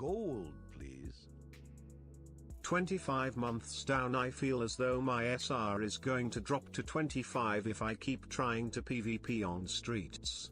Gold, please. 25 months down, I feel as though my SR is going to drop to 25 if I keep trying to PvP on streets.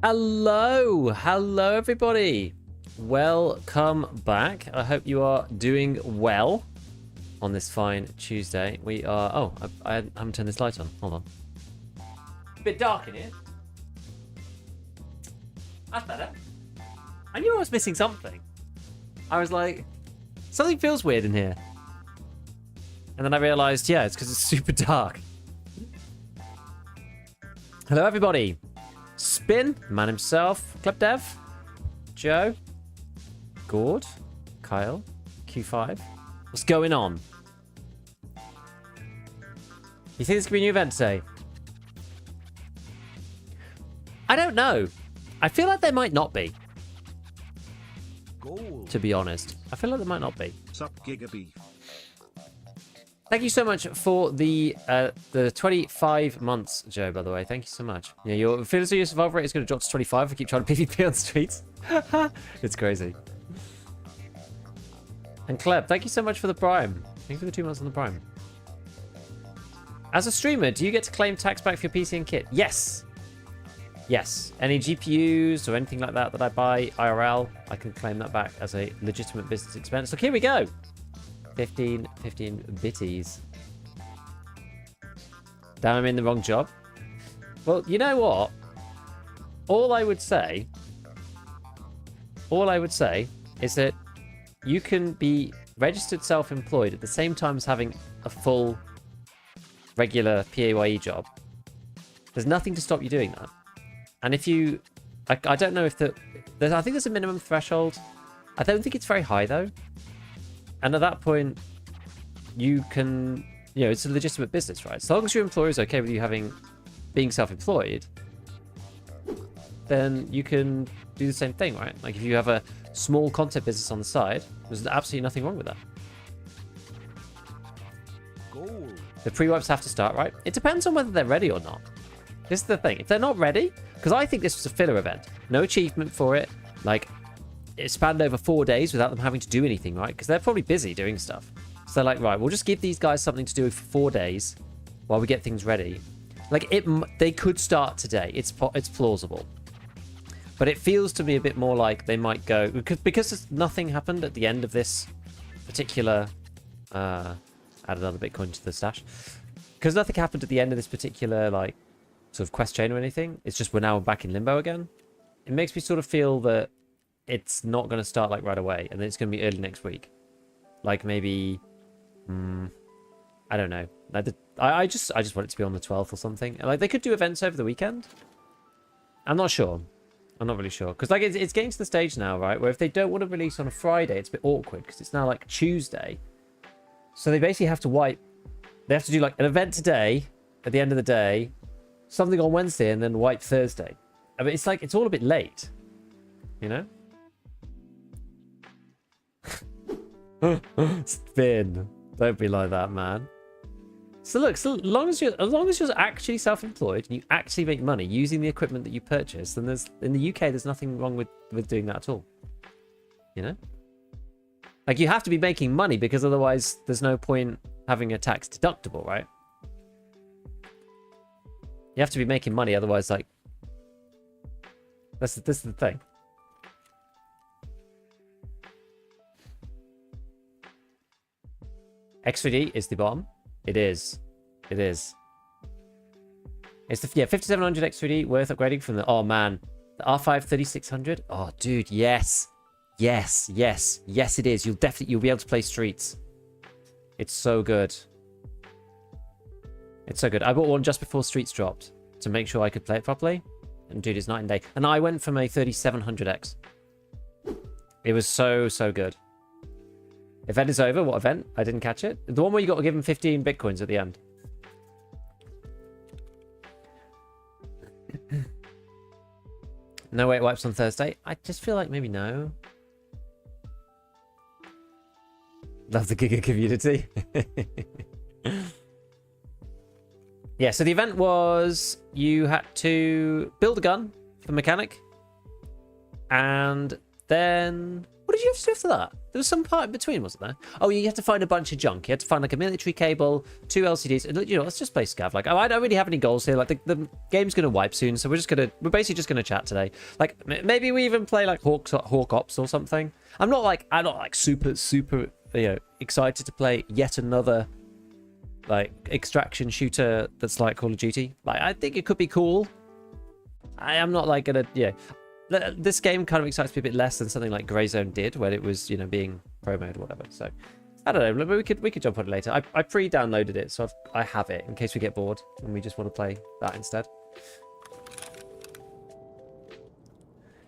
Hello everybody, welcome back. I hope you are doing well on this fine Tuesday. We are I haven't turned this light on. Hold on, a bit dark in here. That's better. I knew I was missing something. I was like, something feels weird in here, and then I realized, yeah, it's because it's super dark. Hello everybody. Spin, man himself, Club Dev, Joe, Gord, Kyle, Q5. What's going on? You think there's gonna be a new event today? I don't know. I feel like there might not be. Gold. To be honest, I feel like there might not be. Sup, Gigabeef. Thank you so much for the 25 months, Joe, by the way. Thank you so much. Yeah, your feels your survival rate is going to drop to 25 if you keep trying to PvP on streets. It's crazy. And Kleb, thank you so much for the Prime. Thank you for the 2 months on the Prime. As a streamer, do you get to claim tax back for your PC and kit? Yes. Yes. Any GPUs or anything like that that I buy IRL, I can claim that back as a legitimate business expense. Look, here we go. 15 bitties. Damn, I'm in the wrong job. Well, you know what? All I would say is that you can be registered self-employed at the same time as having a full regular PAYE job. There's nothing to stop you doing that. And if you, I don't know if I think there's a minimum threshold. I don't think it's very high though. And at that point, you can, you know, it's a legitimate business, right? So long as your employer is okay with you being self-employed, then you can do the same thing, right? Like if you have a small content business on the side, there's absolutely nothing wrong with that. Gold. The pre-wipes have to start, right? It depends on whether they're ready or not. This is the thing. If they're not ready, because I think this was a filler event, no achievement for it, like it spanned over 4 days without them having to do anything, right? Because they're probably busy doing stuff. So they're like, right, we'll just give these guys something to do for 4 days while we get things ready. Like they could start today. It's plausible. But it feels to me a bit more like they might go because nothing happened at the end of this particular. Add another Bitcoin to the stash. Because nothing happened at the end of this particular like sort of quest chain or anything. It's just we're now back in limbo again. It makes me sort of feel that it's not going to start like right away, and then it's going to be early next week. Like maybe, I don't know. I just want it to be on the 12th or something. Like they could do events over the weekend. I'm not sure. I'm not really sure because like it's getting to the stage now, right, where if they don't want to release on a Friday, it's a bit awkward because it's now like Tuesday. So they basically have to wipe. They have to do like an event today at the end of the day, something on Wednesday, and then wipe Thursday. I mean, it's like it's all a bit late, you know. Spin. Don't be like that, man. So look, so as long as you're actually self-employed and you actually make money using the equipment that you purchase, then in the UK there's nothing wrong with doing that at all. You know? Like you have to be making money because otherwise there's no point having a tax deductible, right? You have to be making money, otherwise like this is the thing. X3D is the bomb. It is. It is. It's the 5700 X3D worth upgrading from the... Oh, man. The R5 3600. Oh, dude, yes. Yes, yes. Yes, it is. You'll be able to play Streets. It's so good. It's so good. I bought one just before Streets dropped to make sure I could play it properly. And dude, it's night and day. And I went from a 3700X. It was so, so good. Event is over. What event? I didn't catch it. The one where you got to give him 15 bitcoins at the end. No weight wipes on Thursday. I just feel like maybe no. Love the Giga community. Yeah, so the event was you had to build a gun for mechanic. And then... What did you have to do after that? There was some part in between, wasn't there? Oh, you had to find a bunch of junk. You had to find like a military cable, 2 LCDs. And, you know, let's just play Scav. Like, I don't really have any goals here. Like, the game's going to wipe soon, so we're basically just going to chat today. Like, maybe we even play like Hawk Ops or something. I'm not like super, you know, excited to play yet another like extraction shooter that's like Call of Duty. Like, I think it could be cool. I am not like gonna, yeah. This game kind of excites me a bit less than something like Grey Zone did, when it was, you know, being promoted or whatever. So I don't know. We could jump on it later. I pre-downloaded it, so I have it in case we get bored and we just want to play that instead.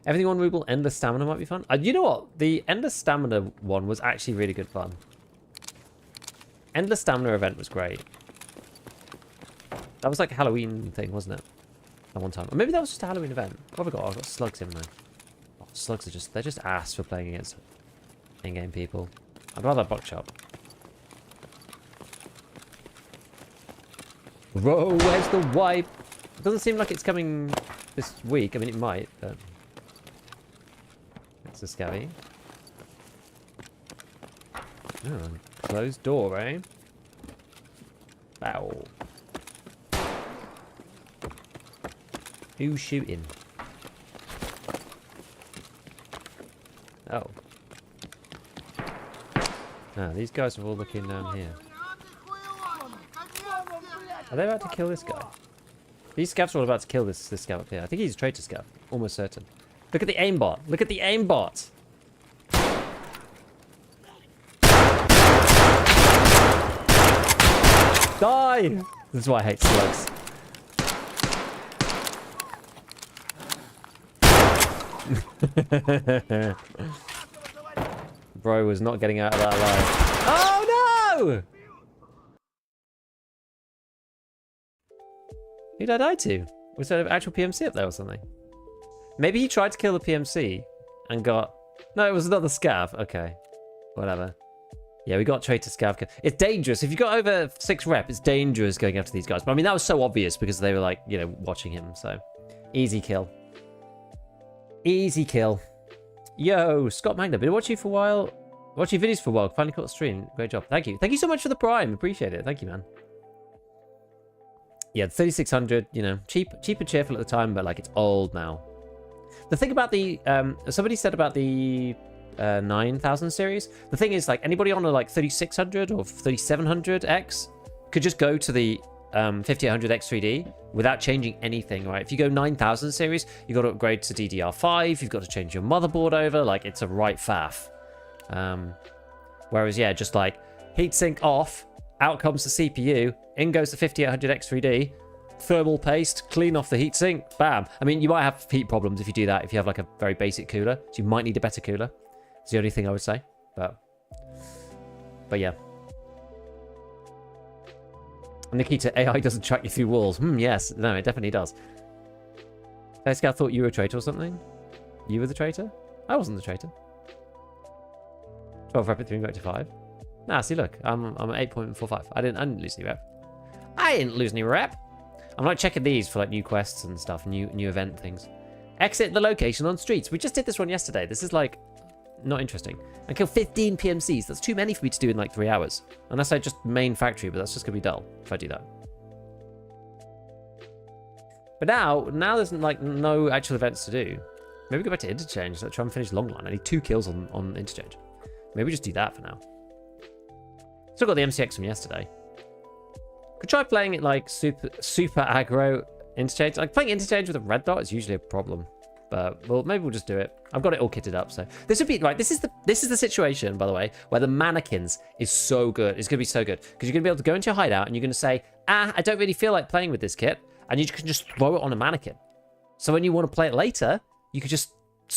Everything 1 ruble, endless stamina might be fun. You know what? The endless stamina one was actually really good fun. Endless stamina event was great. That was like a Halloween thing, wasn't it? At one time. Or maybe that was just a Halloween event. What have I got? Oh, I've got slugs in there. Oh, slugs are they're just ass for playing against in-game people. I'd rather buckshot. Whoa, where's the wipe? It doesn't seem like it's coming this week. I mean, it might, but... It's a scabby. Oh, closed door, eh? Bow. Who's shooting? Oh. Ah, these guys are all looking down here. Are they about to kill this guy? These scavs are all about to kill this scav up here. I think he's a traitor scav. Almost certain. Look at the aimbot. Look at the aimbot. Die! This is why I hate slugs. Bro was not getting out of that alive. Oh no! Who did I die to? Was there an actual PMC up there or something? Maybe he tried to kill the PMC and got... No, it was another scav. Okay. Whatever. Yeah, we got traitor scav. It's dangerous. If you got over 6 rep, it's dangerous going after these guys. But I mean, that was so obvious because they were like, you know, watching him. So, easy kill. Easy kill. Yo, Scott Magna. Been watching you for a while. Watching videos for a while. Finally caught the stream. Great job. Thank you. Thank you so much for the Prime. Appreciate it. Thank you, man. Yeah, 3600, you know, cheap and cheerful at the time, but like it's old now. The thing about the, somebody said about the 9000 series, the thing is like anybody on a like 3600 or 3700X could just go to the 5800X3D without changing anything, right? If you go 9000 series, you got to upgrade to DDR5, you've got to change your motherboard over, like it's a right faff. Whereas, yeah, just like heatsink off, out comes the CPU, in goes the 5800X3D, thermal paste, clean off the heatsink, bam. I mean, you might have heat problems if you do that, if you have like a very basic cooler, so you might need a better cooler. It's the only thing I would say, but yeah. Nikita, AI doesn't track you through walls. Yes, no, it definitely does. Scout thought you were a traitor or something. You were the traitor? I wasn't the traitor. 12 rep at 3 back to 5. Nah, see, look, I'm at 8.45. I didn't lose any rep. I didn't lose any rep. I'm like checking these for like new quests and stuff, new event things. Exit the location on streets. We just did this one yesterday. This is like not interesting. And kill 15 PMCs. That's too many for me to do in like 3 hours. Unless I just main factory, but that's just gonna be dull if I do that. But now there's like no actual events to do. Maybe go back to Interchange. Let's try and finish long line. I need 2 kills on Interchange. Maybe just do that for now. Still got the MCX from yesterday. Could try playing it like super aggro interchange. Like playing interchange with a red dot is usually a problem. But well, maybe we'll just do it. I've got it all kitted up, so this would be right. This is the situation, by the way, where the mannequins is so good. It's gonna be so good because you're gonna be able to go into your hideout and you're gonna say, I don't really feel like playing with this kit, and you can just throw it on a mannequin. So when you want to play it later, you could just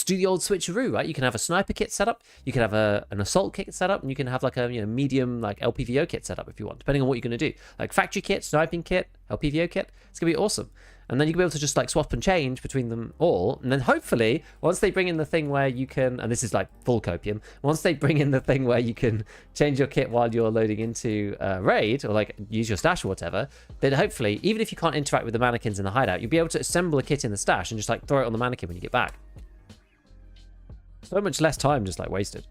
do the old switcheroo, right? You can have a sniper kit set up, you can have an assault kit set up, and you can have like a medium like LPVO kit set up if you want, depending on what you're gonna do. Like factory kit, sniping kit, LPVO kit. It's gonna be awesome. And then you can be able to just like swap and change between them all. And then hopefully, once they bring in the thing where you can, and this is like full copium, once they bring in the thing where you can change your kit while you're loading into raid or like use your stash or whatever, then hopefully, even if you can't interact with the mannequins in the hideout, you'll be able to assemble a kit in the stash and just like throw it on the mannequin when you get back. So much less time just like wasted.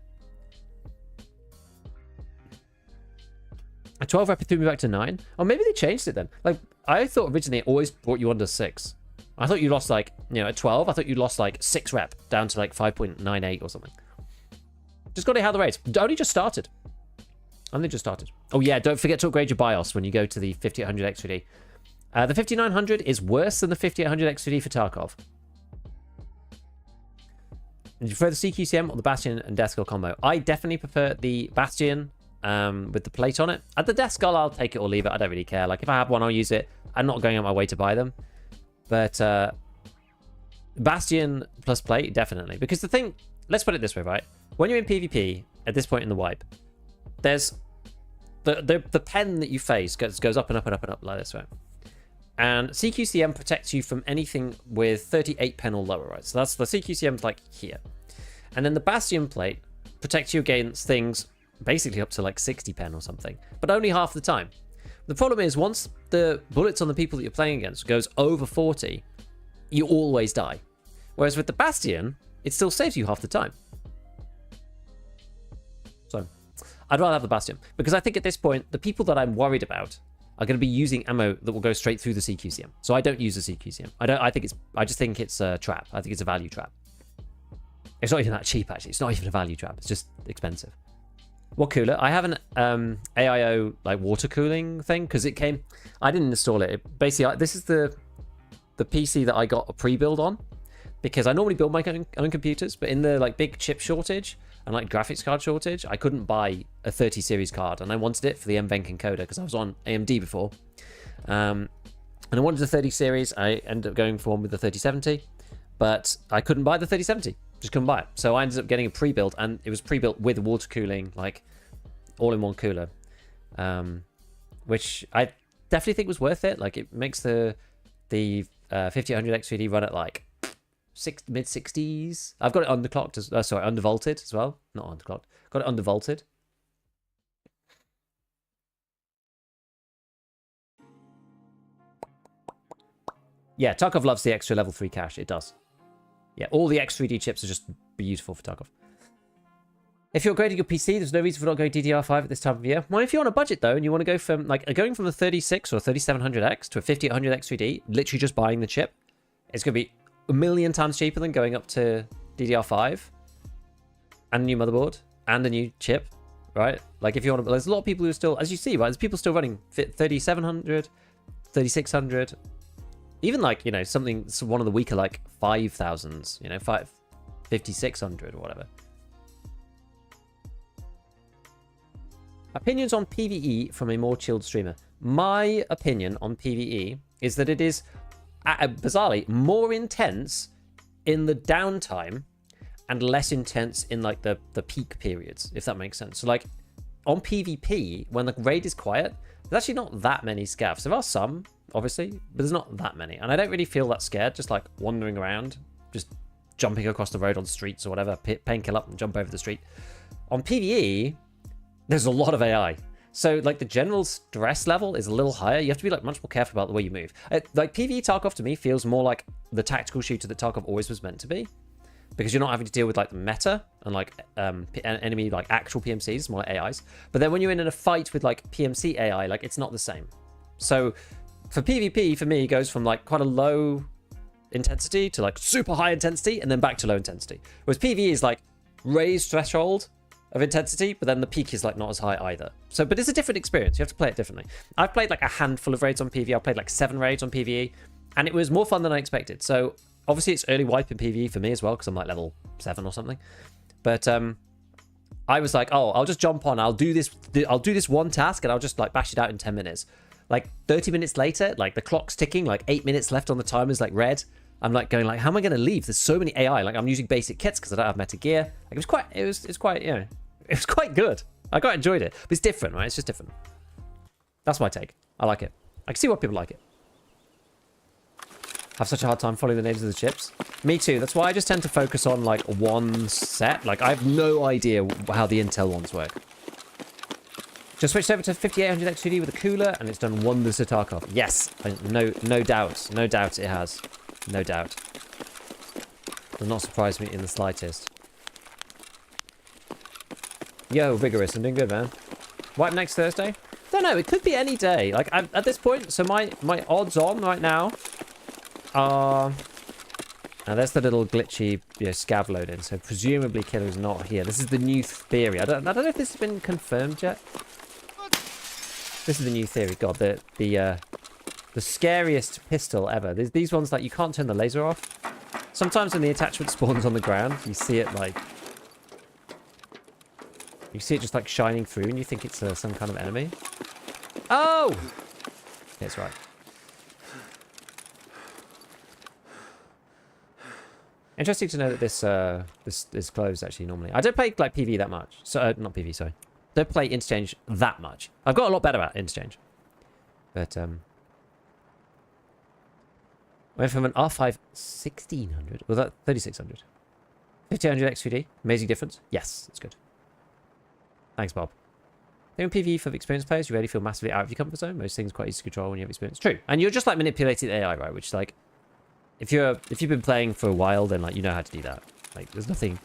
A 12 rep threw me back to 9. Or maybe they changed it then. Like, I thought originally it always brought you under 6. I thought you lost like, at 12, I thought you lost like 6 rep down to like 5.98 or something. Just got to how the raids. Only just started. Oh yeah, don't forget to upgrade your BIOS when you go to the 5800 XVD. The 5900 is worse than the 5800 XVD for Tarkov. And you prefer the CQCM or the Bastion and Death Skull combo? I definitely prefer the Bastion with the plate on it. At the Death Skull, I'll take it or leave it. I don't really care. Like, if I have one, I'll use it. I'm not going out my way to buy them. But Bastion plus plate, definitely. Because the thing, let's put it this way, right? When you're in PvP, at this point in the wipe, there's the pen that you face goes up and up and up and up like this, right? And CQCM protects you from anything with 38 pen or lower, right? So that's the CQCM like here. And then the Bastion plate protects you against things basically up to like 60 pen or something, but only half the time. The problem is once the bullets on the people that you're playing against goes over 40, you always die. Whereas with the Bastion, it still saves you half the time. So I'd rather have the Bastion because I think at this point, the people that I'm worried about are going to be using ammo that will go straight through the CQCM. So I don't use the CQCM. I just think it's a trap. I think it's a value trap. It's not even that cheap, actually. It's not even a value trap. It's just expensive. What cooler? I have an AIO like water cooling thing because it came. I didn't install it. Basically, this is the PC that I got a pre-build on because I normally build my own computers, but in the like big chip shortage and like graphics card shortage, I couldn't buy a 30 series card, and I wanted it for the NVENC encoder because I was on AMD before, and I wanted the 30 series. I ended up going for one with the 3070, but I couldn't buy the 3070. Just couldn't buy it. So I ended up getting a pre-built, and it was pre-built with water cooling, like all-in-one cooler, which I definitely think was worth it. Like, it makes the 5800 XVD run at like mid-60s. I've got it underclocked, undervolted as well. Not underclocked. Got it undervolted. Yeah, Tarkov loves the extra level 3 cache. It does. Yeah, all the X3D chips are just beautiful for Tarkov. If you're upgrading your PC, there's no reason for not going DDR5 at this time of year. Well, if you're on a budget, though, and you want to go from, like, going from the 36 or 3700X to a 5800 X3D, literally just buying the chip, it's going to be a million times cheaper than going up to DDR5 and a new motherboard and a new chip, right? Like, if you want to, there's a lot of people who are still, as you see, right, there's people still running 3700, 3600, even like, something, one of the weaker, like 5000s, 5600 or whatever. Opinions on PvE from a more chilled streamer. My opinion on PvE is that it is, bizarrely, more intense in the downtime and less intense in like the peak periods, if that makes sense. So like on PvP, when the raid is quiet, there's actually not that many scavs. There are some, obviously, but there's not that many. And I don't really feel that scared, just like wandering around, just jumping across the road on streets or whatever, painkiller up and jump over the street. On PvE, there's a lot of AI. So like the general stress level is a little higher. You have to be like much more careful about the way you move. Like PvE Tarkov to me feels more like the tactical shooter that Tarkov always was meant to be, because you're not having to deal with like the meta and like enemy like actual PMCs, it's more like AIs. But then when you're in a fight with like PMC AI, like it's not the same. So for PvP, for me, it goes from like quite a low intensity to like super high intensity and then back to low intensity. Whereas PvE is like raised threshold of intensity, but then the peak is like not as high either. So, but it's a different experience. You have to play it differently. I've played like a handful of raids on PvE. I've played like 7 raids on PvE, and it was more fun than I expected. So obviously it's early wipe in PvE for me as well, because I'm like level 7 or something. But I was like, oh, I'll just jump on. I'll do this one task, and I'll just like bash it out in 10 minutes. Like 30 minutes later, like the clock's ticking, like 8 minutes left on the timer's like red. I'm like going like, how am I going to leave? There's so many AI. Like I'm using basic kits because I don't have meta gear. Like it was quite, you know, it was quite good. I quite enjoyed it, but it's different, right? It's just different. That's my take. I like it. I can see why people like it. Have such a hard time following the names of the chips. Me too. That's why I just tend to focus on like one set. Like I have no idea how the Intel ones work. Just switched over to 5800 XUD with a cooler, and it's done wonders to Tarkov. Yes, no doubt. No doubt it has. No doubt. Does not surprise me in the slightest. Yo, Vigorous, I'm doing good, man. Wipe next Thursday? Don't know, it could be any day. Like, at this point, so my odds on right now are... Now, there's the little glitchy, you know, scav load-in, so presumably Killer's not here. This is the new theory. I don't know if this has been confirmed yet. This is the new theory. God, the scariest pistol ever. There's these ones that you can't turn the laser off. Sometimes when the attachment spawns on the ground, you see it like... You see it just like shining through, and you think it's some kind of enemy. Oh! That's right. Interesting to know that this is closed actually normally. I don't play like PvE that much. So not PvE, sorry. Don't play Interchange that much. I've got a lot better at Interchange. But went from an R5 1600, was that 3600? 1500 XVD, amazing difference. Yes, that's good. Thanks, Bob. I think in PvE for the experienced players, you already feel massively out of your comfort zone. Most things are quite easy to control when you have experience. True, and you're just like manipulating the AI, right? Which is like, if you've been playing for a while, then like you know how to do that. Like there's nothing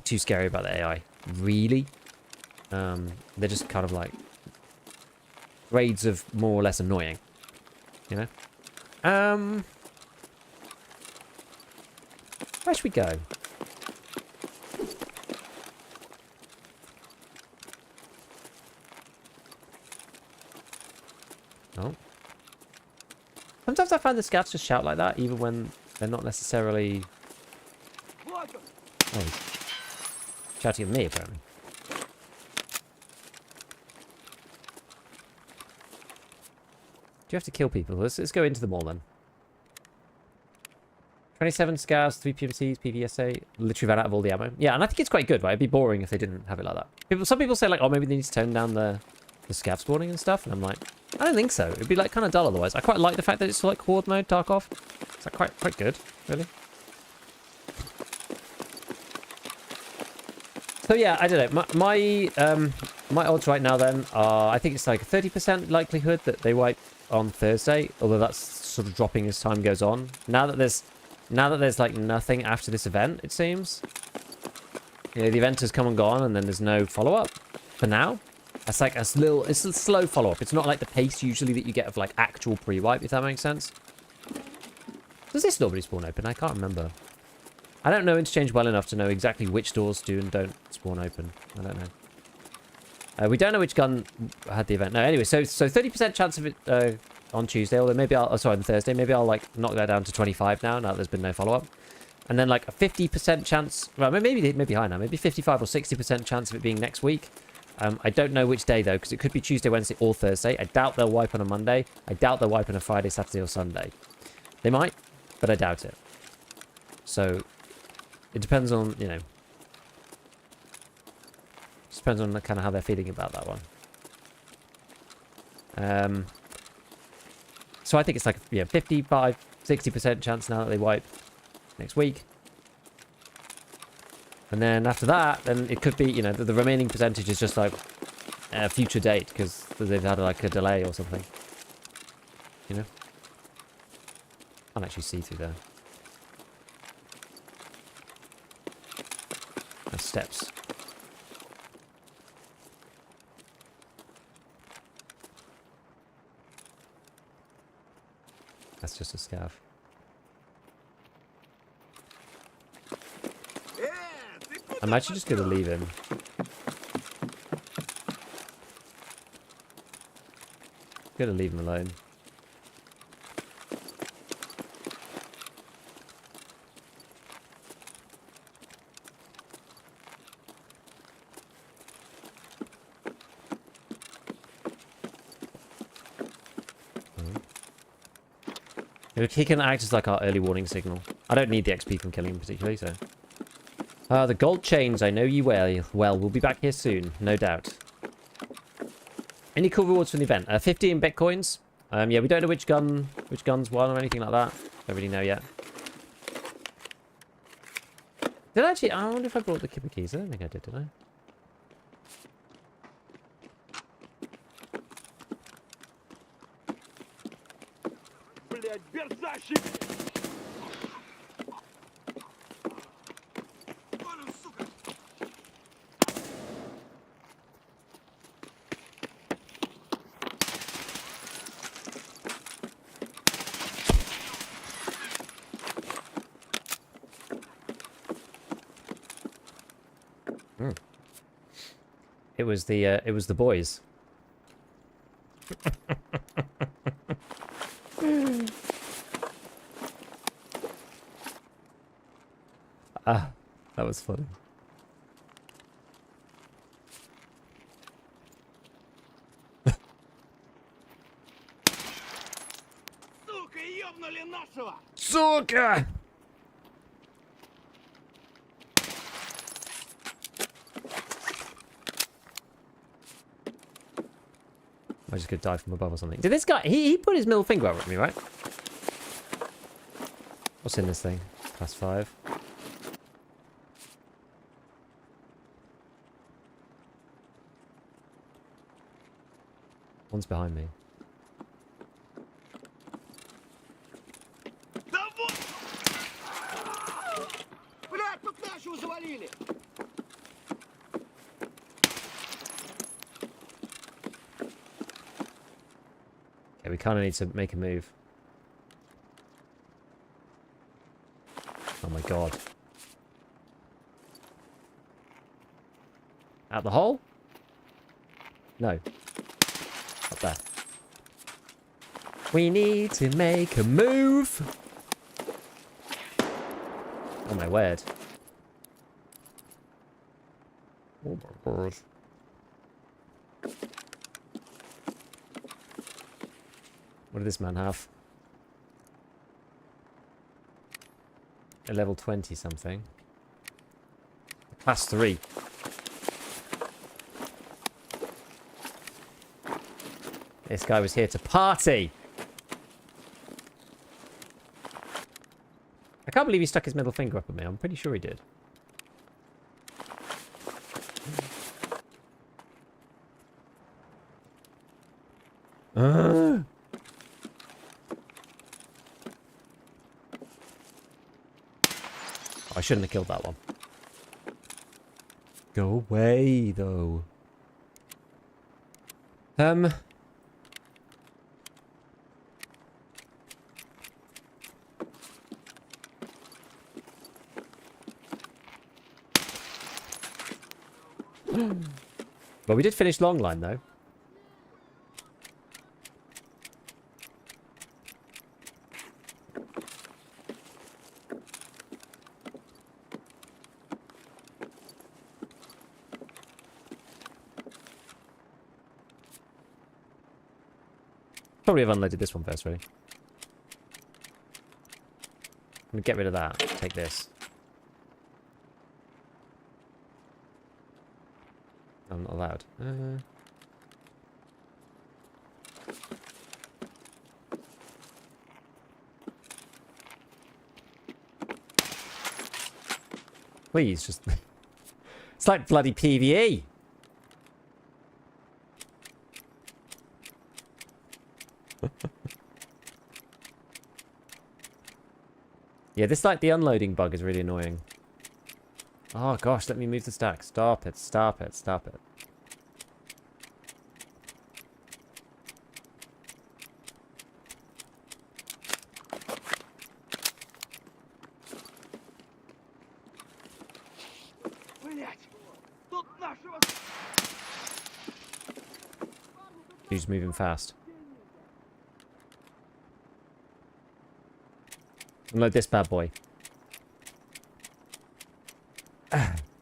too scary about the AI, really. They're just kind of like grades of more or less annoying, you know. Where should we go? Oh. Sometimes I find the scouts just shout like that, even when they're not necessarily... Oh, shouting at me, apparently. Do you have to kill people? Let's go into them all, then. 27 Scavs, 3 PMCs, PVSA. Literally ran out of all the ammo. Yeah, and I think it's quite good, right? It'd be boring if they didn't have it like that. Some people say, like, oh, maybe they need to tone down the scav spawning and stuff. And I'm like, I don't think so. It'd be, like, kind of dull otherwise. I quite like the fact that it's, like, horde mode, Tarkov. It's, like, quite good, really. So, yeah, I don't know. My odds right now, then, are... I think it's, like, a 30% likelihood that they wipe on Thursday. Although that's sort of dropping as time goes on. Now that there's like nothing after this event, it seems. You know, the event has come and gone, and then there's no follow-up for now. It's like it's a slow follow-up. It's not like the pace usually that you get of like actual pre-wipe, if that makes sense. Does this normally spawn open? I can't remember. I don't know Interchange well enough to know exactly which doors do and don't spawn open. I don't know. We don't know which gun had the event. No, anyway, so 30% chance of it on Tuesday, although maybe on Thursday, maybe I'll like knock that down to 25 now that there's been no follow-up. And then like a 50% chance, well, maybe higher now, maybe 55 or 60% chance of it being next week. I don't know which day though, because it could be Tuesday, Wednesday, or Thursday. I doubt they'll wipe on a Monday. I doubt they'll wipe on a Friday, Saturday, or Sunday. They might, but I doubt it. So it depends on, you know, depends on kind of how they're feeling about that one. So I think it's like, yeah, 55, 60% chance now that they wipe next week. And then after that, then it could be, you know, the remaining percentage is just like a future date because they've had like a delay or something. You know? Can't actually see through there. There's steps. That's just a scav. I'm actually just going to leave him. Gotta leave him alone. He can act as like our early warning signal. I don't need the XP from killing him particularly, so. The gold chains, I know you well. Well, we'll be back here soon, no doubt. Any cool rewards from the event? 15 bitcoins. Yeah, we don't know which gun's won or anything like that. Don't really know yet. Did I actually? I wonder if I brought the kipper keys. I don't think I did I? It was the boys. Ah, that was funny. Сука! I just could die from above or something. Did this guy... He put his middle finger up at me, right? What's in this thing? Class 5. One's behind me. Okay, we kind of need to make a move. Oh my god. Out the hole? No. Up there. We need to make a move. Oh my word. Oh my god. What did this man have? A level 20 something. Class 3. This guy was here to party. I can't believe he stuck his middle finger up at me. I'm pretty sure he did. I shouldn't have killed that one. Go away, though. Well, we did finish long line, though. Probably have unloaded this one first, really. I'm gonna get rid of that. Take this. I'm not allowed. Please, just... It's like bloody PvE. Yeah, this like the unloading bug is really annoying. Oh gosh, let me move the stack. Stop it, stop it, stop it. He's moving fast. Unlike this bad boy.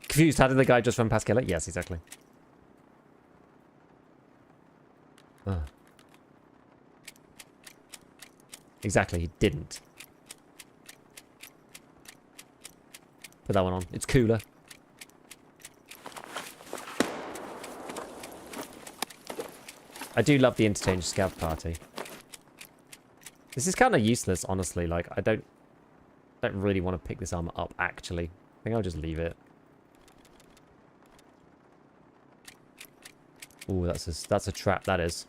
Confused, how did the guy just run past Killer? Yes, exactly. Exactly, he didn't. Put that one on. It's cooler. I do love the Interchange Scav party. This is kind of useless, honestly. Like, I don't really want to pick this armor up, actually. I think I'll just leave it. Ooh, that's a trap, that is.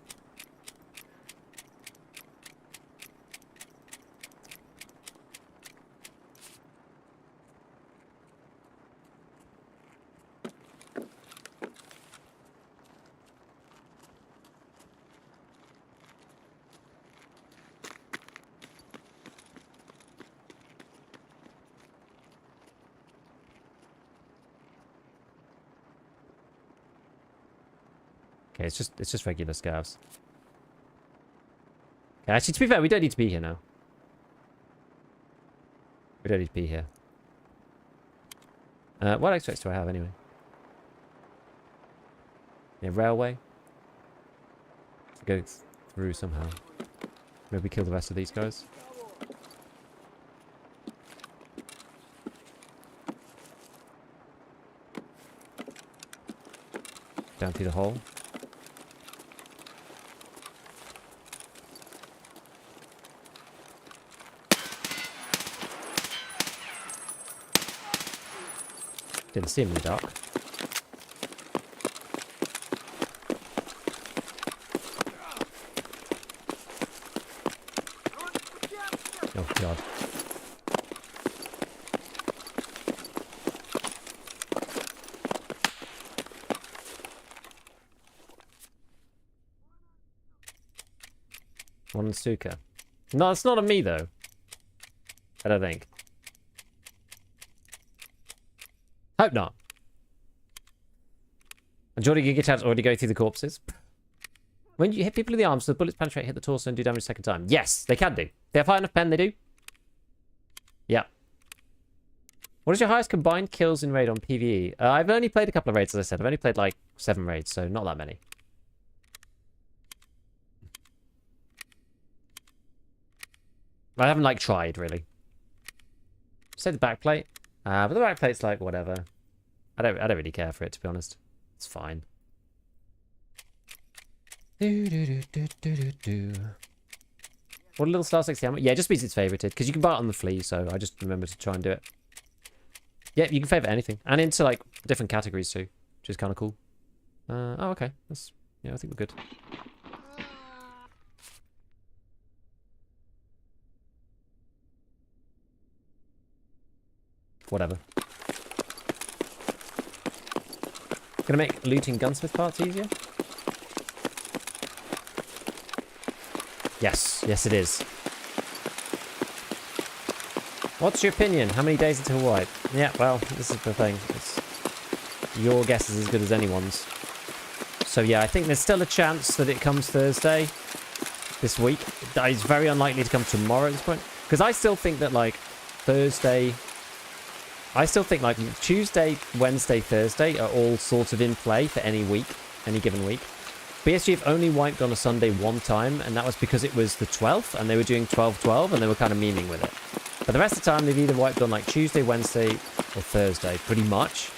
Okay, it's just regular scavs. Okay, actually, to be fair, we don't need to be here now. We don't need to be here. What extracts do I have anyway? Yeah, railway. Go through somehow. Maybe kill the rest of these guys. Down through the hole. Didn't see him in the dark. Oh god. One Suka. No, it's not on me though. I don't think. Hope not. And Jordy Gigatab's already go through the corpses. When you hit people in the arms, the bullets penetrate, hit the torso, and do damage a second time. Yes, they can do. They have high enough pen, they do. Yeah. What is your highest combined kills in raid on PvE? I've only played a couple of raids, as I said. I've only played like 7 raids, so not that many. I haven't like tried really. Say the backplate. But the backplate's like whatever. I don't really care for it, to be honest. It's fine. What a little star 60 ammo. Yeah, just because it's favorited. Because you can buy it on the flea, so I just remember to try and do it. Yeah, you can favorite anything. And into like different categories too, which is kind of cool. Oh, okay. Yeah, I think we're good. Whatever. Gonna make looting gunsmith parts easier? Yes, yes it is. What's your opinion? How many days until wipe? Yeah, well, this is the thing. Your guess is as good as anyone's. So yeah, I think there's still a chance that it comes Thursday this week. It's very unlikely to come tomorrow at this point. Because I still think that like Thursday... I still think like Tuesday, Wednesday, Thursday are all sort of in play for any week, any given week. BSG have only wiped on a Sunday one time, and that was because it was the 12th, and they were doing 12-12, and they were kind of memeing with it. But the rest of the time, they've either wiped on like Tuesday, Wednesday, or Thursday, pretty much.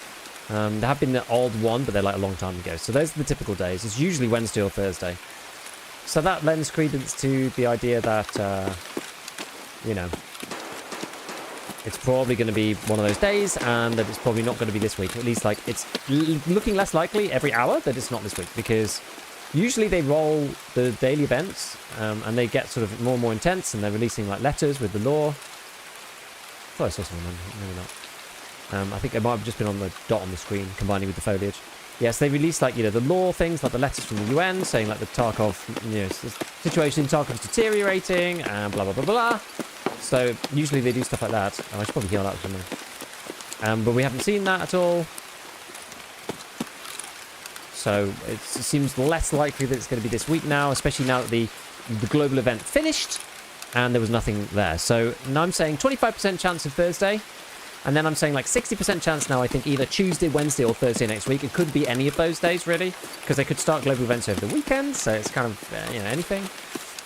There have been the odd one, but they're like a long time ago. So those are the typical days. It's usually Wednesday or Thursday. So that lends credence to the idea that, you know, it's probably going to be one of those days, and that it's probably not going to be this week. At least, like, it's looking less likely every hour that it's not this week, because usually they roll the daily events, and they get sort of more and more intense, and they're releasing, like, letters with the lore. I thought I saw something, maybe not. I think it might have just been on the dot on the screen, combining with the foliage. Yes, they release, like, you know, the lore things, like the letters from the UN, saying, like, the Tarkov, you know, the situation in Tarkov is deteriorating, and blah, blah, blah, blah. So, usually they do stuff like that. Oh, I should probably heal out something. But we haven't seen that at all. So, it seems less likely that it's going to be this week now, especially now that the global event finished. and there was nothing there. So now I'm saying 25% chance of Thursday, and then I'm saying like 60% chance now, I think, either Tuesday, Wednesday, or Thursday next week. It could be any of those days, really, because they could start global events over the weekend, so it's kind of, you know, anything.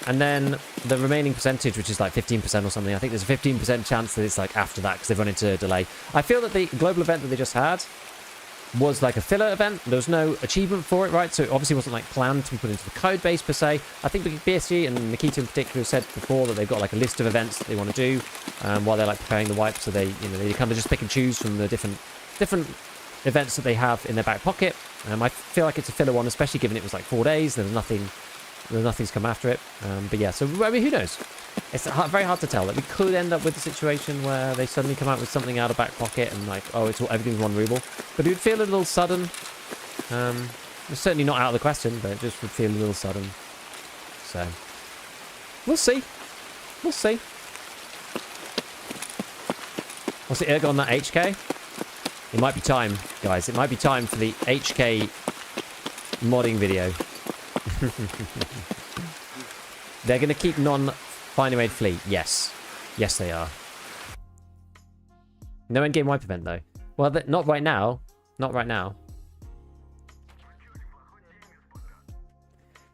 And then the remaining percentage, which is like 15% or something, I think there's a 15% chance that it's like after that, because they've run into a delay. I feel that the global event that they just had was like a filler event. There was no achievement for it, right? So it obviously wasn't like planned to be put into the code base per se. I think BSG and Nikita in particular said before that they've got like a list of events that they want to do while they're like preparing the wipe. So they, you know, they kind of just pick and choose from the different events that they have in their back pocket. I feel like it's a filler one, especially given it was like 4 days. Nothing's come after it. But yeah, so I mean, who knows? It's very hard to tell. Like, we could end up with a situation where they suddenly come out with something out of back pocket and like, oh, everything's 1 ruble. But it would feel a little sudden. It's certainly not out of the question, but it just would feel a little sudden. So we'll see. We'll see. What's the ergo on that HK? It might be time, guys. It might be time for the HK modding video. They're going to keep non-finally made fleet. Yes. Yes, they are. No endgame wipe event, though. Well, not right now. Not right now.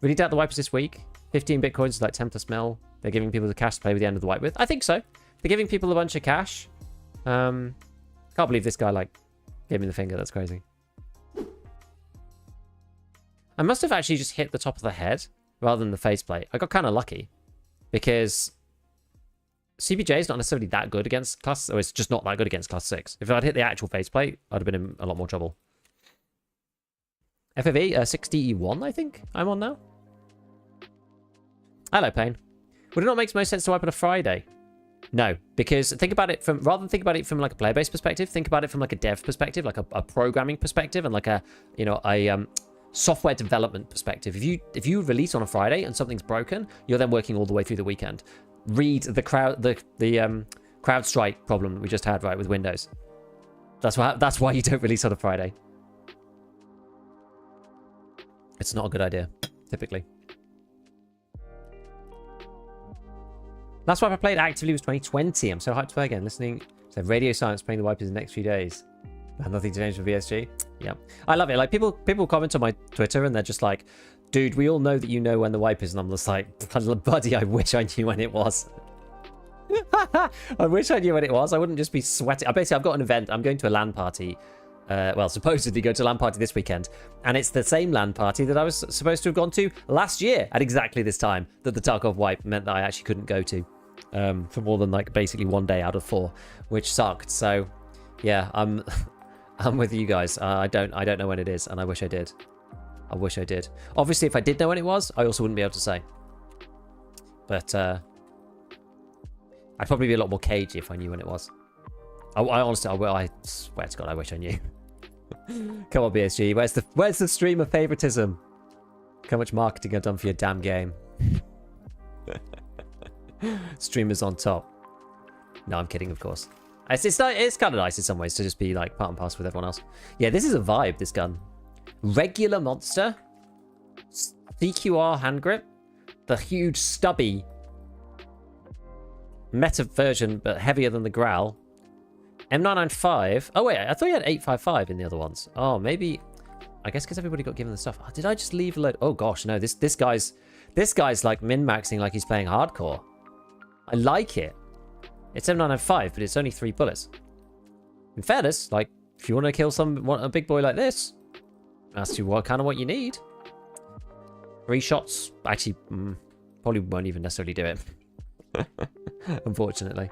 Really doubt the wipe is this week. 15 bitcoins is like 10 plus mil. They're giving people the cash to play with the end of the wipe with. I think so. They're giving people a bunch of cash. Can't believe this guy, like, gave me the finger. That's crazy. I must have actually just hit the top of the head rather than the faceplate. I got kind of lucky because CBJ is not necessarily that good against class, or it's just not that good against class 6. If I'd hit the actual faceplate, I'd have been in a lot more trouble. FAV 61, I think I'm on now. Hello, Payne. Would it not make most sense to wipe on a Friday? No, because think about it from, rather than think about it from like a player-based perspective, think about it from like a dev perspective, like a programming perspective, and like a, you know, a software development perspective. If you release on a Friday and something's broken, you're then working all the way through the weekend. Read the CrowdStrike problem that we just had, right, with Windows. That's why you don't release on a Friday. It's not a good idea, typically. Last wipe I played actively was 2020. I'm so hyped to play again. Listening to Radio Silence playing the wipers in the next few days. Nothing to change for BSG. Yeah, I love it. Like, people comment on my Twitter and they're just like, dude, we all know that you know when the wipe is. And I'm just like, buddy, I wish I knew when it was. I wish I knew when it was. I wouldn't just be sweating. Basically, I've got an event. I'm going to a LAN party. Well, supposedly go to a LAN party this weekend. And it's the same LAN party that I was supposed to have gone to last year at exactly this time that the Tarkov wipe meant that I actually couldn't go to for more than like basically 1 day out of 4, which sucked. So yeah, I'm with you guys. I don't know when it is, and I wish I did. I wish I did. Obviously, if I did know when it was, I also wouldn't be able to say. But I'd probably be a lot more cagey if I knew when it was. I honestly, I swear to God, I wish I knew. Come on, BSG. Where's the stream of favoritism? Look how much marketing I've done for your damn game. Streamers on top. No, I'm kidding, of course. It's kind of nice in some ways to just be like part and parcel with everyone else. Yeah, this is a vibe, this gun. Regular monster. CQR hand grip. The huge stubby meta version, but heavier than the Growl. M995. Oh, wait, I thought you had 855 in the other ones. Oh, maybe. I guess because everybody got given the stuff. Oh, did I just leave a load? Oh, gosh, no. This guy's like min-maxing like he's playing hardcore. I like it. It's M995, but it's only 3 bullets. In fairness, like, if you want to kill a big boy like this, that's what you need. 3 shots, actually, probably won't even necessarily do it. Unfortunately.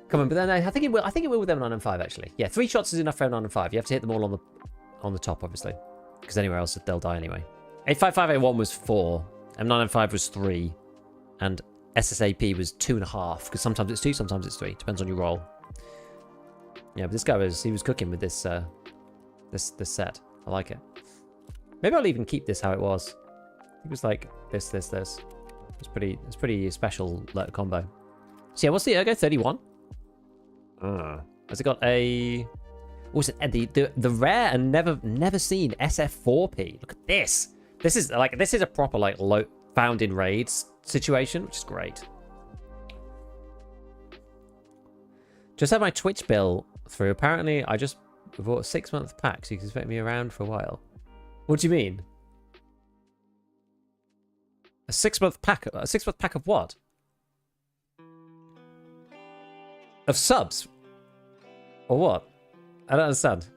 Come on, but then I think it will. I think it will with M995 actually. Yeah, 3 shots is enough for M995. You have to hit them all on the top, obviously, because anywhere else they'll die anyway. 855A1 was 4, M995 was 3, and SSAP was 2.5. Because sometimes it's 2, sometimes it's 3. Depends on your roll. Yeah, but this guy was cooking with this this set. I like it. Maybe I'll even keep this how it was. It was like this. It's pretty special combo. So yeah, what's the ergo? 31. Has it got a? What's it? The rare and never seen SF4P. Look at this. This is a proper like found in raids situation, which is great. Just had my Twitch bill through. Apparently, I just bought a 6-month pack, so you can expect me around for a while. What do you mean? A 6-month pack? A 6-month pack of what? Of subs? Or what? I don't understand.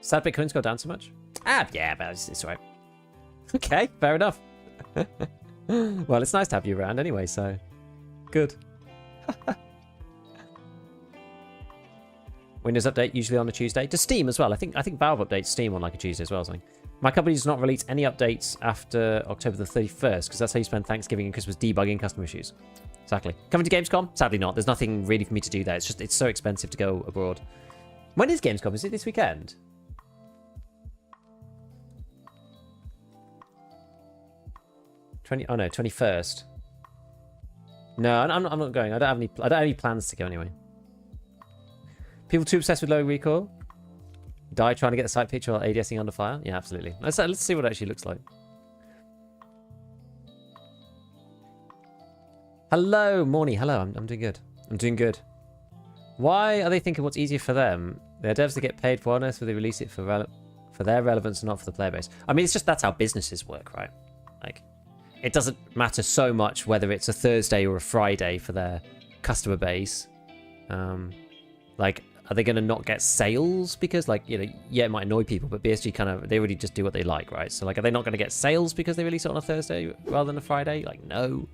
Sad Bitcoin's go down so much? Ah, yeah, but it's alright. Okay, fair enough. Well, it's nice to have you around anyway, so good. Windows update usually on a Tuesday. To Steam as well. I think Valve updates Steam on like a Tuesday as well. Something. My company does not release any updates after October the 31st because that's how you spend Thanksgiving and Christmas debugging customer issues. Exactly. Coming to Gamescom? Sadly not. There's nothing really for me to do there. It's so expensive to go abroad. When is Gamescom? Is it this weekend? Oh no, 21st. No, I'm not going. I don't have any plans to go anyway. People too obsessed with low recoil. Die trying to get the sight picture while ADSing under fire. Yeah, absolutely. Let's see what it actually looks like. Hello, Morny. Hello, I'm doing good. I'm doing good. Why are they thinking what's easier for them? They're devs that get paid for honest, but they release it for their relevance and not for the player base. I mean, it's just that's how businesses work, right? Like, it doesn't matter so much whether it's a Thursday or a Friday for their customer base. Like, are they going to not get sales? Because, like, you know, yeah, it might annoy people, but BSG kind of, they really just do what they like, right? So, like, are they not going to get sales because they release it on a Thursday rather than a Friday? Like, no.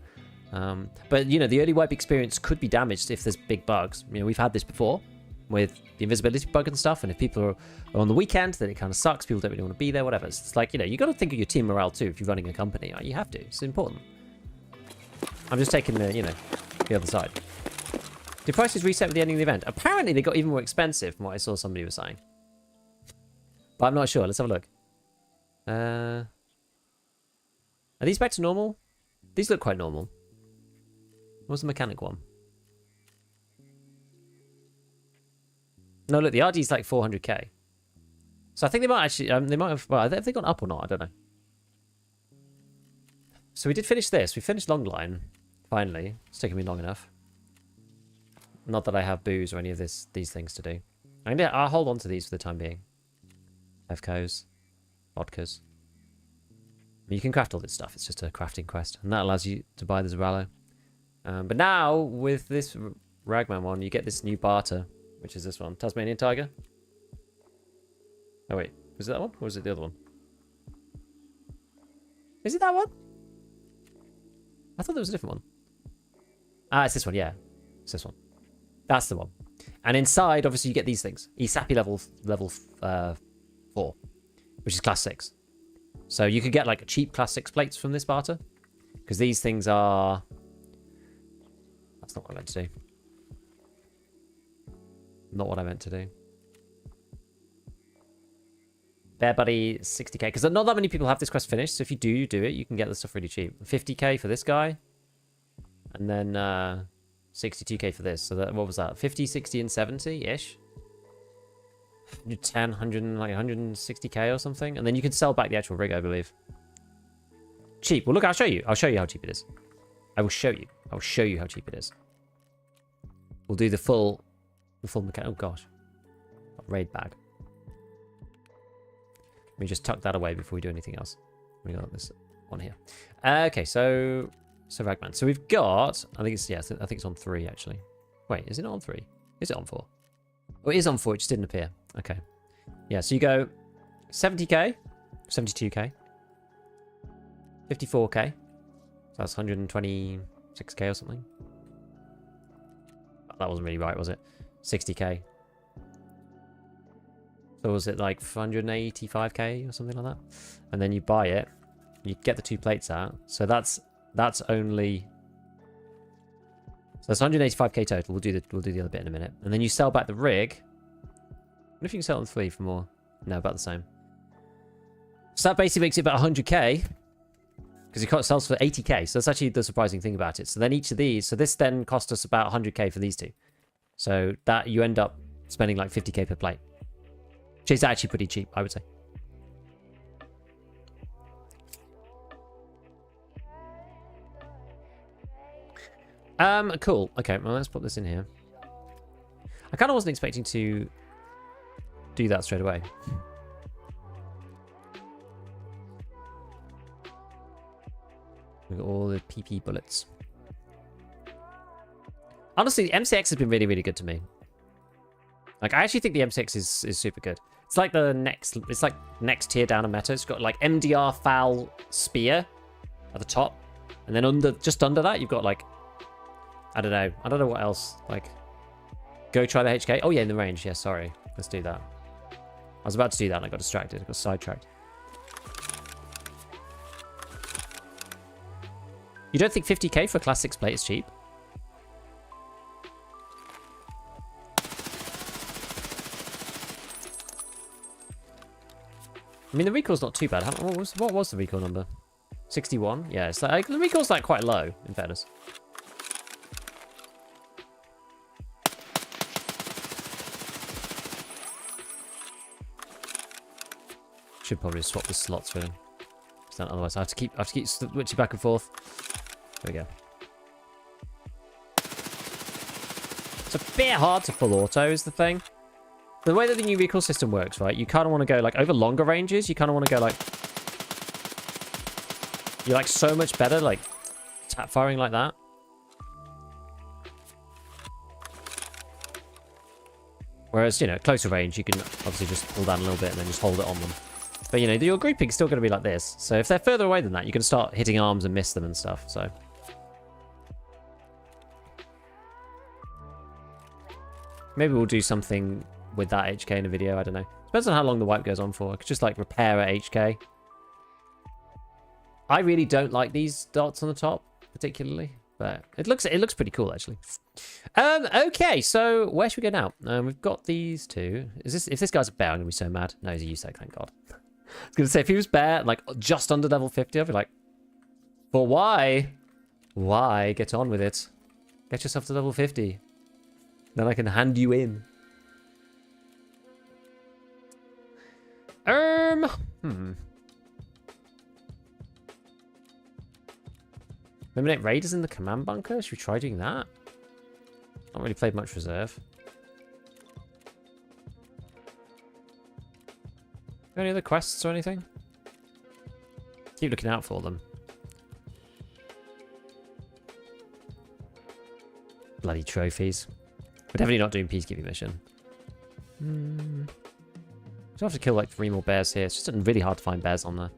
But, you know, the early wipe experience could be damaged if there's big bugs. You know, we've had this before with the invisibility bug and stuff, and if people are on the weekend, then it kind of sucks. People don't really want to be there, whatever. It's like, you know, you got to think of your team morale too if you're running a company. You have to. It's important. I'm just taking the, you know, the other side. Did prices reset with the ending of the event? Apparently they got even more expensive from what I saw somebody was saying. But I'm not sure. Let's have a look. Are these back to normal? These look quite normal. What's the mechanic one? No, look, the RD's like 400k. So I think they might actually, they might have, well, have they gone up or not? I don't know. So we did finish this. We finished Longline, finally. It's taken me long enough. Not that I have booze or any of these things to do. I'll hold on to these for the time being. FCOs, vodkas. I mean, you can craft all this stuff. It's just a crafting quest. And that allows you to buy the Zoralo. But now, with this Ragman one, you get this new barter, which is this one. Tasmanian Tiger. Oh, wait. Was it that one? Or was it the other one? Is it that one? I thought there was a different one. Ah, it's this one, yeah. It's this one. That's the one. And inside, obviously, you get these things. ESAPI level 4, which is class 6. So you could get like cheap class 6 plates from this barter. Because these things are... That's not what I meant to do. Not what I meant to do. Bear Buddy, 60k. Because not that many people have this quest finished. So if you do it, you can get the stuff really cheap. 50k for this guy. And then 62k for this. So that, what was that? 50, 60, and 70-ish. 110, 100, like 160k or something. And then you can sell back the actual rig, I believe. Cheap. Well, look, I'll show you. I'll show you how cheap it is. I will show you. I'll show you how cheap it is. We'll do the full mechanic. Oh, gosh. Raid bag. Let me just tuck that away before we do anything else. We got this one here. Okay, so Ragman. So we've got, I think it's, yes, I think it's on 3, actually. Wait, is it not on 3? Is it on 4? Oh, it is on 4. It just didn't appear. Okay. Yeah, so you go 70k, 72k, 54k. So that's 126k or something. That wasn't really right, was it? 60k. So was it like 185k or something like that? And then you buy it. You get the 2 plates out. So that's only... So that's 185k total. We'll do the other bit in a minute. And then you sell back the rig. I wonder if you can sell it on 3 for more. No, about the same. So that basically makes it about 100k. Because it sells for 80k. So that's actually the surprising thing about it. So then each of these... So this then cost us about 100k for these 2. So that you end up spending like 50k per plate. Which is actually pretty cheap, I would say. Cool. Okay, well, let's put this in here. I kind of wasn't expecting to do that straight away. We've got all the PP bullets. Honestly, the MCX has been really, really good to me. Like, I actually think the MCX is super good. It's like the next tier down a meta. It's got like MDR foul spear at the top, and then just under that you've got like, I don't know what else. Like, go try the HK. Oh yeah, in the range. Yeah, sorry. Let's do that. I was about to do that and I got distracted. I got sidetracked. You don't think 50k for a class 6 plate is cheap? I mean, the recoil's not too bad. What was the recoil number? 61? Yeah, it's like, the recoil's like quite low, in fairness. Should probably swap the slots for him. Otherwise, I have to keep switching back and forth. There we go. It's a bit hard to full auto is the thing. The way that the new recoil system works, right? You kind of want to go like over longer ranges. You kind of want to go like, you're like so much better like tap firing like that. Whereas, you know, closer range, you can obviously just pull down a little bit and then just hold it on them. But, you know, your grouping's still going to be like this. So if they're further away than that, you can start hitting arms and miss them and stuff. So maybe we'll do something with that HK in a video. I don't know. Depends on how long the wipe goes on for. I could just like repair a HK. I really don't like these dots on the top particularly, but it looks pretty cool actually. Okay, so where should we go now? We've got these two. If this guy's a bear, I'm gonna be so mad. No, he's a USEC, thank God. I was gonna say if he was bear, like just under level 50, I'd be like, but why? Why? Get on with it. Get yourself to level 50. Then I can hand you in. Eliminate raiders in the command bunker? Should we try doing that? Not really played much reserve. Any other quests or anything? Keep looking out for them. Bloody trophies. We're definitely not doing peacekeeping mission. So I have to kill like 3 more bears here. It's just really hard to find bears on the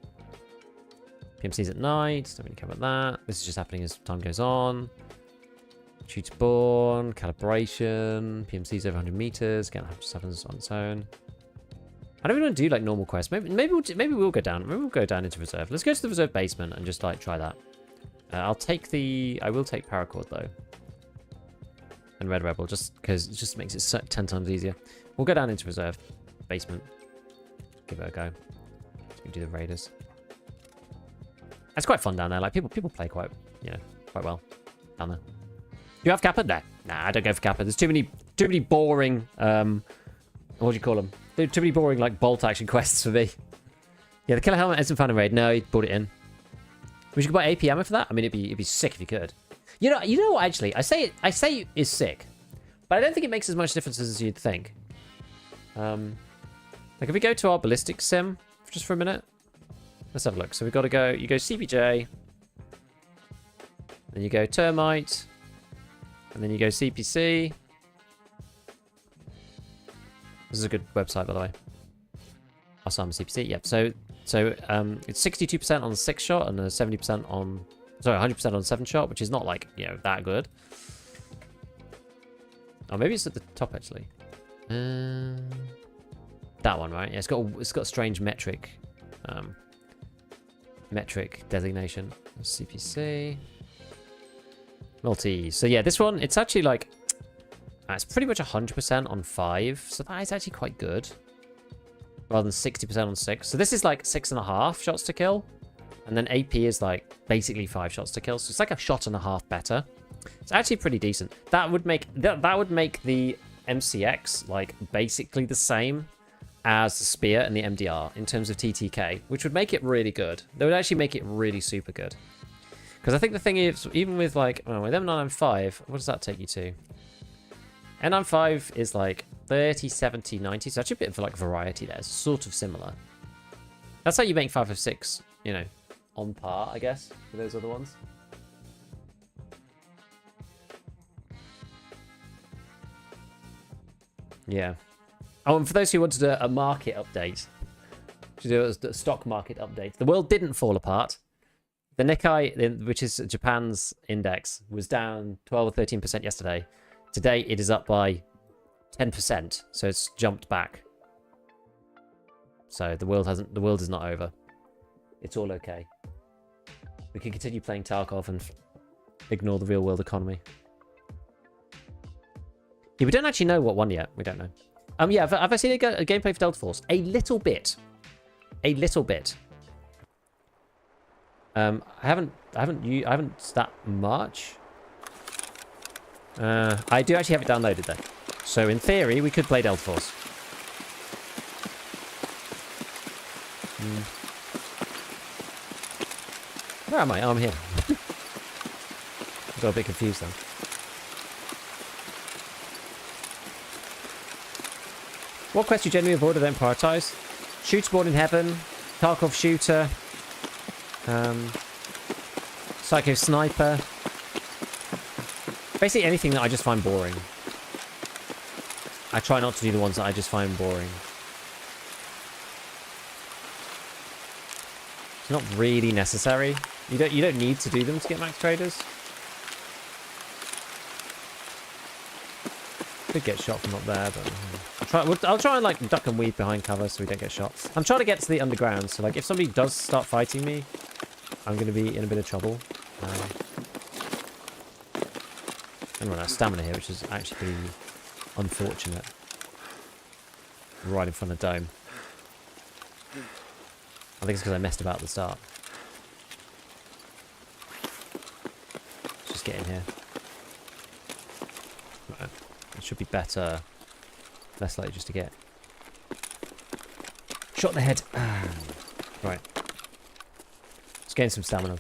PMCs at night. Don't really care about that. This is just happening as time goes on. Shoot spawn, calibration, PMCs over 100 meters. Again, that just happens on its own. I don't really want to do like normal quests. Maybe we'll go down. Maybe we'll go down into reserve. Let's go to the reserve basement and just like try that. I will take paracord though, and red rebel just because it just makes it 10 times easier. We'll go down into reserve basement. Give it a go. So we can do the raiders. It's quite fun down there. Like people play quite well down there. Do you have Kappa? Nah, I don't go for Kappa. There's too many boring what do you call them? There are too many boring like bolt action quests for me. Yeah, the killer helmet isn't found in raid. No, he brought it in. We should buy AP ammo for that. I mean, it'd be sick if you could. You know what? Actually, I say it is sick, but I don't think it makes as much difference as you'd think. Like if we go to our ballistic sim just for a minute, let's have a look. So we've got to go. You go CPJ, then you go termite, and then you go CPC. This is a good website, by the way. Osama CPC. Yep. So it's 62% on the 6 shot and 70% on, sorry, 100% on 7 shot, which is not like that good. Oh, maybe it's at the top actually. That one, right? Yeah, it's got a strange metric designation. CPC. Multi. So yeah, this one, it's actually like, it's pretty much 100% on 5. So that is actually quite good. Rather than 60% on 6. So this is like 6.5 shots to kill. And then AP is like basically 5 shots to kill. So it's like a shot and a half better. It's actually pretty decent. That would make the MCX like basically the same as the spear and the MDR in terms of TTK, which would make it really good. That would actually make it really super good. Because I think the thing is, even with like, oh, with M995, what does that take you to? N95 is like 30, 70, 90. So actually a bit of like variety there. It's sort of similar. That's how you make 556, you know, on par, I guess, with those other ones. Yeah. Oh, and for those who wanted a market update, to do a stock market update, the world didn't fall apart. The Nikkei, which is Japan's index, was down 12 or 13% yesterday. Today, it is up by 10%, so it's jumped back. So the world is not over. It's all okay. We can continue playing Tarkov and ignore the real world economy. Yeah, we don't actually know what won yet. We don't know. Yeah, have I seen a gameplay for Delta Force? A little bit. A little bit. I haven't that much. I do actually have it downloaded though. So in theory, we could play Delta Force. Where am I? Oh, I'm here. I got a bit confused then. What quest you genuinely avoid or don't prioritize? Shooter Born in Heaven, Tarkov Shooter, Psycho Sniper. Basically anything that I just find boring. I try not to do the ones that I just find boring. It's not really necessary. You don't need to do them to get max traders. Could get shot from up there, but I'll try and like duck and weave behind cover so we don't get shot. I'm trying to get to the underground, so like if somebody does start fighting me, I'm going to be in a bit of trouble. I'm running out of stamina here, which is actually pretty unfortunate. Right in front of Dome. I think it's because I messed about at the start. Let's just get in here. Right. It should be better. Less likely just to get shot in the head. Right. Let's gain some stamina.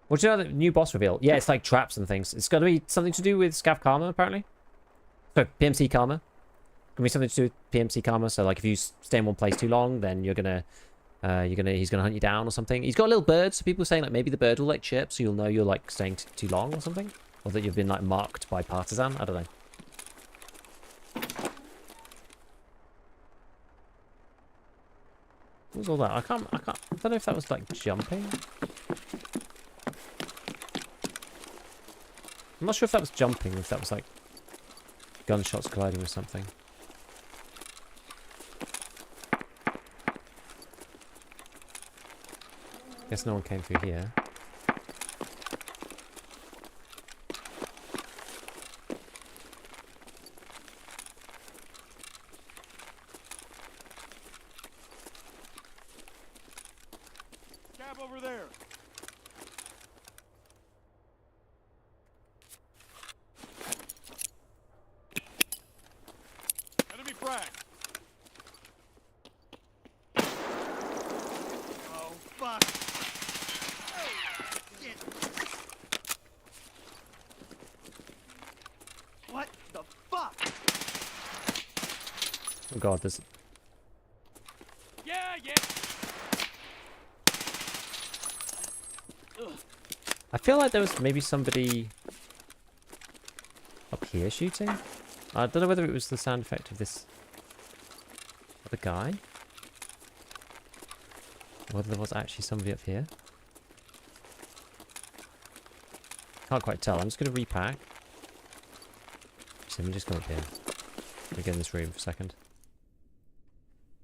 What do you know the new boss reveal? Yeah, it's like traps and things. It's going to be something to do with Scav Karma, apparently. So, PMC Karma. Going to be something to do with PMC Karma. So, like, if you stay in one place too long, then he's gonna hunt you down or something. He's got a little bird, so people are saying like maybe the bird will like chirp, so you'll know you're like staying too long or something, or that you've been like marked by partisan. I don't know. What was all that? I don't know if that was like jumping. I'm not sure if that was jumping or if that was like gunshots colliding with something. Guess no one came through here. Scav over there. Enemy frag. Oh fuck. Shit. What the fuck? Oh god, there's... Yeah. I feel like there was maybe somebody up here shooting. I don't know whether it was the sound effect of this other guy, or whether there was actually somebody up here. Can't quite tell. I'm just going to repack. So let me just come up here. Let me get in this room for a second.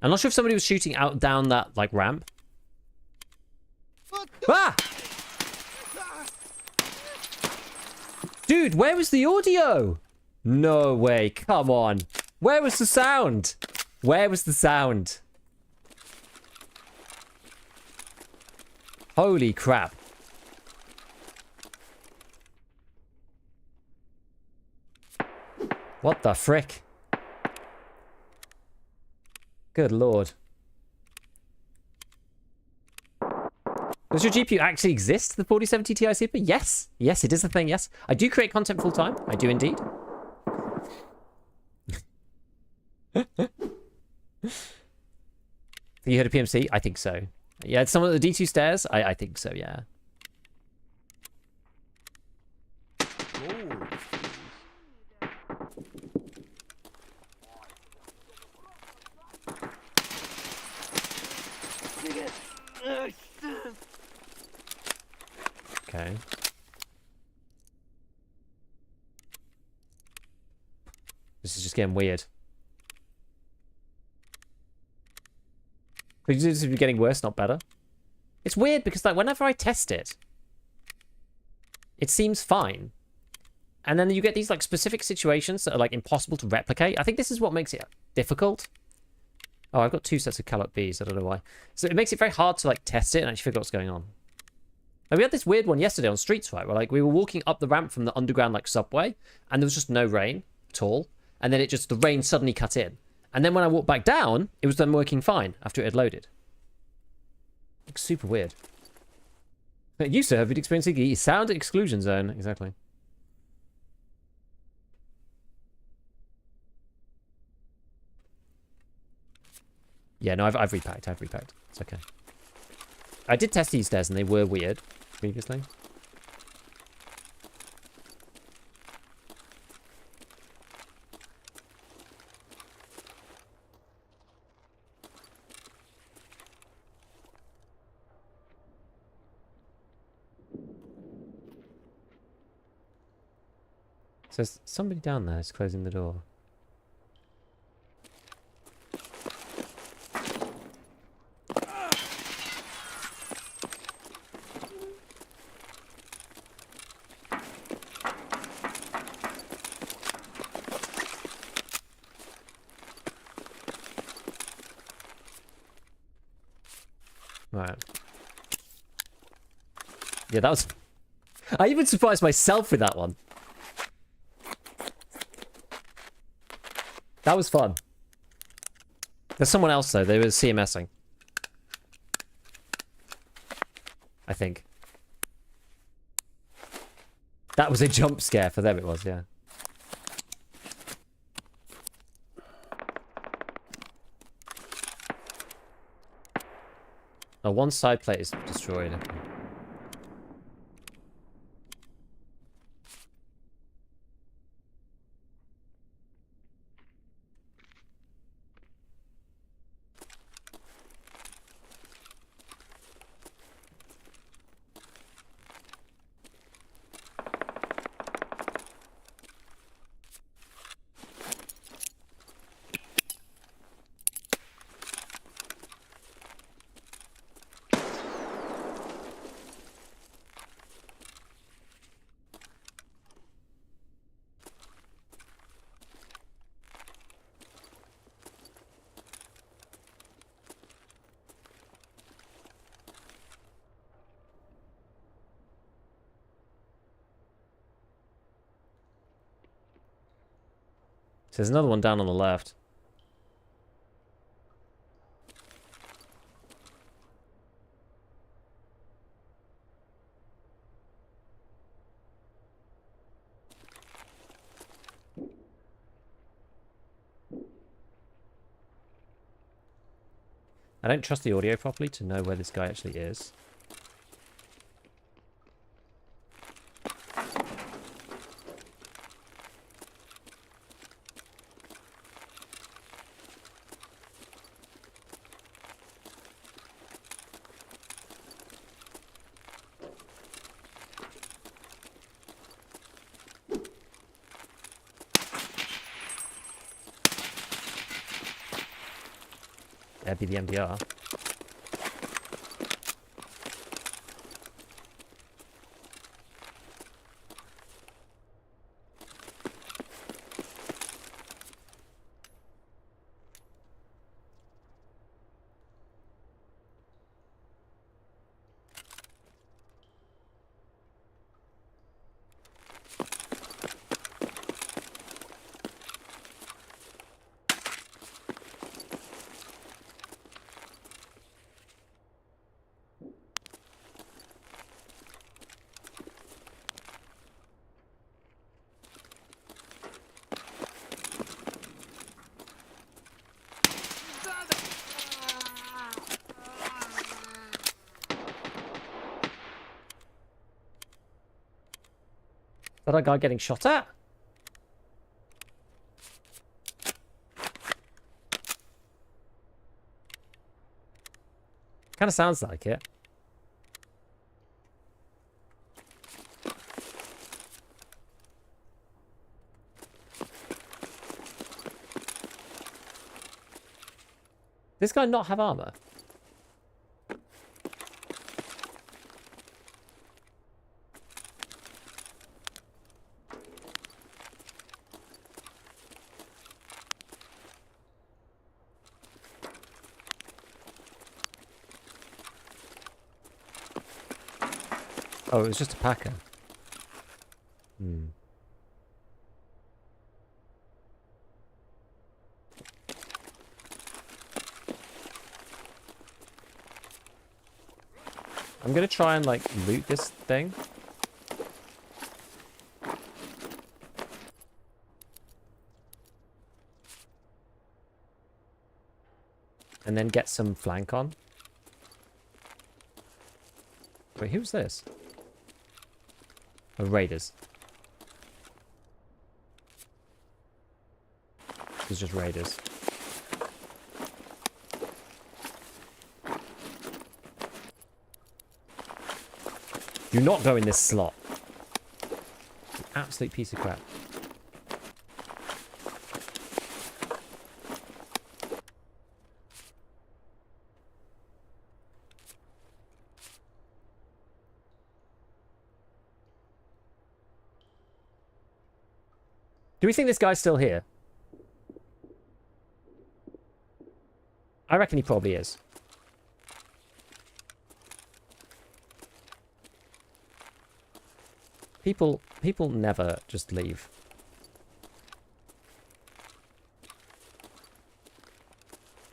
I'm not sure if somebody was shooting out down that like ramp. Ah! Dude, where was the audio? No way, come on. Where was the sound? Where was the sound? Holy crap. What the frick? Good lord. Good Does your GPU actually exist, the 4070 Ti Super? Yes. Yes, it is a thing, yes. I do create content full time. I do indeed. You heard of PMC? I think so. Yeah, it's someone at the D2 stairs? I think so, yeah. Okay. This is just getting weird. This is getting worse, not better. It's weird because like whenever I test it, it seems fine. And then you get these like specific situations that are like impossible to replicate. I think this is what makes it difficult. Oh, I've got 2 sets of Callot Bs. I don't know why. So it makes it very hard to like test it and actually figure out what's going on. And we had this weird one yesterday on Streets, right? Where like we were walking up the ramp from the underground like subway, and there was just no rain at all. And then the rain suddenly cut in. And then when I walked back down, it was then working fine after it had loaded. Like super weird. You, sir, have been experiencing a sound exclusion zone. Exactly. Yeah, no, I've repacked. It's okay. I did test these stairs and they were weird previously. So there's somebody down there is closing the door. Right. Yeah, that was... I even surprised myself with that one. That was fun. There's someone else, though. They were CMSing. I think. That was a jump scare. For them it was, yeah. Oh, one side plate is destroyed. So there's another one down on the left. I don't trust the audio properly to know where this guy actually is. That'd be the MDR. that a guy getting shot at? Kind of sounds like it. This guy not have armor? Oh, it was just a packer. Hmm. I'm gonna try and, like, loot this thing. And then get some flank on. Wait, who's this? Oh, raiders. This is just raiders. Do not go in this slot. An absolute piece of crap. Do we think this guy's still here? I reckon he probably is. People never just leave.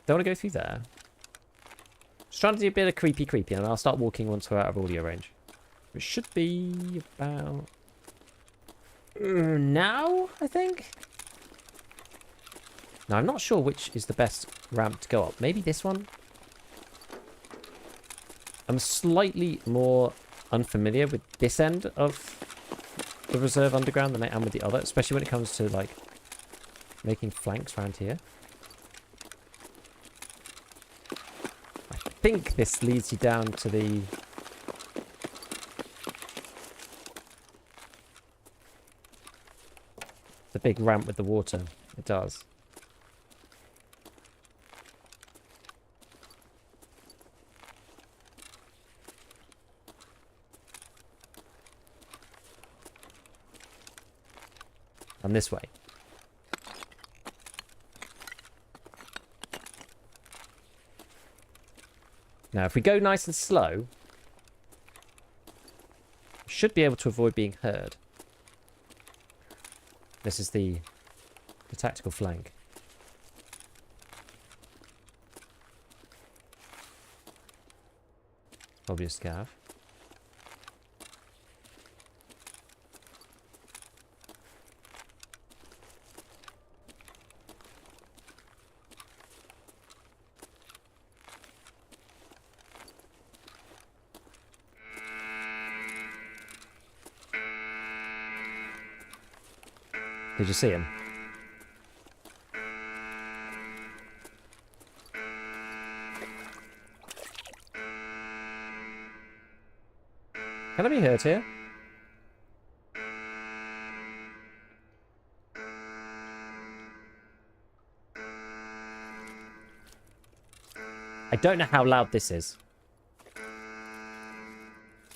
Don't want to go through there. Just trying to do a bit of creepy, and I'll start walking once we're out of audio range. It should be about... now, I think? Now, I'm not sure which is the best ramp to go up. Maybe this one? I'm slightly more unfamiliar with this end of the reserve underground than I am with the other, especially when it comes to, like, making flanks around here. I think this leads you down to the... the big ramp with the water. It does. And this way. Now, if we go nice and slow, we should be able to avoid being heard. This is the tactical flank. Probably a scav. Did you see him? Can I be heard here? I don't know how loud this is.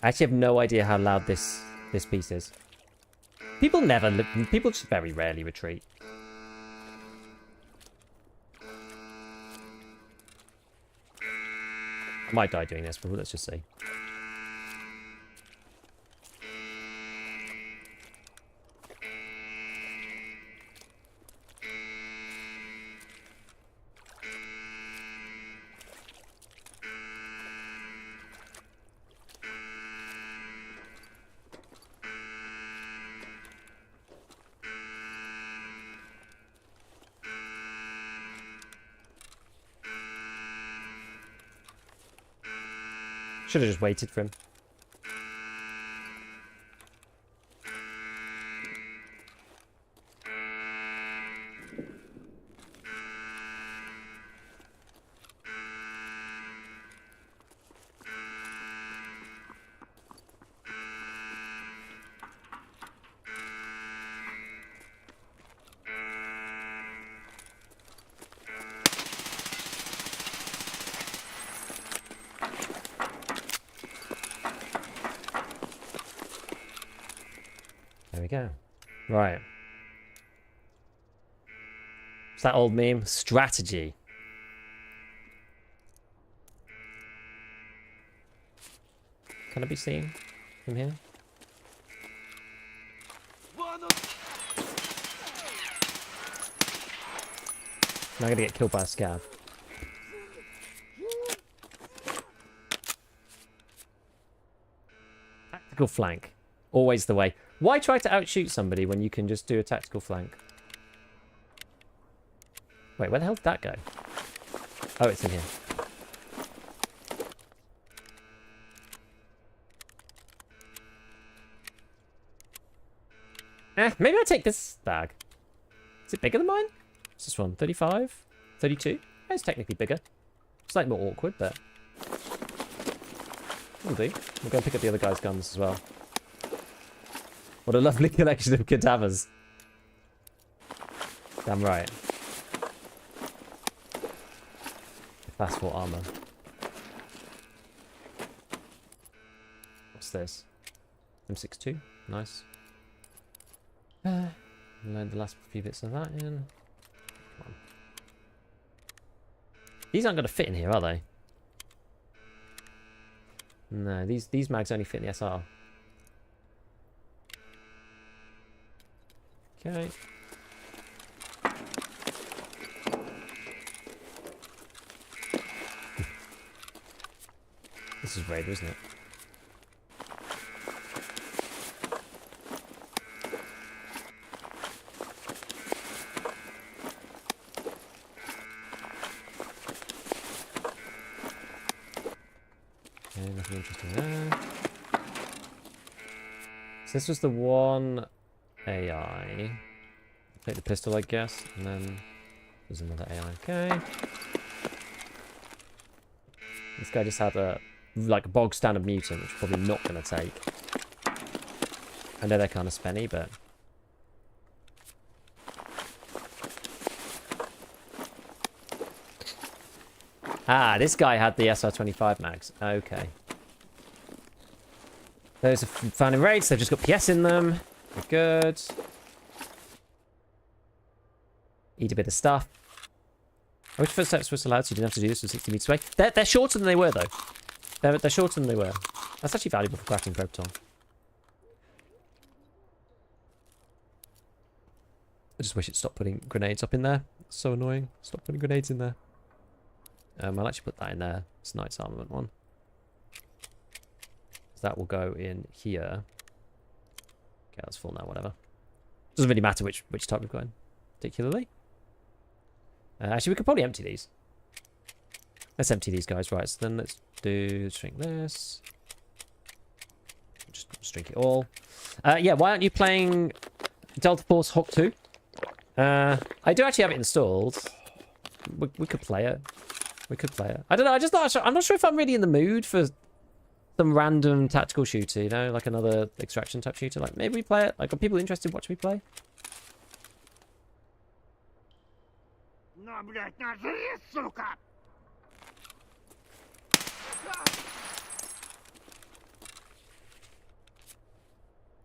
I actually have no idea how loud this piece is. People people just very rarely retreat. I might die doing this, but let's just see. Should have just waited for him. There we go. Right. It's that old meme. Strategy. Can it be seen from here? Now I'm gonna get killed by a scav. Tactical flank. Always the way. Why try to outshoot somebody when you can just do a tactical flank? Wait, where the hell did that go? Oh, it's in here. Maybe I take this bag. Is it bigger than mine? What's this one? 35? 32? It's technically bigger. It's like more awkward, but... We'll do. We'll go and pick up the other guy's guns as well. What a lovely collection of cadavers. Damn right. Class 4 armor. What's this? M62. Nice. Load the last few bits of that in. Come on. These aren't going to fit in here, are they? No, these mags only fit in the SR. Okay. This is Raider, isn't it? Okay, nothing interesting there. So this was the one AI. Take the pistol, I guess, and then there's another AI. Okay. This guy just had a like bog standard mutant, which we're probably not going to take. I know they're kind of spenny, but this guy had the SR25 mags. Okay. Those are found in raids. They've just got PS in them. They're good. Eat a bit of stuff. I wish footsteps was allowed so you didn't have to do this with 60 meters away. They're shorter than they were, though. They're shorter than they were. That's actually valuable for crafting proton. I just wish it stopped putting grenades up in there. It's so annoying. Stop putting grenades in there. I'll actually put that in there. It's Knight's Armament one. That will go in here. Okay, that's full now, whatever. Doesn't really matter which type we've got in, particularly. Actually, we could probably empty these. Let's empty these guys, right? So then let's shrink this. Just shrink it all. Yeah, why aren't you playing Delta Force Hawk 2? I do actually have it installed. We could play it. We could play it. I don't know. I'm not sure if I'm really in the mood for some random tactical shooter, you know, like another extraction type shooter. Like maybe we play it. Like, are people interested in watching me play?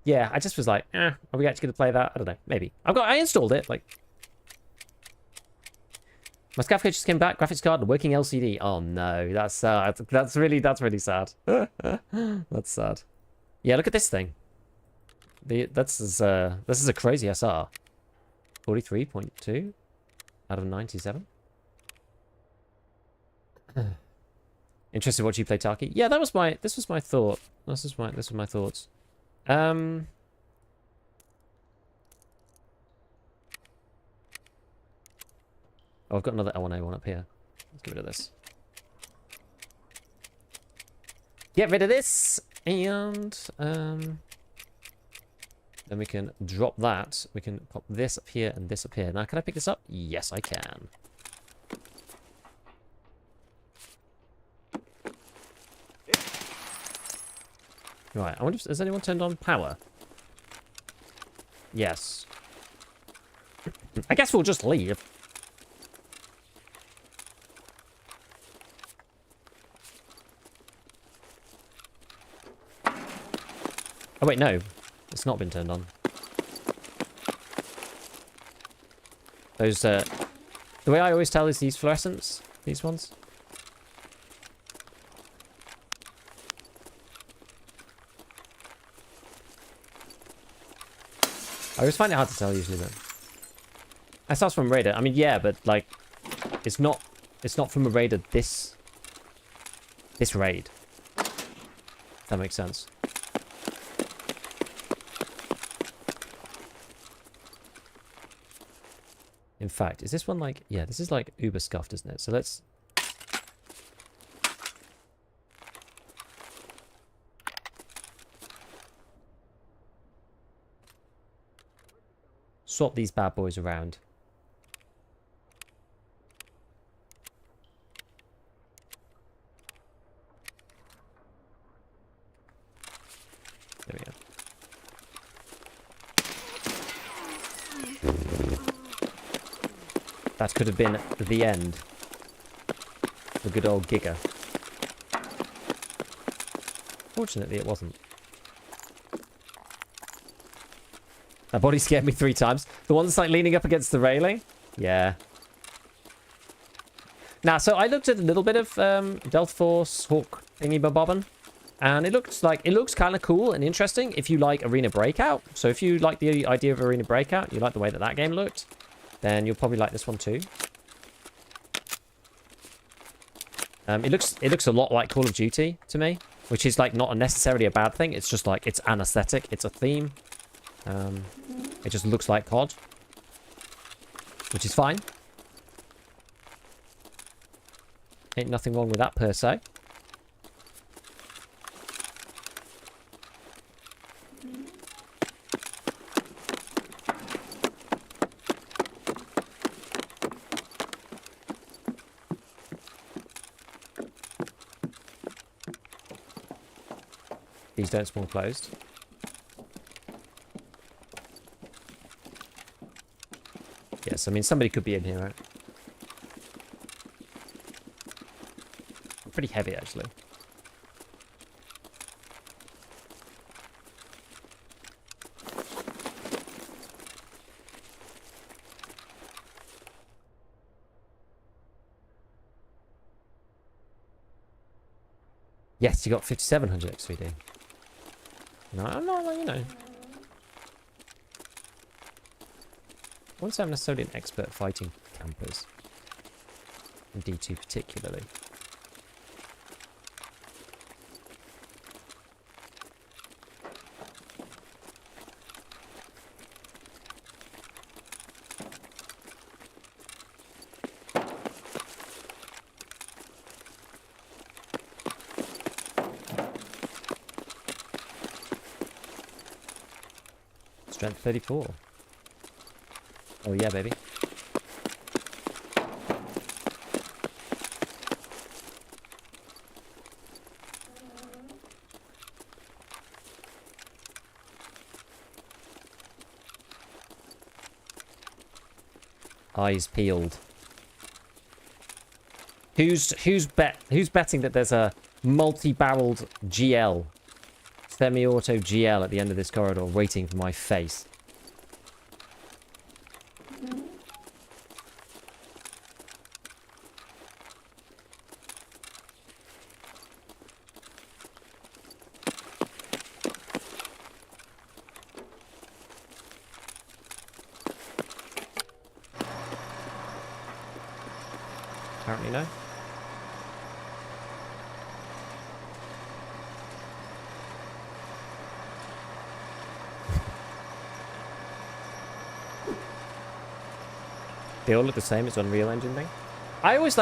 Yeah, I just was like, are we actually going to play that? I don't know. Maybe. I installed it. Like, my Scav just came back. Graphics card and working LCD. Oh no, that's sad. That's really sad. That's sad. Yeah, look at this thing. This is a crazy SR. 43.2 out of 97. Interested in what you play, Tarky? Yeah, this was my thought. This was my thoughts. Oh, I've got another L1A1 up here. Let's get rid of this. Get rid of this, and Then we can drop that. We can pop this up here and this up here. Now, can I pick this up? Yes, I can. Right, I wonder if... Has anyone turned on power? Yes. I guess we'll just leave. Oh, wait, no. It's not been turned on. Those, the way I always tell is these fluorescents. These ones. I always find it hard to tell usually, though. That starts from a raider. I mean, yeah, but, like, it's not from a raider this raid. If that makes sense. In fact, is this one like... Yeah, this is like uber scuffed, isn't it? So let's... swap these bad boys around. There we go. That could have been the end. The good old Giga. Fortunately, it wasn't. That body scared me 3 times. The one that's like leaning up against the railing? Yeah. Now, so I looked at a little bit of Delta Force, Hawk thingy bobbin, and it looks kind of cool and interesting if you like Arena Breakout. So if you like the idea of Arena Breakout, you like the way that game looked, then you'll probably like this one too. It looks a lot like Call of Duty to me, which is like not necessarily a bad thing. It's just like it's an aesthetic, it's a theme. It just looks like COD, which is fine. Ain't nothing wrong with that per se. These don't spawn closed. Yes, I mean, somebody could be in here, right? Pretty heavy, actually. Yes, you got 5700 XVD. No, I'm not, you know. I wouldn't say I'm necessarily an expert fighting campers. In D2 particularly. Strength 34. Oh yeah, baby. Eyes peeled. Who's betting that there's a multi-barreled GL, semi-auto GL at the end of this corridor waiting for my face? Apparently no. They all look the same. It's Unreal Engine thing. I always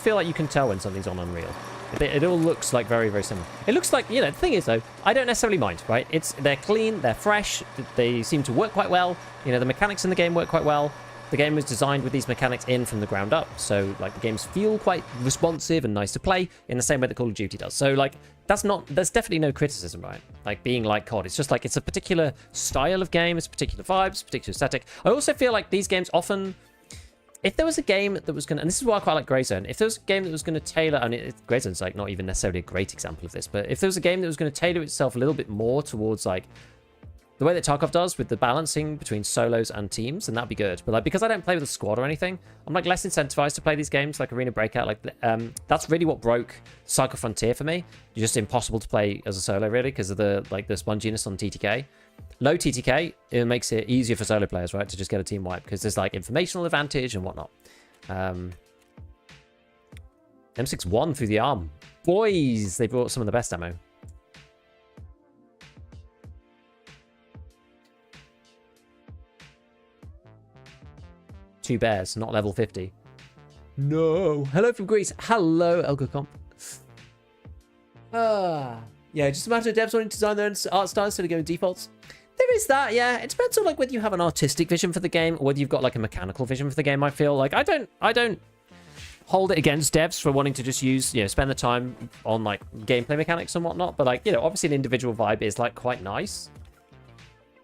feel like you can tell when something's on Unreal. It all looks like very, very similar. It looks like, you know, the thing is though, I don't necessarily mind, right? They're clean, they're fresh, they seem to work quite well. You know, the mechanics in the game work quite well. The game was designed with these mechanics in from the ground up. So, like, the games feel quite responsive and nice to play in the same way that Call of Duty does. So, like, there's definitely no criticism, right? Like, being like COD. It's just like, it's a particular style of game, it's particular vibes, particular aesthetic. I also feel like these games often, if there was a game that was going to, and this is why I quite like Greyzone, if there was a game that was going to tailor, and Greyzone's like not even necessarily a great example of this, but if there was a game that was going to tailor itself a little bit more towards like the way that Tarkov does with the balancing between solos and teams, and that'd be good. But like, because I don't play with a squad or anything, I'm like less incentivized to play these games like Arena Breakout. Like, that's really what broke Cycle Frontier for me. It's just impossible to play as a solo really because of the sponginess on TTK. Low TTK, it makes it easier for solo players, right, to just get a team wipe because there's like informational advantage and whatnot. M61 through the arm. Boys, they brought some of the best ammo. Two bears, not level 50. No. Hello from Greece. Hello, Elgacomp. Yeah, just a matter of devs wanting to design their own art style instead of going defaults. There is that, yeah. It depends on like whether you have an artistic vision for the game or whether you've got like a mechanical vision for the game. I feel like I don't hold it against devs for wanting to just use, you know, spend the time on like gameplay mechanics and whatnot. But like, you know, obviously an individual vibe is like quite nice.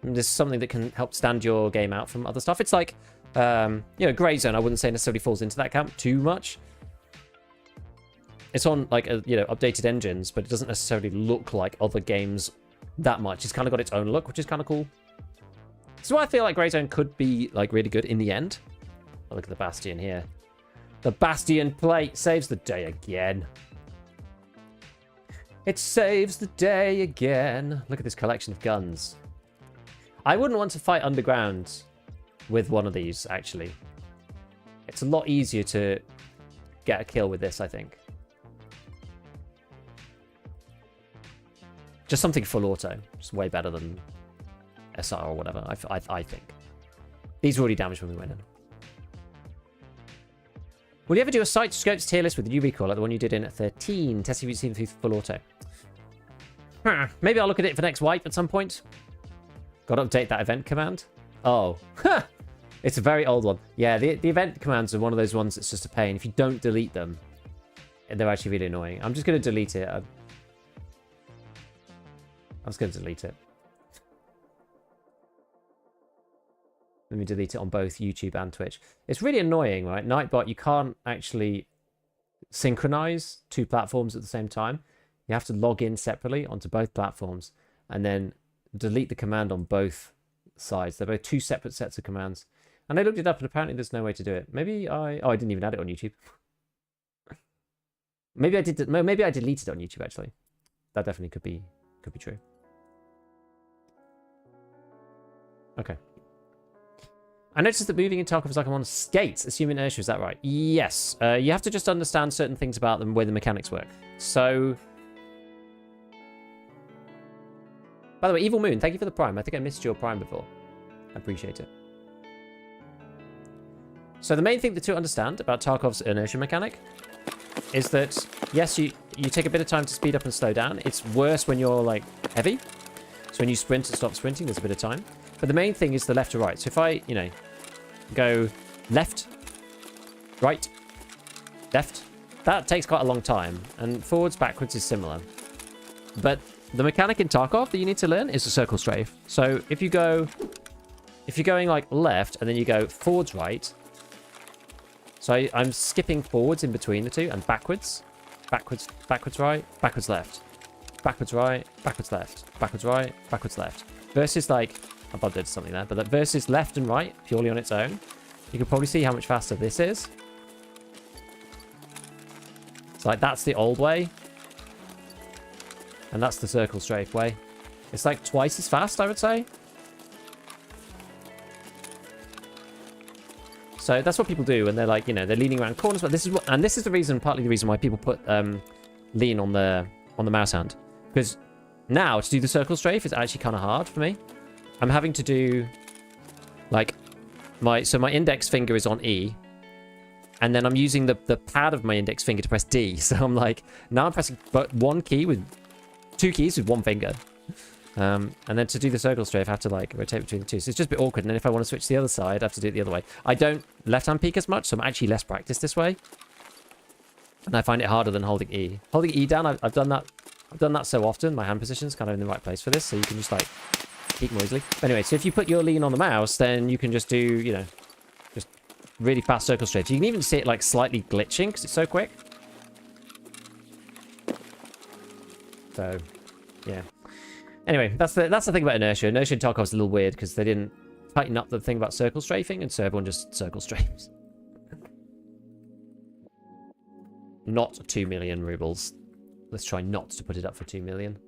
And there's something that can help stand your game out from other stuff. It's like, you know, Greyzone, I wouldn't say necessarily falls into that camp too much. It's on like, you know, updated engines, but it doesn't necessarily look like other games that much. It's kind of got its own look, which is kind of cool. So I feel like Greyzone could be like really good in the end. Oh, look at the Bastion here. The Bastion plate saves the day again. It saves the day again. Look at this collection of guns. I wouldn't want to fight underground with one of these, actually. It's a lot easier to get a kill with this, I think. Just something full auto. Just way better than SR or whatever, I think. These are already damaged when we went in. Will you ever do a site scopes tier list with UV core like the one you did in 13? Testing if you've seen full auto. Maybe I'll look at it for next wipe at some point. Got to update that event command. Oh. It's a very old one. Yeah, the event commands are one of those ones that's just a pain. If you don't delete them, they're actually really annoying. I'm just going to delete it. I'm just going to delete it. Let me delete it on both YouTube and Twitch. It's really annoying, right? Nightbot, you can't actually synchronize two platforms at the same time. You have to log in separately onto both platforms and then delete the command on both sides. They're both two separate sets of commands. And I looked it up and apparently there's no way to do it. Maybe I didn't even add it on YouTube. Maybe I did. Maybe I deleted it on YouTube actually. That definitely could be true. Okay. I noticed that moving in Tarkov is like I'm on skates, assuming inertia, is that right? Yes. You have to just understand certain things about them, where the mechanics work. So, by the way, Evil Moon, thank you for the Prime. I think I missed your Prime before. I appreciate it. So the main thing to understand about Tarkov's inertia mechanic is that, yes, you take a bit of time to speed up and slow down. It's worse when you're, like, heavy. So when you sprint and stop sprinting, there's a bit of time. But the main thing is the left to right. So if I, you know, go left, right, left, that takes quite a long time. And forwards, backwards is similar. But the mechanic in Tarkov that you need to learn is a circle strafe. So if you're going like left and then you go forwards, right. So I'm skipping forwards in between the two and backwards, backwards, backwards, right, backwards, left, backwards, right, backwards, left, backwards, right, backwards, left. Versus like, I bumped into something there, but that versus left and right purely on its own, you can probably see how much faster this is. It's like that's the old way. And that's the circle strafe way. It's like twice as fast, I would say. So that's what people do when they're like, you know, they're leaning around corners. But this is what, and this is the reason, partly the reason why people put lean on the mouse hand, because now to do the circle strafe is actually kind of hard for me. I'm having to do like my index finger is on E, and then I'm using the pad of my index finger to press D. So I'm like, now I'm pressing two keys with one finger. And then to do the circle strafe, I have to like rotate between the two. So it's just a bit awkward. And then if I want to switch to the other side, I have to do it the other way. I don't left-hand peek as much, so I'm actually less practiced this way. And I find it harder than holding E. Holding E down, I've done that. I've done that so often. My hand position's kind of in the right place for this, so you can just like peek more easily. But anyway, so if you put your lean on the mouse, then you can just do, you know, just really fast circle strafes. You can even see it like slightly glitching because it's so quick. So, yeah. Anyway, that's the thing about inertia. Inertia in Tarkov's a little weird because they didn't tighten up the thing about circle strafing, and so everyone just circle strafes. Not 2 million rubles. Let's try not to put it up for 2 million.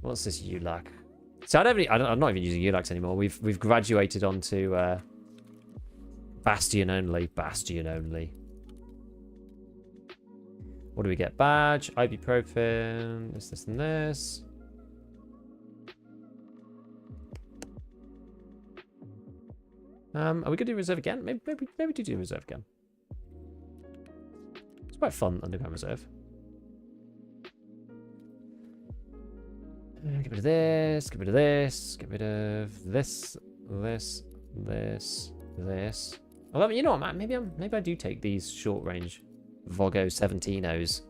What's this ULAC? So I'm not even using ULACs anymore. We've graduated onto Bastion only. Bastion only. What do we get? Badge, ibuprofen, this, and this. Are we gonna do reserve again? Maybe do reserve again. It's quite fun, underground reserve. Get rid of this, get rid of this, get rid of this. Although, you know what, man, maybe I do take these short range Vogo 17-0s.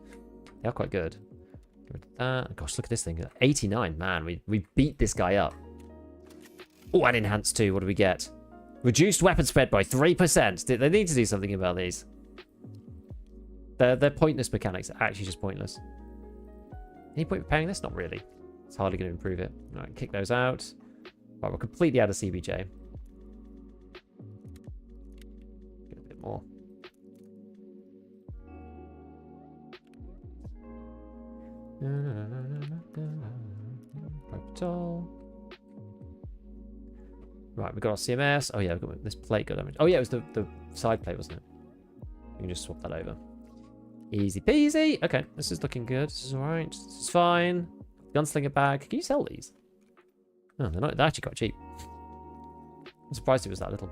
They are quite good. Get rid of that. Gosh, look at this thing. 89, man. We beat this guy up. Oh, and enhanced too. What do we get? Reduced weapon spread by 3%. They need to do something about these. They're pointless mechanics. Actually just pointless. Any point repairing this? Not really. It's hardly going to improve it. All right, kick those out. Right, we're completely out of CBJ. Get a bit more. Right, we got our CMS. Oh yeah, we've got this plate got damaged. Oh yeah, it was the side plate, wasn't it? You can just swap that over. Easy peasy. Okay, this is looking good. This is alright. This is fine. Gunslinger bag. Can you sell these? Oh, they're actually quite cheap. I'm surprised it was that little.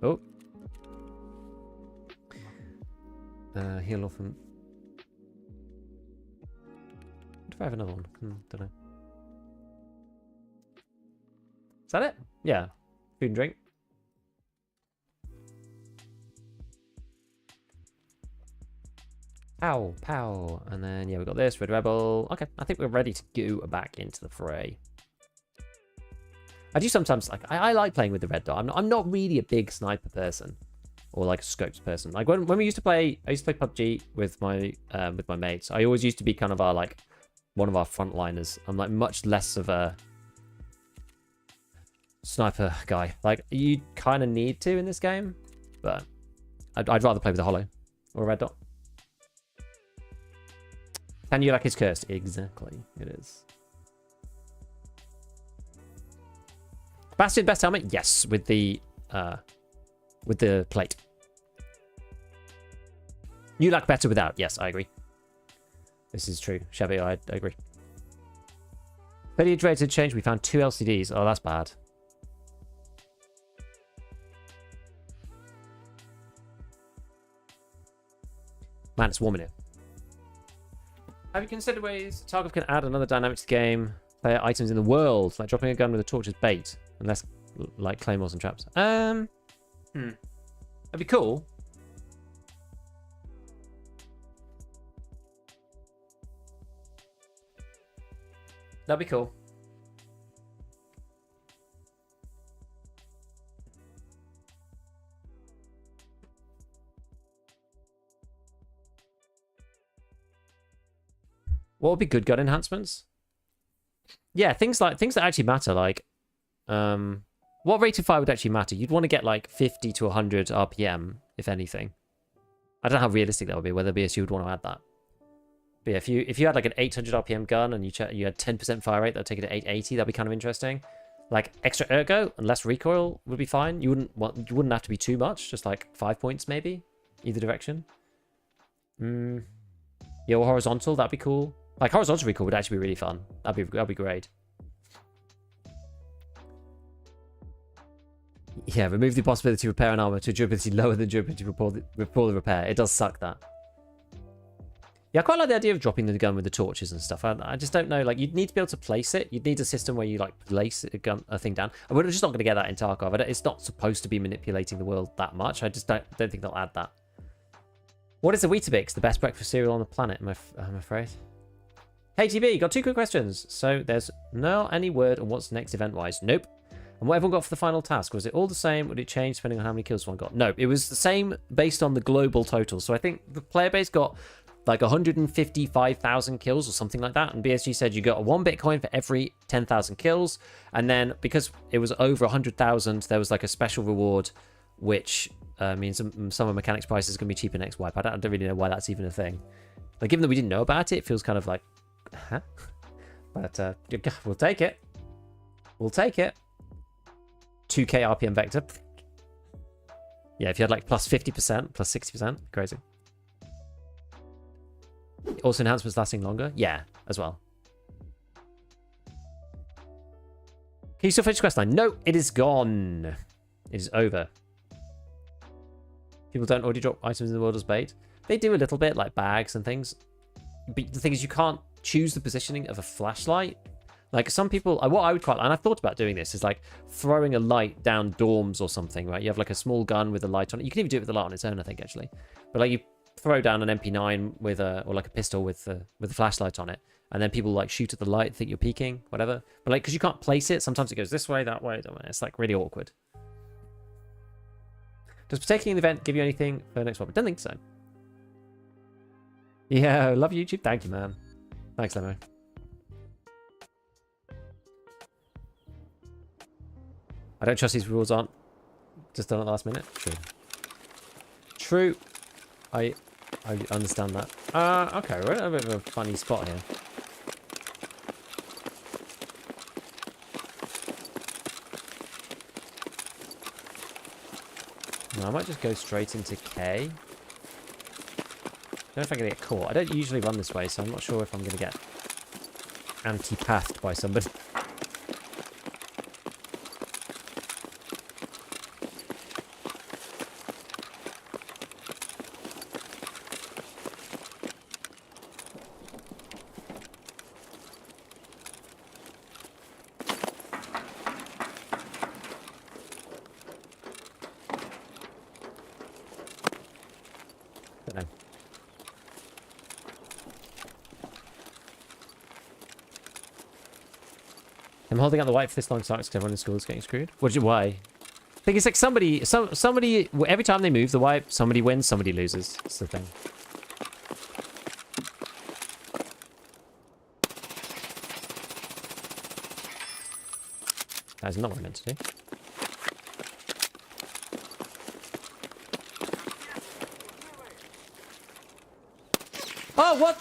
Oh. Heal off them. What if I have another one? Don't know. Is that it? Yeah. Food and drink. Pow, pow. And then, yeah, we got this. Red Rebel. Okay, I think we're ready to go back into the fray. I do sometimes, like, I like playing with the red dot. I'm not really a big sniper person. Or, like, a scopes person. Like, when we used to play, I used to play PUBG with my mates. I always used to be kind of our, like, one of our frontliners. I'm, like, much less of a sniper guy. Like, you kind of need to in this game. But I'd rather play with a holo. Or a red dot. Can you like his cursed? Exactly, it is. Bastion best helmet? Yes, with the plate. You like better without? Yes, I agree. This is true. Shabby, I agree. Fairly iterated change. We found 2 LCDs. Oh, that's bad. Man, it's warm in here. Have you considered ways Tarkov can add another dynamic to the game? Player items in the world, like dropping a gun with a torch as bait, unless like claymores and traps. That'd be cool. That'd be cool. What would be good gun enhancements? Yeah, things that actually matter, like what rate of fire would actually matter? You'd want to get like 50 to 100 RPM, if anything. I don't know how realistic that would be, whether BSU would want to add that. But yeah, if you had like an 800 RPM gun and you had 10% fire rate, that'd take it to 880, that'd be kind of interesting. Like extra ergo and less recoil would be fine. You wouldn't have to be too much, just like 5 points maybe, either direction. Yeah, or horizontal, that'd be cool. Like, horizontal recoil would actually be really fun. That'd be great. Yeah, remove the possibility to repair an armor to durability lower than durability to report the repair. It does suck that. Yeah, I quite like the idea of dropping the gun with the torches and stuff. I just don't know, like, you'd need to be able to place it. You'd need a system where you, like, place a thing down. And we're just not going to get that in Tarkov. It's not supposed to be manipulating the world that much. I just don't think they'll add that. What is the Weetabix? The best breakfast cereal on the planet, I'm afraid. Hey, TB, got 2 quick questions. So there's no any word on what's next event-wise. Nope. And what everyone got for the final task, was it all the same? Would it change depending on how many kills one got? No, it was the same based on the global total. So I think the player base got like 155,000 kills or something like that. And BSG said you got 1 Bitcoin for every 10,000 kills. And then because it was over 100,000, there was like a special reward, which means some of mechanics prices is going to be cheaper next wipe. I don't really know why that's even a thing. Like, given that we didn't know about it, it feels kind of like, huh? But we'll take it. We'll take it. 2k RPM vector. Yeah, if you had like plus 50%, plus 60%, crazy. Also enhancements lasting longer? Yeah, as well. Can you still finish questline? No, it is gone. It is over. People don't already drop items in the world as bait. They do a little bit, like bags and things. But the thing is, you can't choose the positioning of a flashlight. Like, some people, what I would quite, and I've thought about doing this, is like throwing a light down dorms or something, right? You have like a small gun with a light on it. You can even do it with a light on its own, I think, actually. But like, you throw down an MP9 with or like a pistol with a flashlight on it, and then people like shoot at the light, think you're peeking, whatever. But like, because you can't place it, sometimes it goes this way, that way. It's like really awkward. Does partaking in the event give you anything for the next one? I don't think so. Yeah, love YouTube. Thank you, man. Thanks, Lemo. I don't trust these rules aren't just done at the last minute. True. True. I understand that. Okay, we're in a bit of a funny spot here. No, I might just go straight into K. I don't know if I'm going to get caught. I don't usually run this way, so I'm not sure if I'm going to get anti-pathed by somebody. I'm holding out the white for this long sucks because everyone in school is getting screwed. Why? I think it's like somebody, every time they move the white, somebody wins, somebody loses. That's the thing. That is not what I meant to do. Oh, what?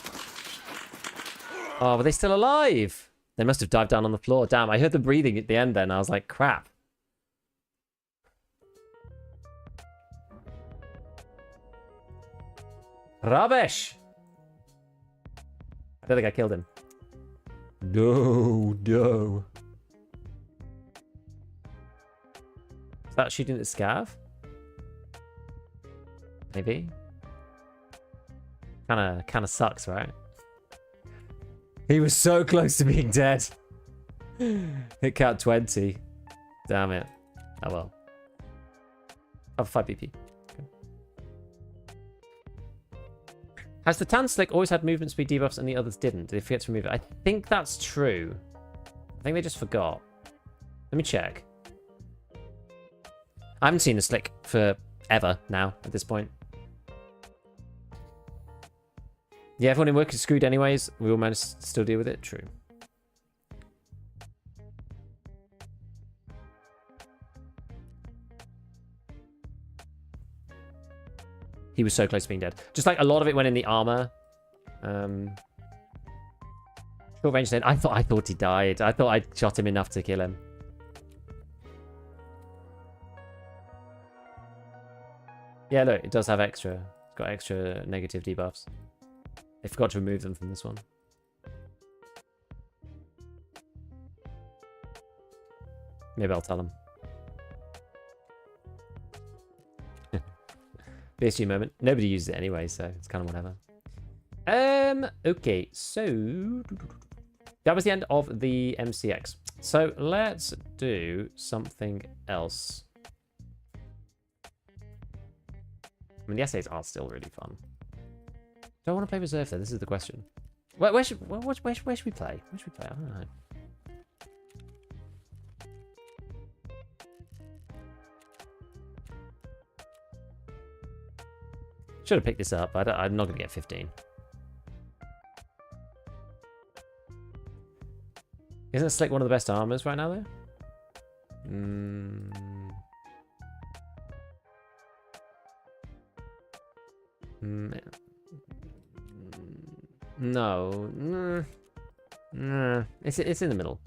Oh, were they still alive? They must have dived down on the floor. Damn, I heard them breathing at the end then. I was like, crap. Rubbish! I don't think I killed him. No, no. Is that shooting at Scav? Maybe? Kinda sucks, right? He was so close to being dead. Hit count 20. Damn it. Oh well. I'll 5 BP. Okay. Has the tan slick always had movement speed debuffs and the others didn't? Did they forget to remove it? I think that's true. I think they just forgot. Let me check. I haven't seen a slick for ever now at this point. Yeah, everyone in work is screwed anyways. We all managed to still deal with it. True. He was so close to being dead. Just like a lot of it went in the armor. Short range then. I thought he died. I thought I shot him enough to kill him. Yeah, look, it does have extra. It's got extra negative debuffs. I forgot to remove them from this one. Maybe I'll tell them. PSG moment. Nobody uses it anyway, so it's kind of whatever. Okay, so that was the end of the MCX. So let's do something else. I mean, the essays are still really fun. Do I want to play reserve there? This is the question. Where should we play? Where should we play? I don't know. Should have picked this up. I'm not going to get 15. Isn't Slick one of the best armors right now, though? No. It's in the middle.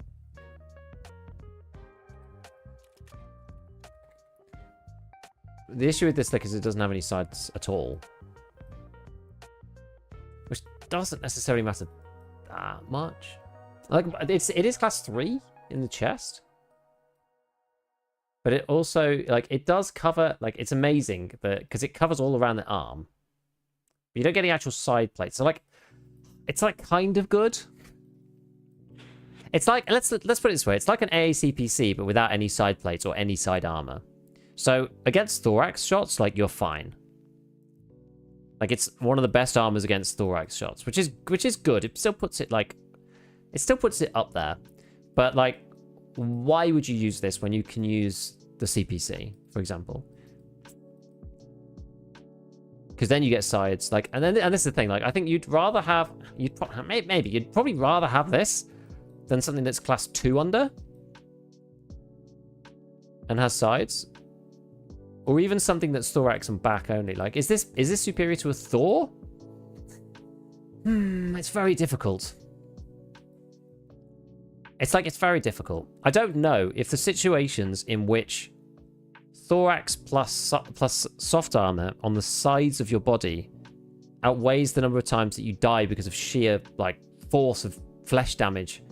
The issue with this Slick is it doesn't have any sides at all. Which doesn't necessarily matter that much. Like, it is class 3 in the chest. But it also, like, it does cover, like, it's amazing because it covers all around the arm. But you don't get any actual side plates. So, like, it's, like, kind of good. It's like, let's put it this way. It's like an AACPC, but without any side plates or any side armor. So, against thorax shots, like, you're fine. Like, it's one of the best armors against thorax shots, which is good. It still puts it, like, it still puts it up there. But, like, why would you use this when you can use the CPC, for example? Because then you get sides, like, and this is the thing, like, I think you'd rather have, you'd probably rather have this than something that's class 2 under and has sides, or even something that's thorax and back only. Like, is this superior to a Thor? It's very difficult. It's very difficult. I don't know if the situations in which thorax plus soft armor on the sides of your body outweighs the number of times that you die because of sheer, like, force of flesh damage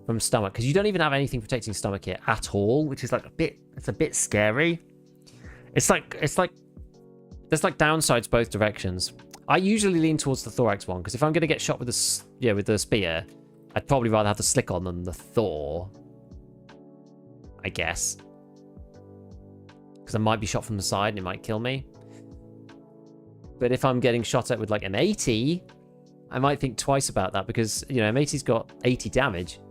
from stomach. Because you don't even have anything protecting stomach here at all, which is, like, it's a bit scary. It's like there's, like, downsides both directions. I usually lean towards the thorax one, because if I'm going to get shot with the spear, I'd probably rather have the Slick on than the Thor, I guess. Because I might be shot from the side and it might kill me. But if I'm getting shot at with, like, M80, I might think twice about that, because, you know, M80's got 80 damage.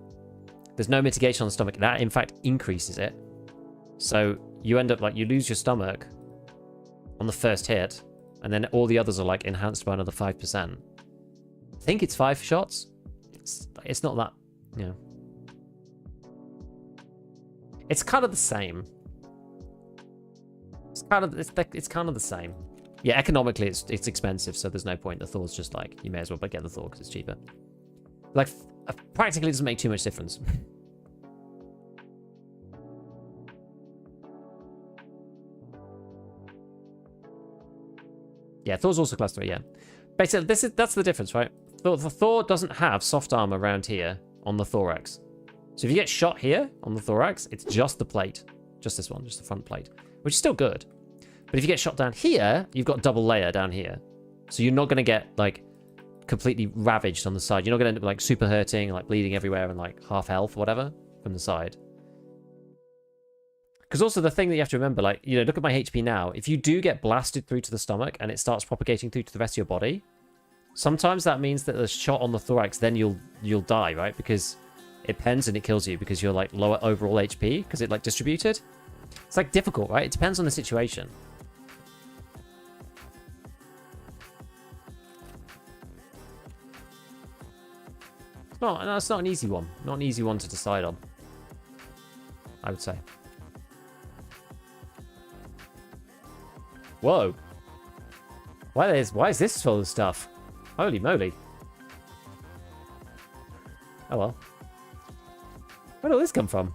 There's no mitigation on the stomach. That, in fact, increases it. So you end up, like, you lose your stomach on the first hit, and then all the others are, like, enhanced by another 5%. I think it's 5 shots. It's not that, you know. It's kind of the same. It's kind of the same. Yeah, economically it's expensive, so there's no point. The Thor's just like, you may as well get the Thor because it's cheaper. Like, practically it doesn't make too much difference. Yeah, Thor's also class 3, yeah. Basically, that's the difference, right? The Thor doesn't have soft armor around here on the thorax. So if you get shot here on the thorax, it's just the plate. Just this one, just the front plate. Which is still good. But if you get shot down here, you've got double layer down here. So you're not going to get, like, completely ravaged on the side. You're not going to end up, like, super hurting, like, bleeding everywhere and, like, half health or whatever from the side. Because also the thing that you have to remember, like, you know, look at my HP now. If you do get blasted through to the stomach and it starts propagating through to the rest of your body, sometimes that means that the shot on the thorax, then you'll die, right? Because it pens and it kills you because you're, like, lower overall HP because it, like, distributed. It's, like, difficult, right? It depends on the situation. It's not an easy one. Not an easy one to decide on, I would say. Whoa. Why is this full of stuff? Holy moly. Oh well. Where did all this come from?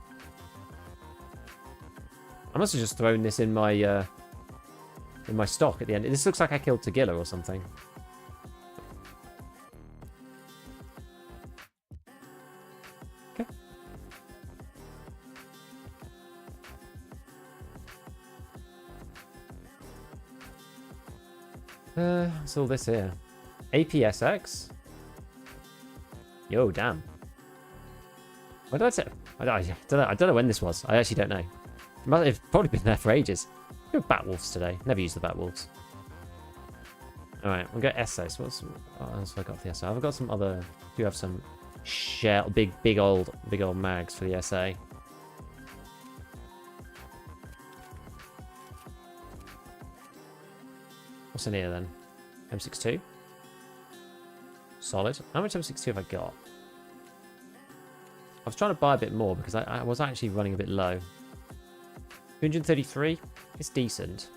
I must have just thrown this in my stock at the end. This looks like I killed Tagilla or something. Okay. What's all this here? APSX? Yo, damn. What did I say? I don't know when this was. I actually don't know. It's probably been there for ages. Go Batwolves today. Never used the Batwolves. Alright, we'll get SA. So what else have I got for the SA? I've got some other... do have some shell... big old mags for the SA. What's in here then? M62? Solid. How much M62 have I got? I was trying to buy a bit more because I was actually running a bit low. 233? It's decent.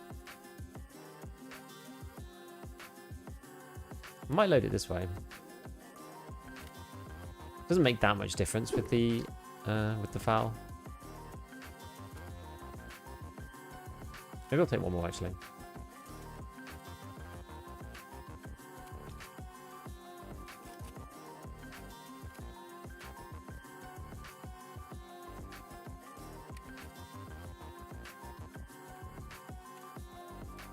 I might load it this way. Doesn't make that much difference with the foul. Maybe I'll take one more actually.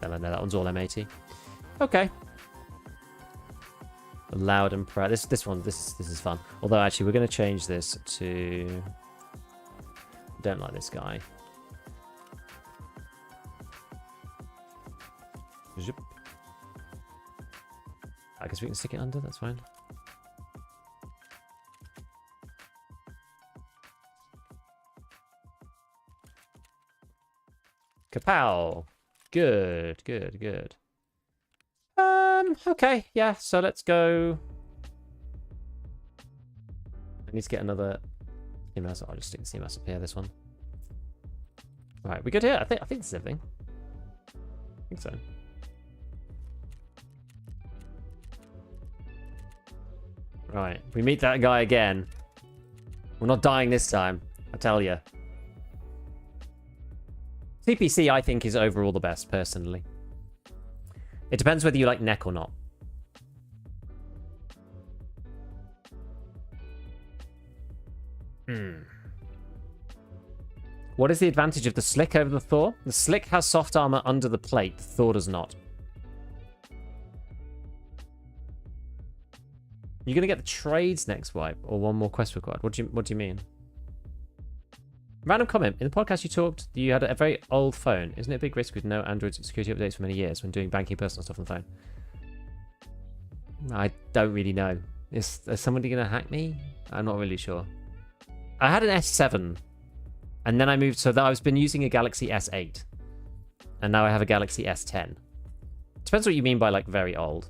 No, that one's all M80. Okay. Loud and proud. This is fun. Although actually we're going to change this to... don't like this guy. Zip. I guess we can stick it under, that's fine. Kapow! Good. Okay, yeah, so let's go. I need to get another CMS. I'll just stick the CMS up here, this one. Right, we good here? I think this is everything. I think so. Right, we meet that guy again. We're not dying this time, I tell you. CPC, I think, is overall the best, personally. It depends whether you like neck or not. What is the advantage of the Slick over the Thor? The Slick has soft armor under the plate. The Thor does not. You're going to get the trades next wipe, or one more quest required. What do you mean? Random comment. In the podcast you talked, you had a very old phone. Isn't it a big risk with no Android security updates for many years when doing banking personal stuff on the phone? I don't really know. Is somebody going to hack me? I'm not really sure. I had an S7. And then I moved, so that I've been using a Galaxy S8. And now I have a Galaxy S10. Depends what you mean by, like, very old.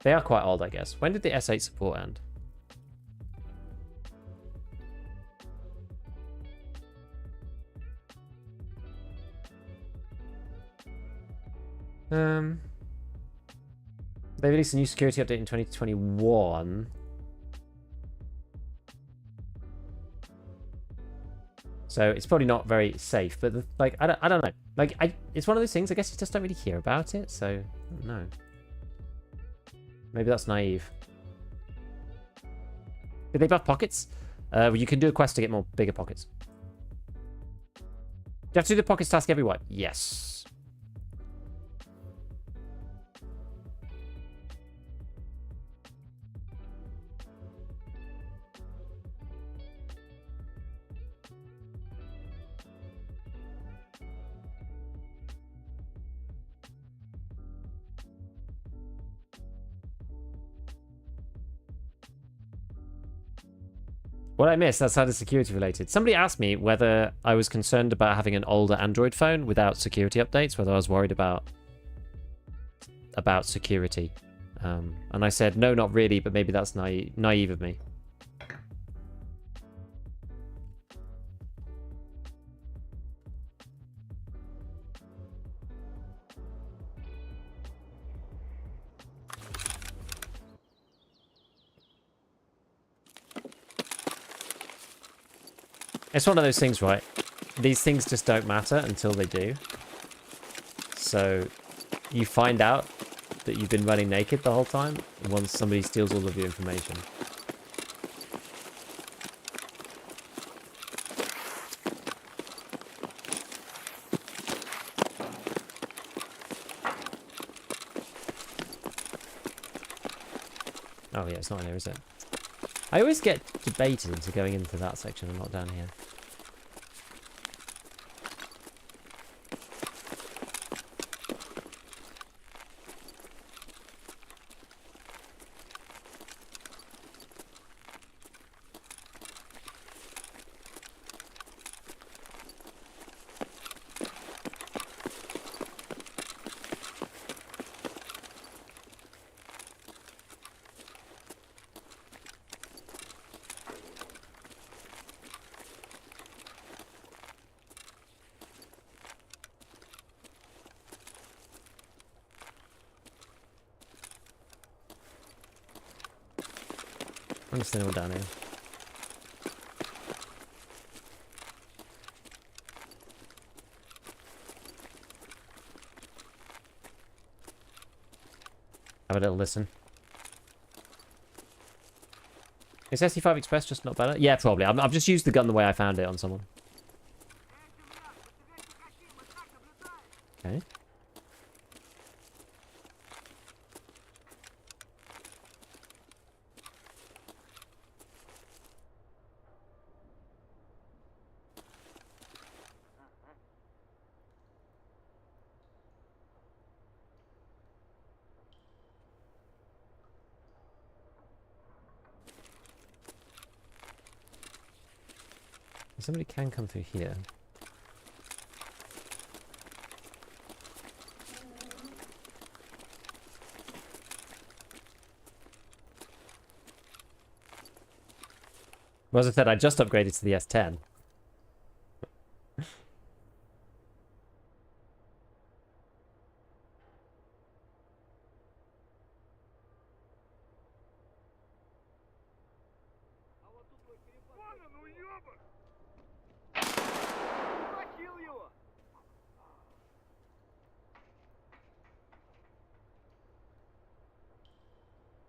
They are quite old, I guess. When did the S8 support end? They released a new security update in 2021. So it's probably not very safe, but like I don't know. Like it's one of those things. I guess you just don't really hear about it. So I don't know. Maybe that's naive. Did they buff pockets? Well, you can do a quest to get more bigger pockets. Do you have to do the pockets task every wipe? Yes. What I missed, that's how the security related. Somebody asked me whether I was concerned about having an older Android phone without security updates, whether I was worried about security. And I said, no, not really, but maybe that's naive of me. It's one of those things, right? These things just don't matter until they do. So you find out that you've been running naked the whole time once somebody steals all of your information. Oh, yeah, it's not in here, is it? I always get debated into going into that section and not down here. I'm just anyone down here. Have a little listen. Is SC5 Express just not better? Yeah, probably. I've just used the gun the way I found it on someone. Okay. Somebody can come through here. Well, as I said, I just upgraded to the S10.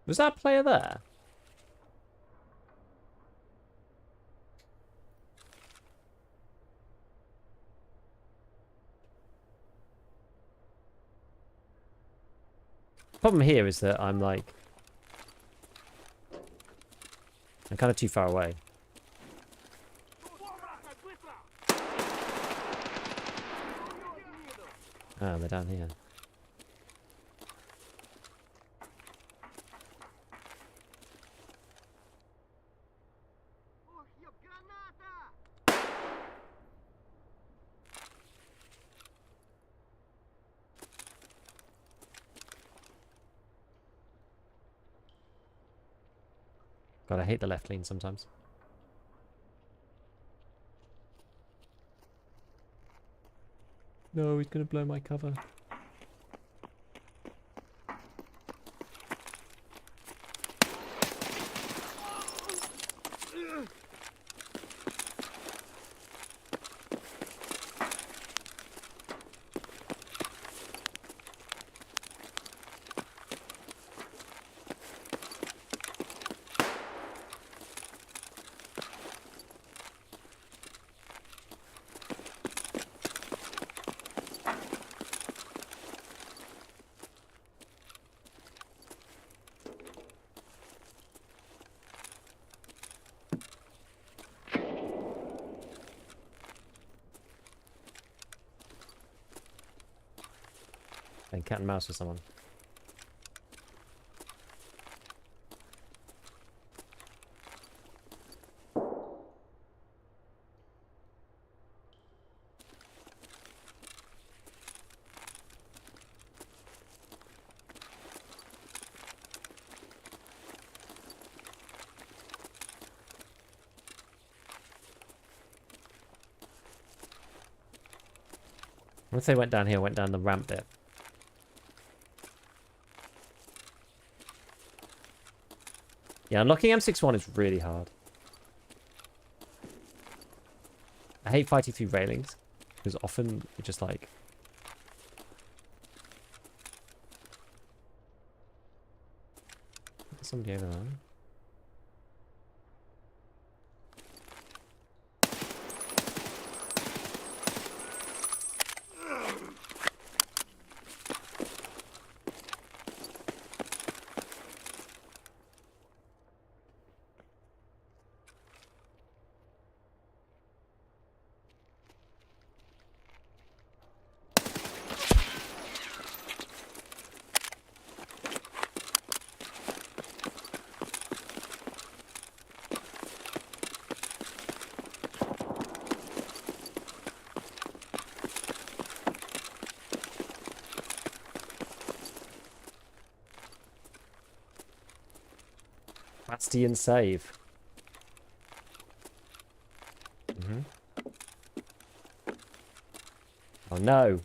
Was that player there? Problem here is that I'm like... I'm kind of too far away. Ah, they're down here. God, I hate the left lean sometimes. No, he's gonna blow my cover. Playing cat and mouse with someone. What if they went down here, went down the ramp bit? Yeah, unlocking M61 is really hard. I hate fighting through railings, because often it just like... There's somebody over there. Bastion save. Oh no.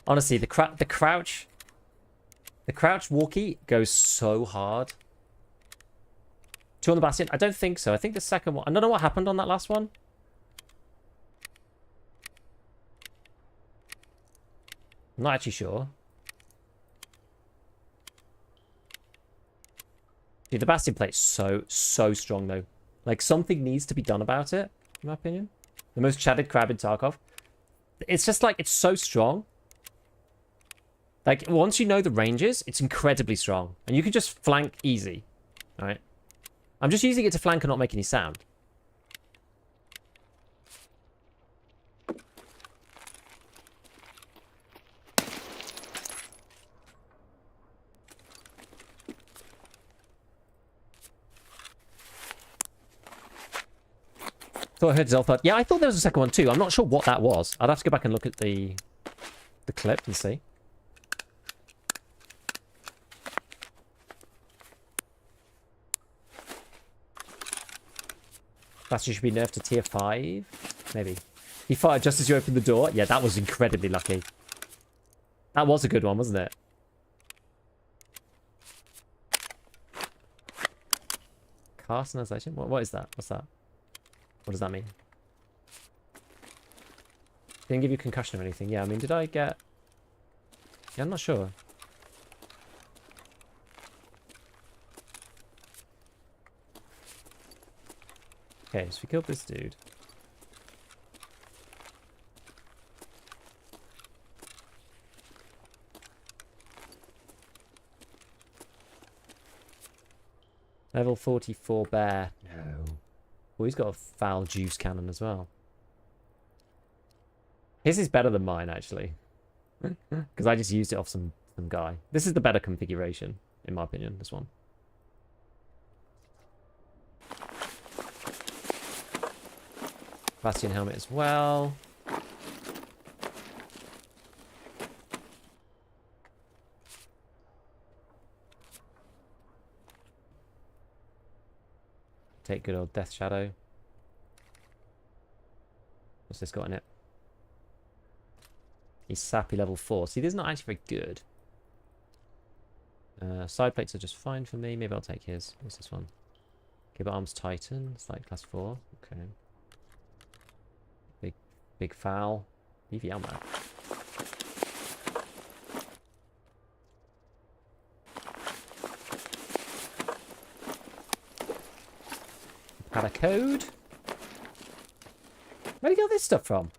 Honestly, the crouch walkie goes so hard. 2 on the Bastion? I don't think so. I think the second one... I don't know what happened on that last one. I'm not actually sure. Dude, the Bastion play is so strong, though. Like, something needs to be done about it, in my opinion. The most chatted crab in Tarkov. It's just like, it's so strong. Like, once you know the ranges, it's incredibly strong. And you can just flank easy. Alright? I'm just using it to flank and not make any sound. Thought I heard Zelfart. Yeah, I thought there was a second one too. I'm not sure what that was. I'd have to go back and look at the clip and see. Bastion should be nerfed to tier 5. Maybe. He fired just as you opened the door. Yeah, that was incredibly lucky. That was a good one, wasn't it? Carcinization? What is that? What's that? What does that mean? Didn't give you concussion or anything. Yeah, I mean, did I get... Yeah, I'm not sure. Okay, so we killed this dude. Level 44 bear. No. Well, he's got a foul juice cannon as well. His is better than mine, actually. Because I just used it off some guy. This is the better configuration, in my opinion, this one. Bastion helmet as well. Take good old Death Shadow. What's this got in it? He's sappy level 4. See, this is not actually very good. Side plates are just fine for me. Maybe I'll take his. What's this one? Give arms Titan. It's like class 4. Okay. Big foul. EV ammo. Had a code. Where'd you get all this stuff from?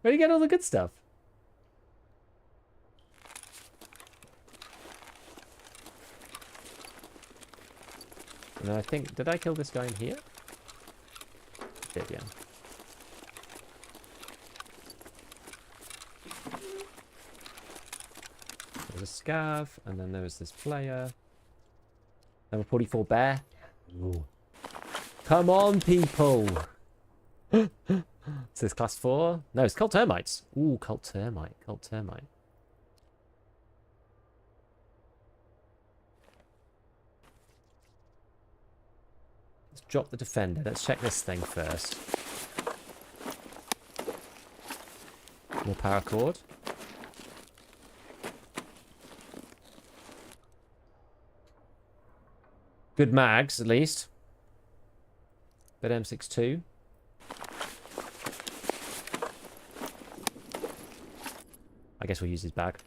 Where'd you get all the good stuff? And I think, did I kill this guy in here? I did, yeah. There's a scav, and then there was this player. Level 44 bear. Ooh. Come on, people! Is this class 4? No, it's cult termites. Ooh, cult termite. Cult termite. Let's drop the defender. Let's check this thing first. More paracord. Good mags, at least. Bit M62. I guess we'll use his bag.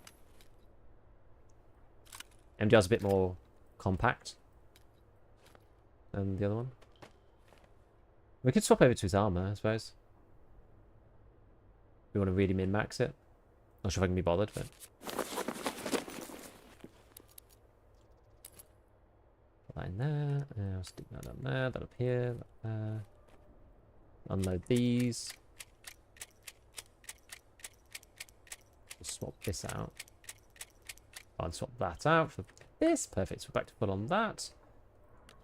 MDR's a bit more compact than the other one. We could swap over to his armor, I suppose. We want to really min-max it. Not sure if I can be bothered, but... Put that in there. I'll stick that up there, that up here, that there. Unload these. Swap this out. I'll swap that out for this. Perfect. So we're back to full on that.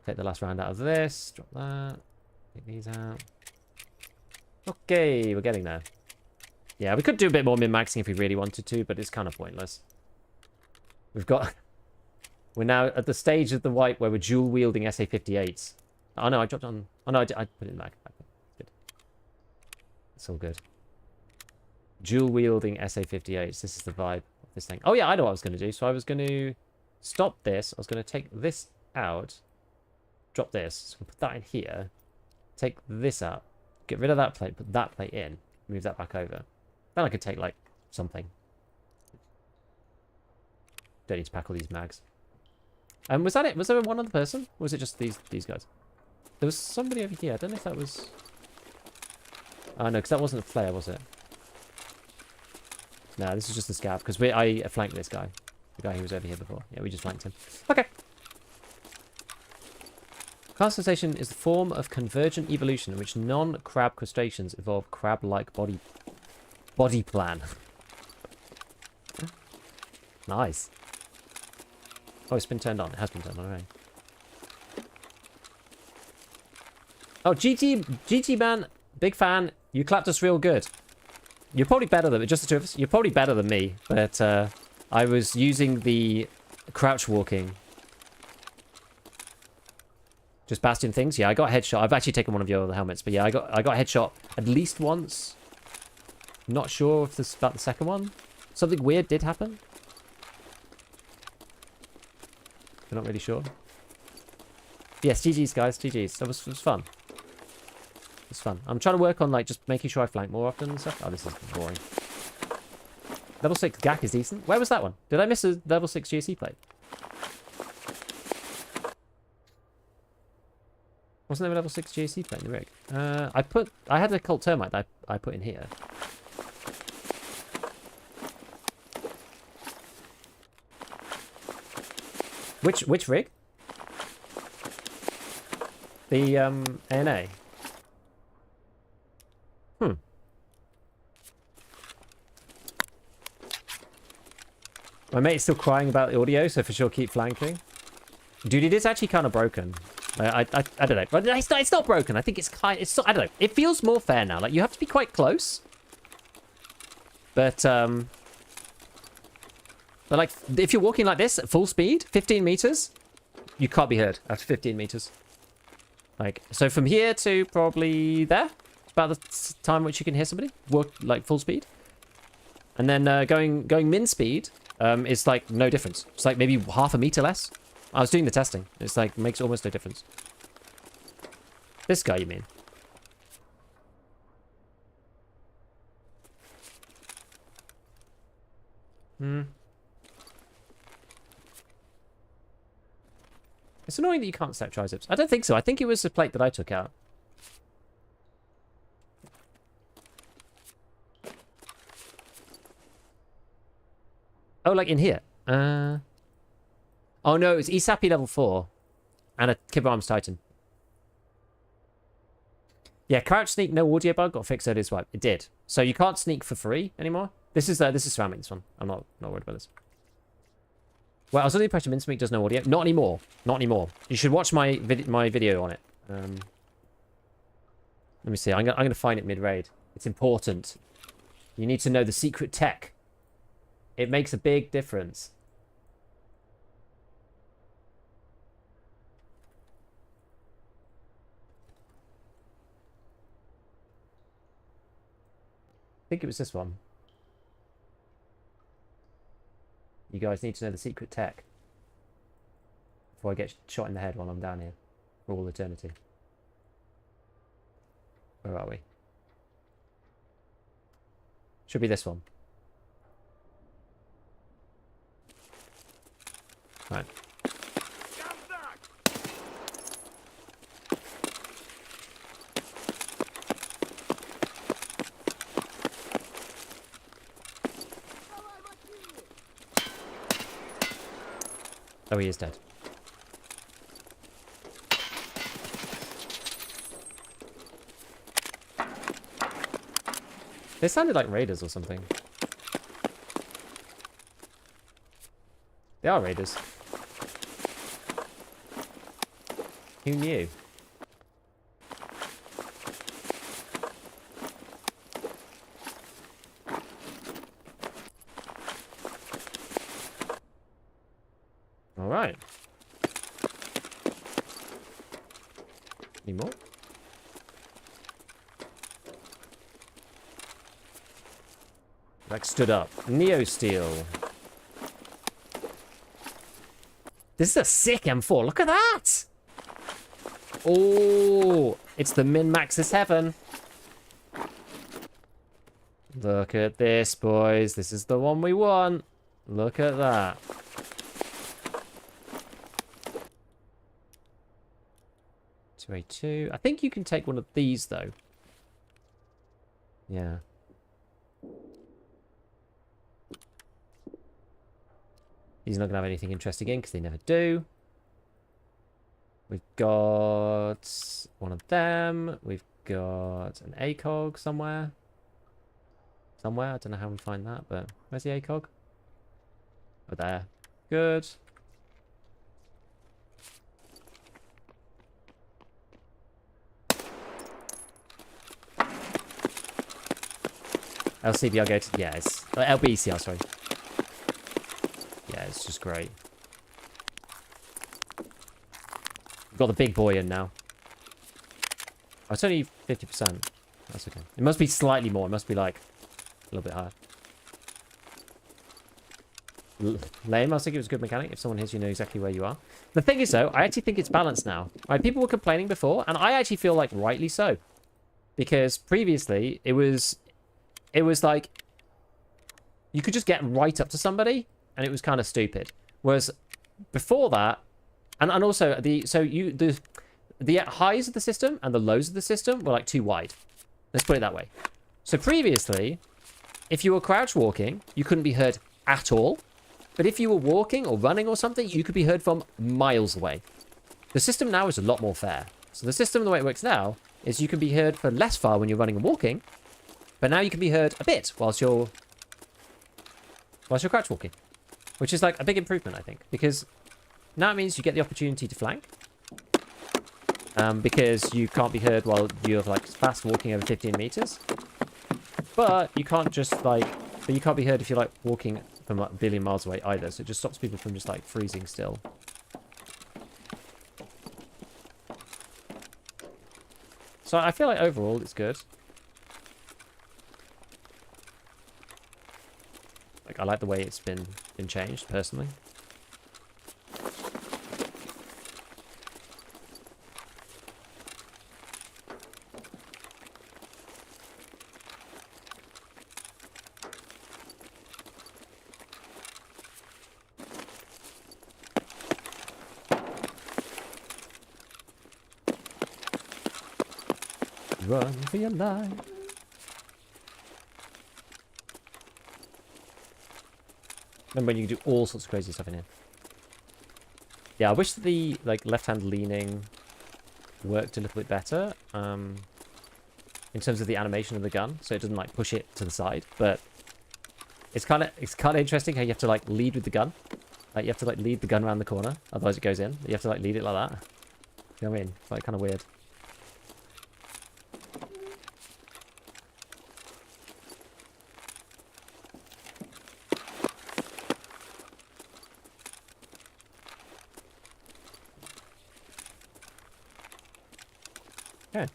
Take the last round out of this. Drop that. Take these out. Okay, we're getting there. Yeah, we could do a bit more min-maxing if we really wanted to, but it's kind of pointless. We've got... We're now at the stage of the wipe where we're dual-wielding SA-58s. Oh, no, I dropped on... Oh, no, I put it in the back. Good. It's all good. Dual-wielding SA-58s. This is the vibe of this thing. Oh, yeah, I know what I was going to do. So I was going to stop this. I was going to take this out. Drop this. So we'll put that in here. Take this out. Get rid of that plate. Put that plate in. Move that back over. Then I could take, like, something. Don't need to pack all these mags. Was that it? Was there one other person? Or was it just these guys? There was somebody over here. I don't know if that was... Oh, no, because that wasn't a flare, was it? No, this is just the scav. Because I flanked this guy. The guy who was over here before. Yeah, we just flanked him. Okay. Crustacea is the form of convergent evolution in which non-crab crustaceans evolve crab-like body plan. Nice. Oh, it's been turned on. It has been turned on, right? Oh, GT man, big fan. You clapped us real good. You're probably better than just the two of us. You're probably better than me, but I was using the crouch walking. Just bastion things. Yeah, I got a headshot. I've actually taken one of your other helmets, but yeah, I got a headshot at least once. Not sure if this is about the second one. Something weird did happen. I'm not really sure. Yes, GG's guys, GG's. That was fun. It's fun. I'm trying to work on like just making sure I flank more often and stuff. Oh, this is boring. Level 6 GAC is decent. Where was that one? Did I miss a level 6 GSE plate? Wasn't there a level 6 GSE plate in the rig? I had a cult termite that I put in here. Which rig? The ANA. My mate's still crying about the audio, so for sure keep flanking. Dude, it is actually kind of broken. I don't know, but it's not broken. I think it's kind. It's not, I don't know. It feels more fair now. Like you have to be quite close. But like if you're walking like this at full speed, 15 meters, you can't be heard after 15 meters. Like so from here to probably there, it's about the time which you can hear somebody walk like full speed. And then going min speed is like no difference. It's like maybe half a meter less. I was doing the testing. It's like makes almost no difference. This guy, you mean? It's annoying that you can't set triceps. I don't think so. I think it was the plate that I took out. Oh, like in here. Oh no, it's ESAPI level 4. And a Kib Arms Titan. Yeah, crouch sneak, no audio bug got fixed earlier swipe. It did. So you can't sneak for free anymore. This is ceramic, this one. I'm not worried about this. Well, I was under the impression Mincemeat does no audio. Not anymore. Not anymore. You should watch my video on it. Let me see. I'm gonna find it mid-raid. It's important. You need to know the secret tech. It makes a big difference. I think it was this one. You guys need to know the secret tech before I get shot in the head while I'm down here for all eternity. Where are we? Should be this one. Right. Oh, he is dead. They sounded like raiders or something. They are raiders. Who knew? All right. Any more? Like stood up. Neo Steel. This is a sick M4. Look at that. Oh, it's the min-max's heaven. Look at this, boys. This is the one we want. Look at that. .282. I think you can take one of these, though. Yeah. He's not going to have anything interesting in, because they never do. We've got one of them. We've got an ACOG somewhere. Somewhere. I don't know how we find that, but where's the ACOG? Oh, there. Good. LCBR go to... Yeah, it's... LBCR, sorry. Yeah, it's just great. We've got the big boy in now. Oh, it's only 50%. That's okay. It must be slightly more. It must be like a little bit higher. Lame. I was thinking it was a good mechanic. If someone hits you, know exactly where you are. The thing is, though, I actually think it's balanced now. Right? People were complaining before, and I actually feel like rightly so. Because previously, it was like you could just get right up to somebody, and it was kind of stupid. Whereas before that, and also the highs of the system and the lows of the system were like too wide. Let's put it that way. So previously, if you were crouch walking, you couldn't be heard at all. But if you were walking or running or something, you could be heard from miles away. The system now is a lot more fair. So the system, the way it works now, is you can be heard for less far when you're running and walking, but now you can be heard a bit whilst you're crouch walking, which is like a big improvement, I think, because now it means you get the opportunity to flank, because you can't be heard while you're like fast walking over 15 meters, but you can't just like, but you can't be heard if you're like walking from like a billion miles away either. So it just stops people from just like freezing still. So I feel like overall it's good. Like I like the way it's been changed personally. Run for your life. Remember when you can do all sorts of crazy stuff in here. Yeah, I wish the like left-hand leaning worked a little bit better in terms of the animation of the gun, so it doesn't like push it to the side. But it's kind of interesting how you have to like lead with the gun. Like you have to like lead the gun around the corner, otherwise it goes in. You have to like lead it like that. You know what I mean? It's like kind of weird. Okay.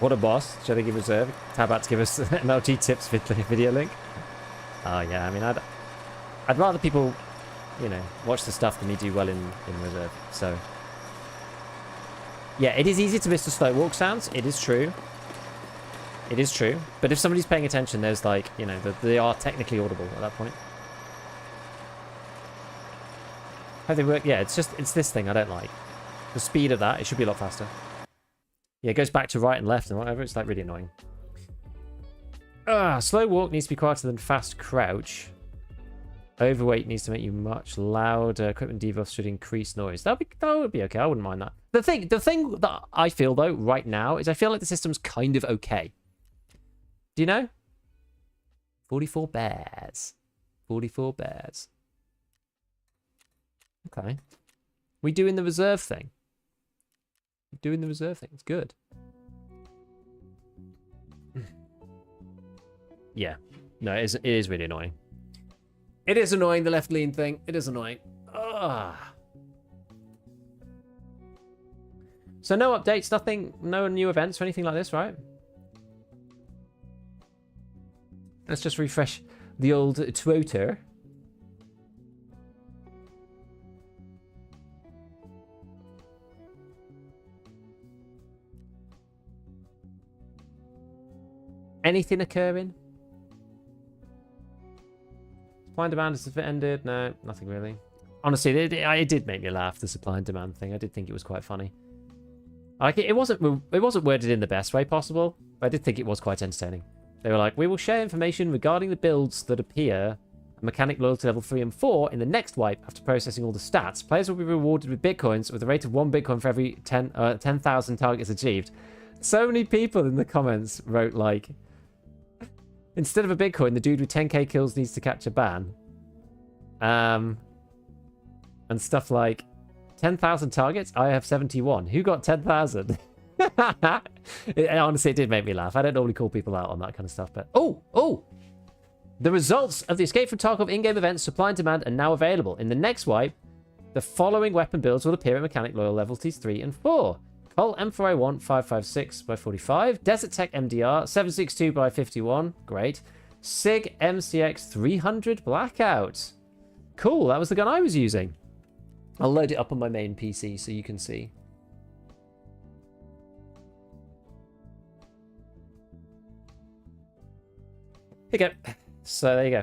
What a boss. Should I give reserve? How about to give us MLG tips video link? Oh yeah, I mean I'd rather people, you know, watch the stuff than me do well in reserve. So yeah, it is easy to miss the slow walk sounds. It is true. It is true. But if somebody's paying attention, there's like, you know, they are technically audible at that point. How they work? Yeah, it's this thing I don't like. The speed of that, it should be a lot faster. Yeah, it goes back to right and left and whatever. It's like really annoying. Slow walk needs to be quieter than fast crouch. Overweight needs to make you much louder. Equipment debuffs should increase noise. That would be okay. I wouldn't mind that. The thing that I feel though right now is I feel like the system's kind of okay. Do you know? 44 bears. 44 bears. Okay. We doing the reserve thing. Doing the reserve thing. It's good. Yeah. No, it is really annoying. It is annoying, the left lean thing. It is annoying. Ugh. So no updates, nothing, no new events or anything like this, right? Let's just refresh the old Twitter. Anything occurring? Supply and demand has ended? No, nothing really. Honestly, it did make me laugh, the supply and demand thing. I did think it was quite funny. Like it wasn't worded in the best way possible, but I did think it was quite entertaining. They were like, we will share information regarding the builds that appear at mechanic loyalty level 3 and 4 in the next wipe after processing all the stats. Players will be rewarded with bitcoins with a rate of 1 bitcoin for every 10,000 targets achieved. So many people in the comments wrote like, instead of a bitcoin, the dude with 10k kills needs to catch a ban. And stuff like 10,000 targets. I have 71. Who got 10,000? Honestly, it did make me laugh. I don't normally call people out on that kind of stuff, but oh! The results of the Escape from Tarkov in-game events, supply and demand, are now available. In the next wipe, the following weapon builds will appear at mechanic loyal levels 3 and 4. Col M4A1 556 by 45, Desert Tech MDR 762 by 51, great. SIG MCX 300 Blackout. Cool, that was the gun I was using. I'll load it up on my main PC so you can see. Here you go. So there you go.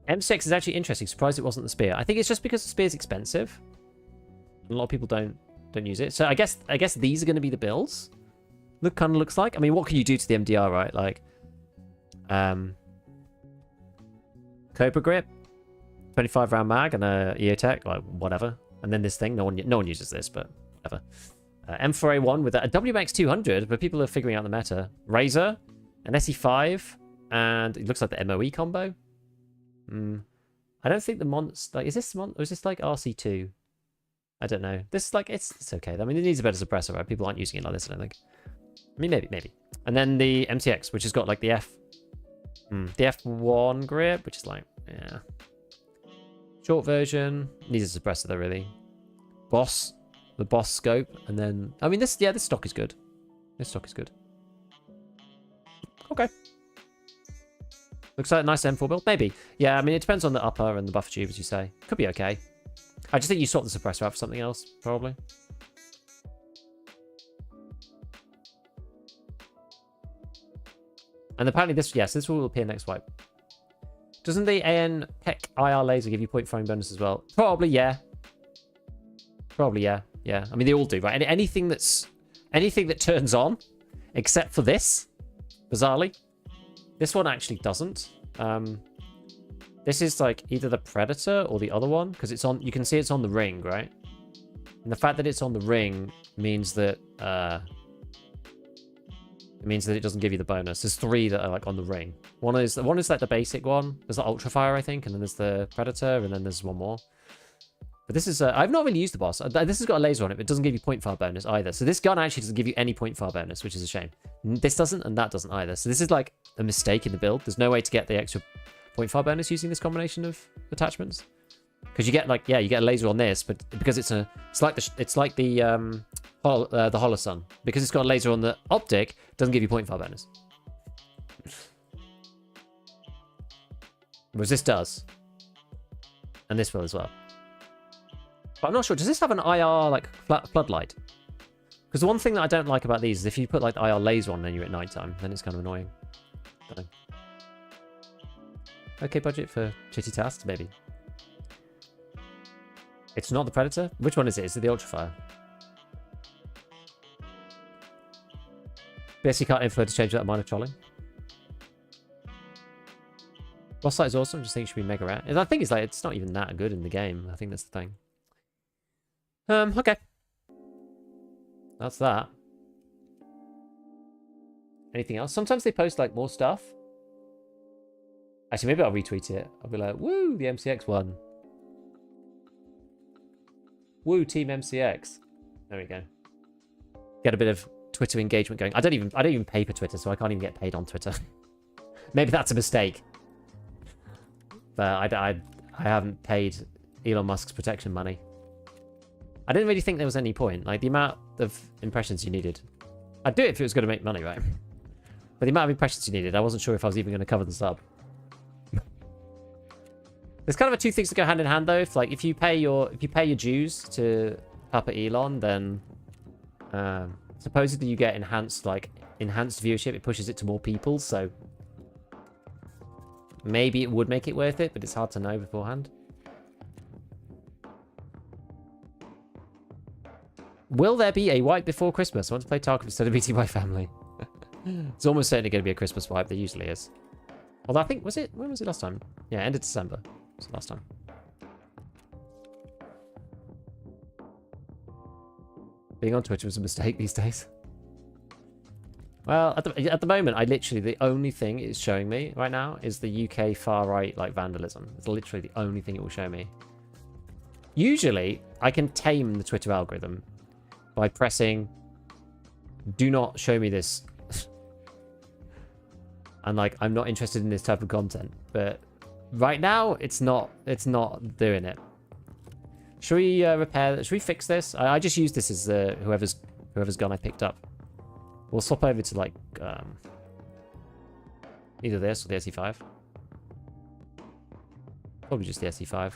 M6 is actually interesting. Surprised it wasn't the spear. I think it's just because the spear's expensive. A lot of people don't use it. So I guess these are going to be the builds. Kind of looks like. I mean, what can you do to the MDR, right? Like, Cobra grip, 25 round mag, and a EOTech, like whatever. And then this thing, no one uses this, but whatever. M4A1 with a WMX 200, but people are figuring out the meta. Razor, an SE5, and it looks like the MOE combo. I don't think the monster, like, is this or is this like RC2? I don't know. This is like, it's okay. I mean, it needs a better suppressor, right? People aren't using it like this, I don't think. I mean, maybe. And then the MTX, which has got like the F1 grip, which is like, yeah. Short version. Needs a suppressor though, really. The boss scope. And then, I mean, this stock is good. This stock is good. Okay. Looks like a nice M4 build. Maybe. Yeah, I mean, it depends on the upper and the buffer tube, as you say. Could be okay. I just think you swap the suppressor out for something else, probably. And apparently this will appear next wipe. Doesn't the AN Peck IR laser give you point firing bonus as well? Probably, yeah. Yeah. I mean, they all do, right? Anything that turns on, except for this, bizarrely. This one actually doesn't. This is like either the Predator or the other one, because it's on. You can see it's on the ring, right? And the fact that it's on the ring means that it doesn't give you the bonus. There's 3 that are like on the ring. One is like the basic one. There's the Ultrafire, I think, and then there's the Predator, and then there's one more. But this is I've not really used the boss. This has got a laser on it, but it doesn't give you point fire bonus either. So this gun actually doesn't give you any point fire bonus, which is a shame. This doesn't, and that doesn't either. So this is like a mistake in the build. There's no way to get the extra point fire bonus using this combination of attachments. Because you get like, yeah, you get a laser on this, but because it's like the Holosun. Because it's got a laser on the optic, it doesn't give you point fire bonus. Whereas this does. And this will as well. But I'm not sure. Does this have an IR like floodlight? Because the one thing that I don't like about these is if you put like the IR laser on and you're at nighttime, then it's kind of annoying. Don't know. Okay, budget for chitty tasks, maybe. It's not the Predator? Which one is it? Is it the Ultrafire? Basically can't influence change that minor trolling. Boss fight is awesome. Just think it should be mega rare. I think it's not even that good in the game. I think that's the thing. Okay. That's that. Anything else? Sometimes they post like more stuff. Actually, maybe I'll retweet it. I'll be like, woo, the MCX won. Woo, Team MCX. There we go. Get a bit of Twitter engagement going. I don't even pay for Twitter, so I can't even get paid on Twitter. Maybe that's a mistake. But I haven't paid Elon Musk's protection money. I didn't really think there was any point. Like, the amount of impressions you needed. I'd do it if it was going to make money, right? But the amount of impressions you needed, I wasn't sure if I was even going to cover the sub. There's kind of two things that go hand in hand, though. If you pay your dues to Papa Elon, then supposedly you get enhanced viewership. It pushes it to more people, so maybe it would make it worth it, but it's hard to know beforehand. Will there be a wipe before Christmas? I want to play Tarkov instead of BTY Family. It's almost certainly going to be a Christmas wipe. There usually is. Although I think, when was it last time? Yeah, end of December. Was last time. Being on Twitter was a mistake these days. Well, at the moment, the only thing it's showing me right now is the UK far right like vandalism. It's literally the only thing it will show me. Usually, I can tame the Twitter algorithm by pressing "Do not show me this," and like I'm not interested in this type of content. But right now, it's not doing it. Should we should we fix this? I just use this as whoever's gun I picked up. We'll swap over to like either this or the SE5. Probably just the SE5.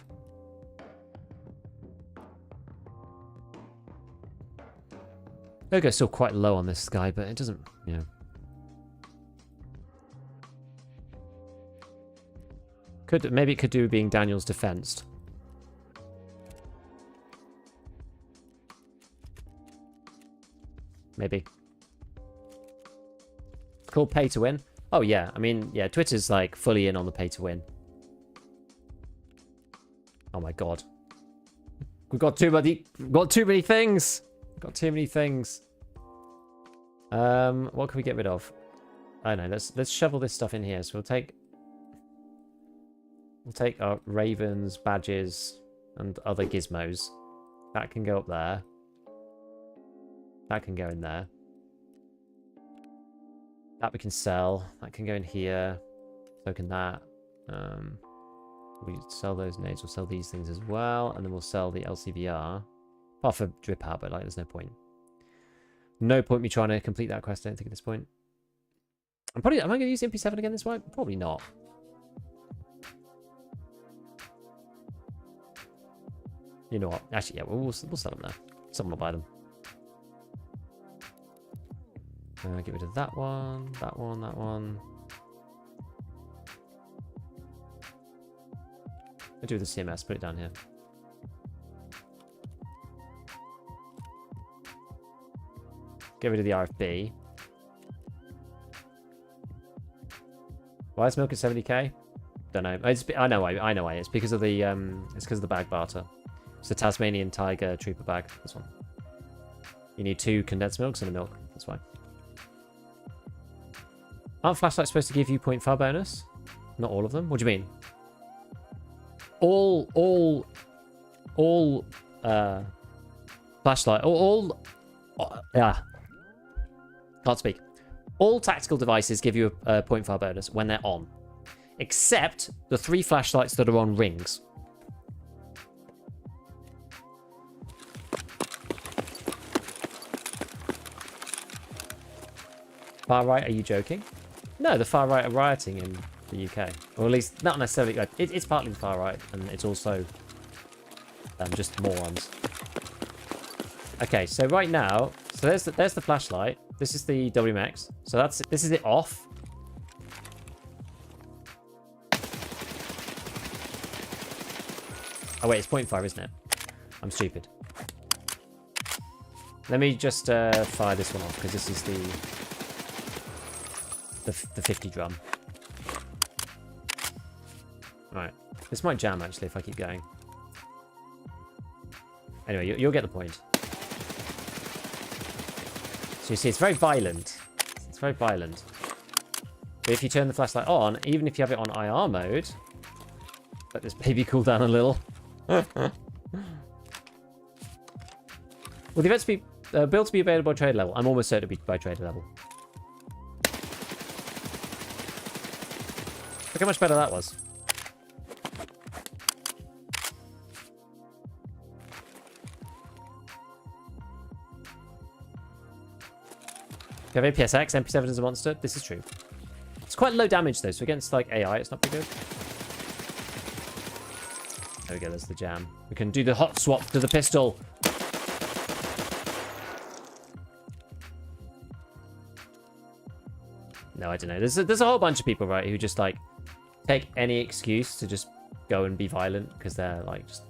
Ergo's still quite low on this guy, but it doesn't, you know. Maybe it could do with being Daniel's defensed. Maybe. It's called pay to win. Oh yeah, I mean, yeah, Twitter's like fully in on the pay to win. Oh my god. We've got too many things. Got too many things. What can we get rid of? I don't know. Let's shovel this stuff in here. So we'll take our ravens, badges, and other gizmos. That can go up there. That can go in there. That we can sell. That can go in here. So can that. We sell those nades. We'll sell these things as well, and then we'll sell the LCVR. Apart from drip out, but like, there's no point. No point me trying to complete that quest, I don't think, at this point. Am I going to use MP7 again this wipe? Probably not. You know what? Actually, yeah, we'll sell them there. Someone will buy them. Get rid of that one, that one, that one. I'll do the CMS, put it down here. Get rid of the RFB. Why is milk at 70k? Don't know. I know why. It's because of the bag barter. It's the Tasmanian Tiger Trooper bag. This one. You need 2 condensed milks and a milk. That's why. Aren't flashlights supposed to give you 0.5 bonus? Not all of them. What do you mean? All flashlight. Can't speak. All tactical devices give you a 0.5 bonus when they're on, except the 3 flashlights that are on rings. Far right? Are you joking? No, the far right are rioting in the UK, or at least not necessarily. It's partly the far right, and it's also just morons. Okay, so right now, there's the flashlight. This is the WMX. So this is it off. Oh wait, it's 0.5, isn't it? I'm stupid. Let me just fire this one off, because this is the 50 drum. Alright. This might jam, actually, if I keep going. Anyway, you'll get the point. So you see, it's very violent. It's very violent. But if you turn the flashlight on, even if you have it on IR mode, let this baby cool down a little. Will the events be built to be available by trade level? I'm almost certain to be by trade level. Look how much better that was. You have APSX, MP7 is a monster. This is true. It's quite low damage though, so against like AI, it's not very good. There we go, there's the jam. We can do the hot swap to the pistol. No, I don't know. There's a whole bunch of people, right, who just like take any excuse to just go and be violent because they're like just,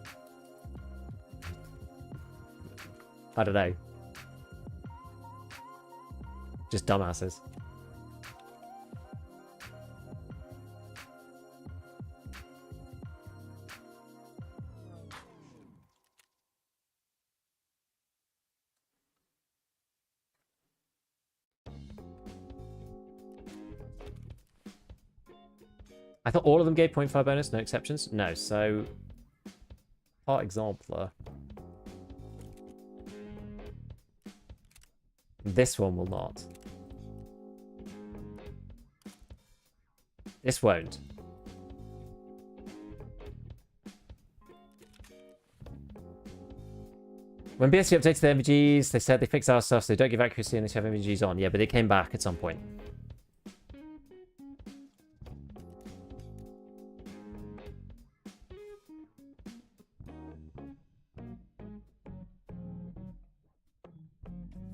I don't know. Just dumbasses. I thought all of them gave 0.5 bonus, no exceptions. No, so par exemple, this one will not. This won't. When BSC updated the MVGs, they said they fixed our stuff, so they don't give accuracy unless you have MVGs on. Yeah, but they came back at some point.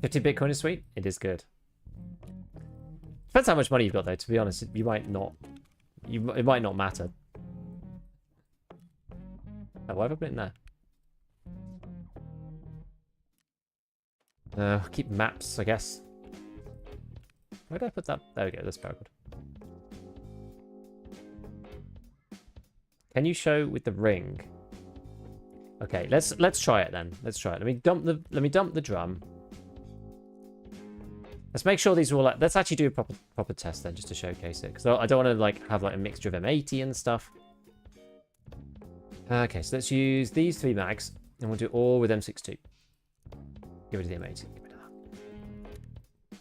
$50 is sweet. It is good. Depends how much money you've got, though. To be honest, you might not. It might not matter. Oh, why have I put it in there? Keep maps, I guess. Where did I put that? There we go. That's very good. Can you show with the ring? Okay, let's try it then. Let's try it. Let me dump the drum. Let's make sure these are all like. Let's actually do a proper test then, just to showcase it. Because I don't want to like have like a mixture of M80 and stuff. Okay, so let's use these 3 mags, and we'll do all with M62. Give it to the M80. Give it to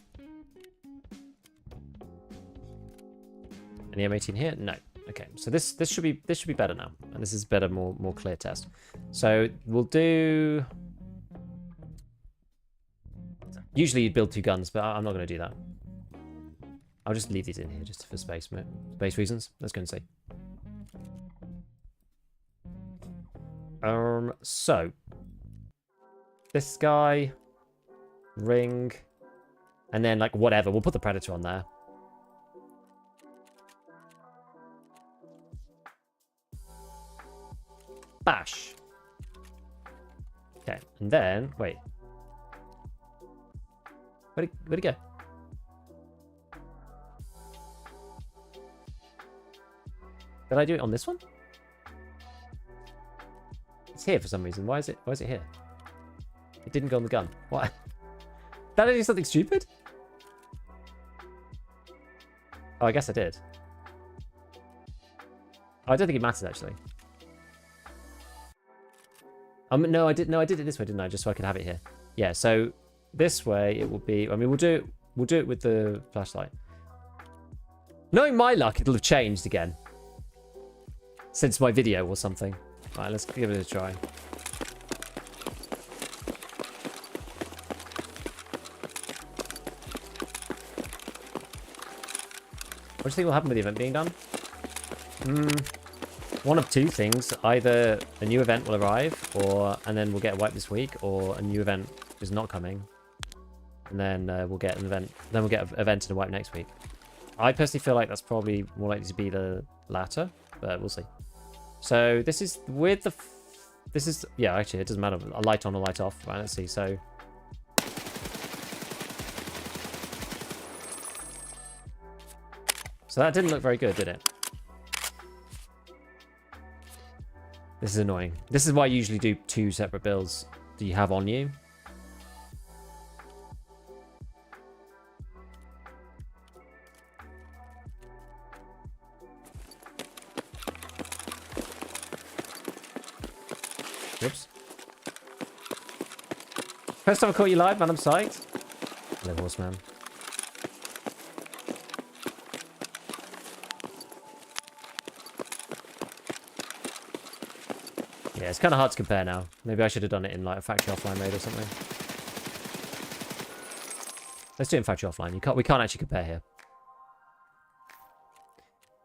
that. Any M80 in here? No. Okay, so this should be better now, and this is better, more clear test. So we'll do. Usually you'd build 2 guns, but I'm not going to do that. I'll just leave these in here just for space reasons. Let's go and see. So this guy, ring, and then like whatever. We'll put the Predator on there. Bash. Okay, and then wait. Where'd it go? Did I do it on this one? It's here for some reason. Why is it here? It didn't go on the gun. What? Did I do something stupid? Oh, I guess I did. Oh, I don't think it matters actually. No, I did it this way, didn't I? Just so I could have it here. Yeah, so this way it will be. I mean, we'll do it with the flashlight. Knowing my luck, it'll have changed again since my video or something. Right, let's give it a try. What do you think will happen with the event being done? One of 2 things. Either a new event will arrive, and then we'll get a wipe this week, or a new event is not coming, and then we'll get an event. Then we'll get an event and a wipe next week. I personally feel like that's probably more likely to be the latter, but we'll see. So this is with the. This is actually it doesn't matter. A light on or light off. Right, let's see. So. So that didn't look very good, did it? This is annoying. This is why I usually do 2 separate builds that you have on you. Whoops. First time I caught you live, man. I'm psyched. Hello, horseman. Yeah, it's kind of hard to compare now. Maybe I should have done it in like a factory offline mode or something. Let's do it in factory offline. We can't actually compare here.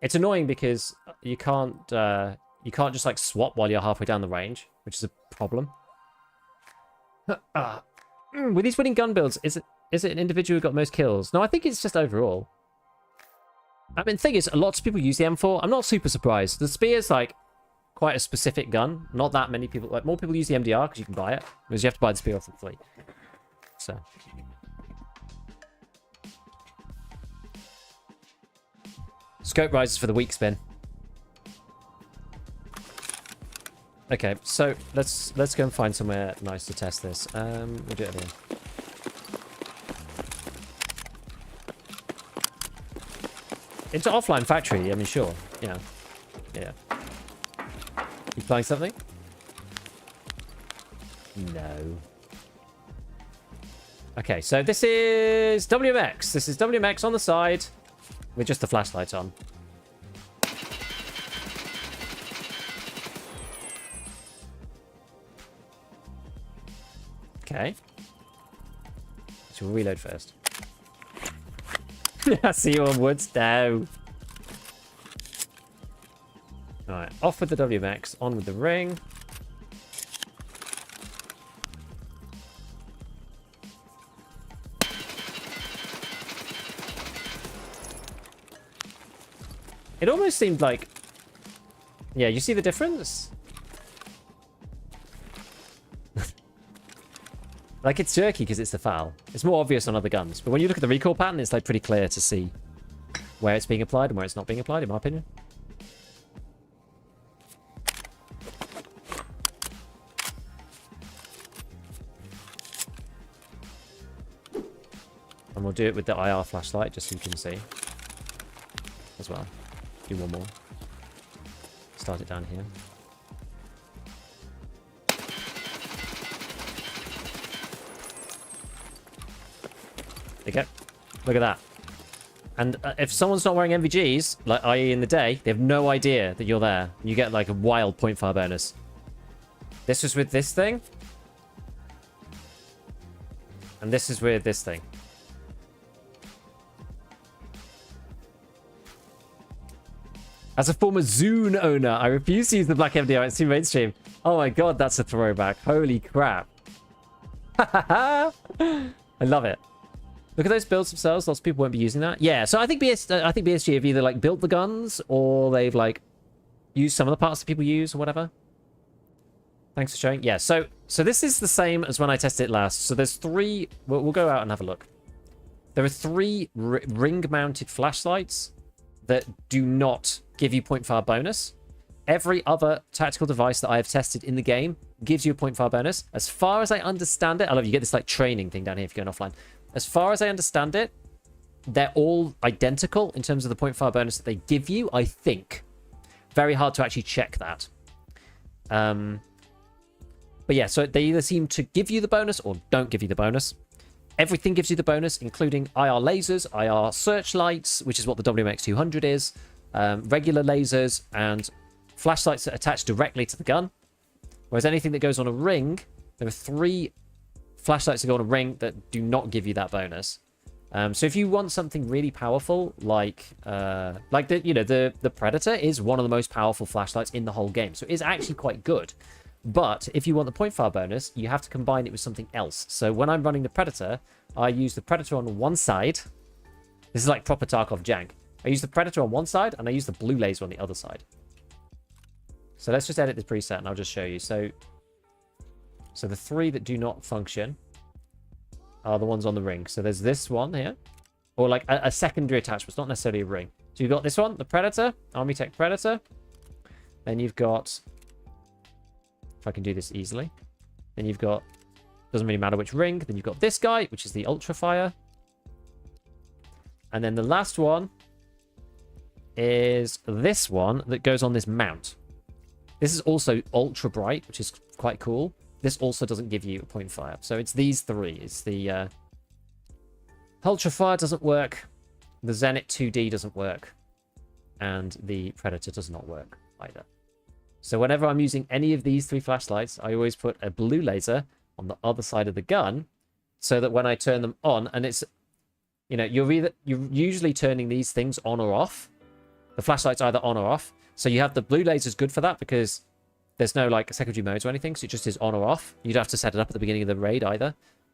It's annoying because you can't just like swap while you're halfway down the range, which is a problem. With these winning gun builds, is it an individual who got most kills? No, I think it's just overall. I mean, the thing is, lots of people use the M4. I'm not super surprised. The spear's like quite a specific gun. Not that many people, like more people use the MDR because you can buy it, whereas you have to buy the spear off the fleet. So. Scope rises for the weak spin. Okay, so let's go and find somewhere nice to test this. We'll do it at the end. Into offline factory, I mean, sure. Yeah. Yeah. You playing something? No. Okay, so this is WMX. This is WMX on the side with just the flashlight on. Okay. So we'll reload first. I see you on woods now. Alright, off with the WMX, on with the ring. It almost seemed like... Yeah, you see the difference? Like, it's jerky because it's the foul. It's more obvious on other guns. But when you look at the recoil pattern, it's like pretty clear to see where it's being applied and where it's not being applied, in my opinion. And we'll do it with the IR flashlight, just so you can see as well. Do one more. Start it down here. Okay, look at that. And if someone's not wearing MVGs, like i.e. in the day, they have no idea that you're there. You get like a wild 0.5 bonus. This was with this thing. And this is with this thing. As a former Zune owner, I refuse to use the black MDR. It's too mainstream. Oh my god, that's a throwback. Holy crap. I love it. Look at those builds themselves. Lots of people won't be using that. Yeah, so I think BSG have either like built the guns or they've like used some of the parts that people use or whatever. Thanks for showing. Yeah, so this is the same as when I tested it last. So there's 3... We'll go out and have a look. There are 3 ring-mounted flashlights that do not give you 0.5 bonus. Every other tactical device that I have tested in the game gives you a 0.5 bonus. As far as I understand it, I love you get this like training thing down here if you're going offline. As far as I understand it, they're all identical in terms of the 0.5 bonus that they give you, I think. Very hard to actually check that. But yeah, so they either seem to give you the bonus or don't give you the bonus. Everything gives you the bonus, including IR lasers, IR searchlights, which is what the WMX200 is, regular lasers, and flashlights that attach directly to the gun. Whereas anything that goes on a ring, there are 3 flashlights that go on a ring that do not give you that bonus. So if you want something really powerful, like the Predator is one of the most powerful flashlights in the whole game, so it is actually quite good. But if you want the 0.5 bonus, you have to combine it with something else. So when I'm running the Predator, I use the Predator on one side. This is like proper Tarkov jank. I use the Predator on one side, and I use the blue laser on the other side. So let's just edit this preset, and I'll just show you. So the 3 that do not function are the ones on the ring. So there's this one here, or like a secondary attachment. It's not necessarily a ring. So you've got this one, the Predator, Army Tech Predator. Then you've got if I can do this easily. Then you've got, doesn't really matter which ring. Then you've got this guy, which is the ultra fire. And then the last one is this one that goes on this mount. This is also ultra bright, which is quite cool. This also doesn't give you a point fire. So it's these three. It's the ultra fire doesn't work. The Zenit 2D doesn't work. And the Predator does not work either. So whenever I'm using any of these three flashlights, I always put a blue laser on the other side of the gun so that when I turn them on, and it's, you know, you're usually turning these things on or off. The flashlight's either on or off. So you have the blue laser's good for that because there's no like secondary modes or anything. So it just is on or off. You don't have to set it up at the beginning of the raid either,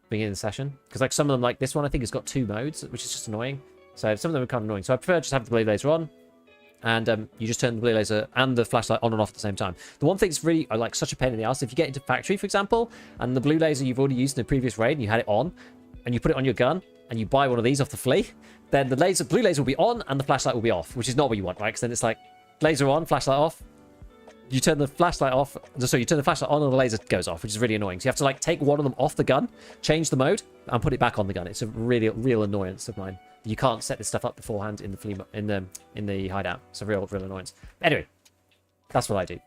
beginning of the session. Because like some of them, like this one, I think has got 2 modes, which is just annoying. So some of them are kind of annoying. So I prefer just have the blue laser on. And you just turn the blue laser and the flashlight on and off at the same time. The one thing that's really like such a pain in the ass, if you get into factory, for example, and the blue laser you've already used in the previous raid and you had it on, and you put it on your gun, and you buy one of these off the flea, then the blue laser will be on and the flashlight will be off, which is not what you want, right? Because then it's like laser on, flashlight off. You turn the flashlight off, so you turn the flashlight on and the laser goes off, which is really annoying. So you have to like take one of them off the gun, change the mode, and put it back on the gun. It's a real annoyance of mine. You can't set this stuff up beforehand in the hideout. It's a real annoyance. Anyway, that's what I do.